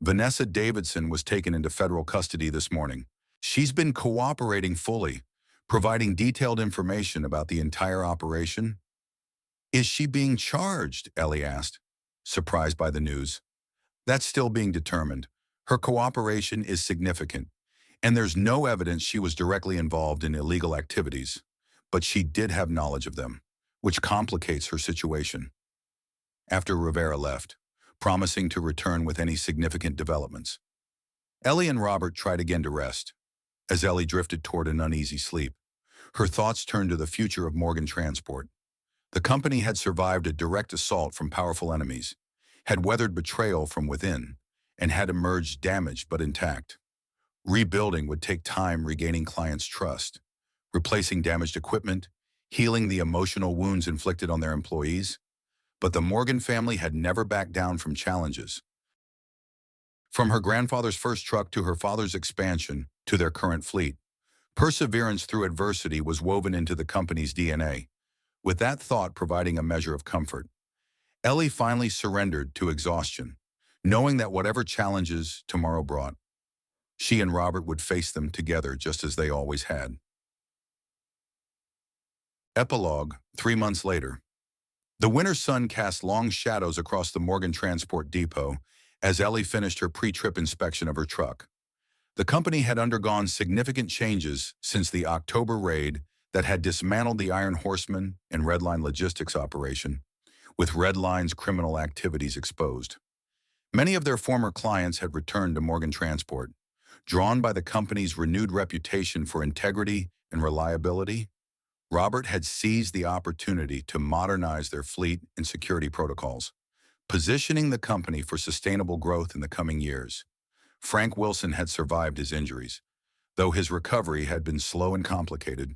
Vanessa Davidson was taken into federal custody this morning. She's been cooperating fully, providing detailed information about the entire operation." "Is she being charged?" Ellie asked, surprised by the news. "That's still being determined. Her cooperation is significant, and there's no evidence she was directly involved in illegal activities, but she did have knowledge of them, which complicates her situation." After Rivera left, promising to return with any significant developments, Ellie and Robert tried again to rest. As Ellie drifted toward an uneasy sleep, her thoughts turned to the future of Morgan Transport. The company had survived a direct assault from powerful enemies, had weathered betrayal from within, and had emerged damaged but intact. Rebuilding would take time regaining clients' trust, replacing damaged equipment, healing the emotional wounds inflicted on their employees. But the Morgan family had never backed down from challenges. From her grandfather's first truck to her father's expansion to their current fleet, perseverance through adversity was woven into the company's DNA, with that thought providing a measure of comfort. Ellie finally surrendered to exhaustion, knowing that whatever challenges tomorrow brought, she and Robert would face them together just as they always had. Epilogue, 3 months later. The winter sun cast long shadows across the Morgan Transport Depot as Ellie finished her pre-trip inspection of her truck. The company had undergone significant changes since the October raid that had dismantled the Iron Horseman and Redline logistics operation, with Redline's criminal activities exposed. Many of their former clients had returned to Morgan Transport, drawn by the company's renewed reputation for integrity and reliability. Robert had seized the opportunity to modernize their fleet and security protocols, positioning the company for sustainable growth in the coming years. Frank Wilson had survived his injuries. Though his recovery had been slow and complicated,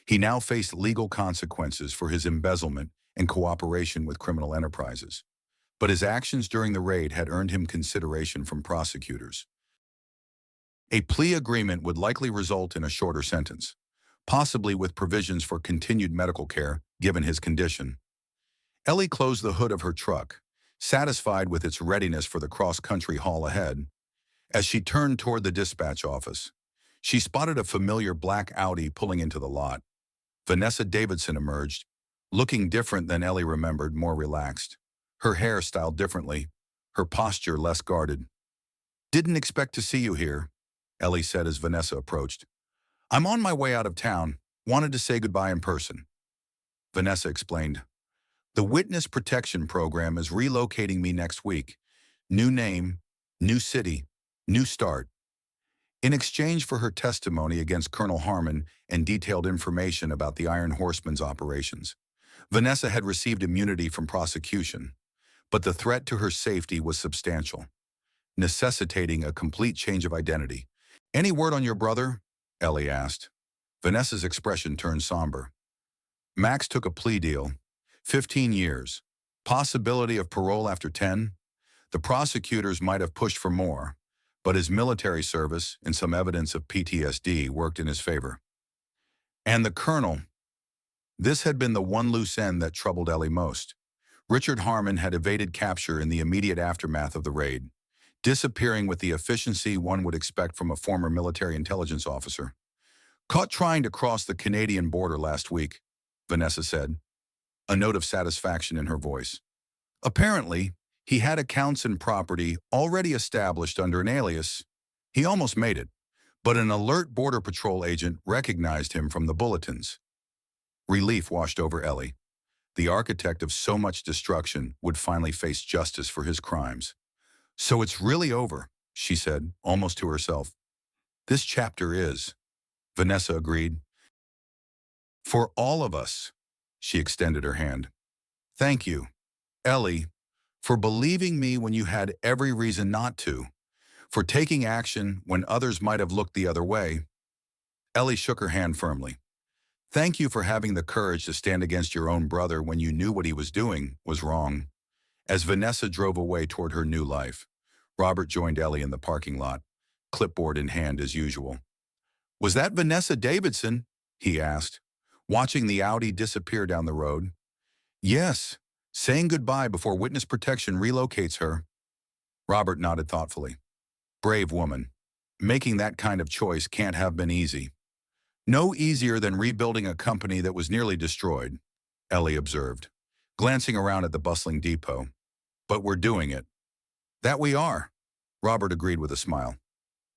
he now faced legal consequences for his embezzlement and cooperation with criminal enterprises. But his actions during the raid had earned him consideration from prosecutors. A plea agreement would likely result in a shorter sentence, possibly with provisions for continued medical care given his condition. Ellie closed the hood of her truck, satisfied with its readiness for the cross-country haul ahead. As she turned toward the dispatch office, she spotted a familiar black Audi pulling into the lot. Vanessa Davidson emerged, looking different than Ellie remembered, more relaxed. Her hair styled differently, her posture less guarded. "Didn't expect to see you here," Ellie said as Vanessa approached. "I'm on my way out of town. Wanted to say goodbye in person." Vanessa explained. "The Witness Protection Program is relocating me next week. New name, new city, new start." In exchange for her testimony against Colonel Harmon and detailed information about the Iron Horseman's operations, Vanessa had received immunity from prosecution, but the threat to her safety was substantial, necessitating a complete change of identity. "Any word on your brother?" Ellie asked. Vanessa's expression turned somber. "Max took a plea deal. 15 years. Possibility of parole after 10. The prosecutors might have pushed for more, but his military service and some evidence of PTSD worked in his favor." And the colonel. This had been the one loose end that troubled Ellie most. Richard Harmon had evaded capture in the immediate aftermath of the raid, disappearing with the efficiency one would expect from a former military intelligence officer. "Caught trying to cross the Canadian border last week," Vanessa said, a note of satisfaction in her voice. "Apparently, He had accounts and property already established under an alias. He almost made it, but an alert Border Patrol agent recognized him from the bulletins. Relief washed over Ellie. The architect of so much destruction would finally face justice for his crimes. "So it's really over," she said, almost to herself. "This chapter is," Vanessa agreed. "For all of us," she extended her hand. "Thank you, Ellie, for believing me when you had every reason not to, for taking action when others might have looked the other way." Ellie shook her hand firmly. "Thank you for having the courage to stand against your own brother when you knew what he was doing was wrong." As Vanessa drove away toward her new life, Robert joined Ellie in the parking lot, clipboard in hand as usual. "Was that Vanessa Davidson?" he asked, watching the Audi disappear down the road. "Yes, saying goodbye before witness protection relocates her." Robert nodded thoughtfully. "Brave woman. Making that kind of choice can't have been easy." "No easier than rebuilding a company that was nearly destroyed," Ellie observed, glancing around at the bustling depot. "But we're doing it." "That we are," Robert agreed with a smile.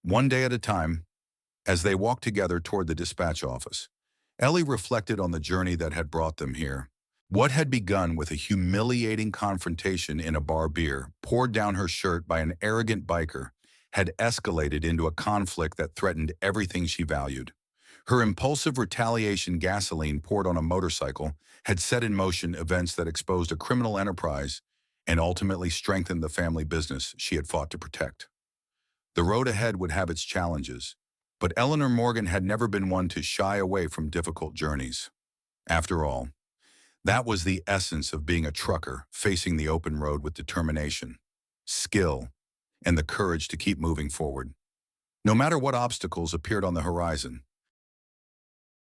One day at a time, as they walked together toward the dispatch office, Ellie reflected on the journey that had brought them here. What had begun with a humiliating confrontation in a bar, beer poured down her shirt by an arrogant biker, had escalated into a conflict that threatened everything she valued. Her impulsive retaliation, gasoline poured on a motorcycle, had set in motion events that exposed a criminal enterprise and ultimately strengthened the family business she had fought to protect. The road ahead would have its challenges, but Eleanor Morgan had never been one to shy away from difficult journeys. After all, that was the essence of being a trucker, facing the open road with determination, skill, and the courage to keep moving forward. No matter what obstacles appeared on the horizon,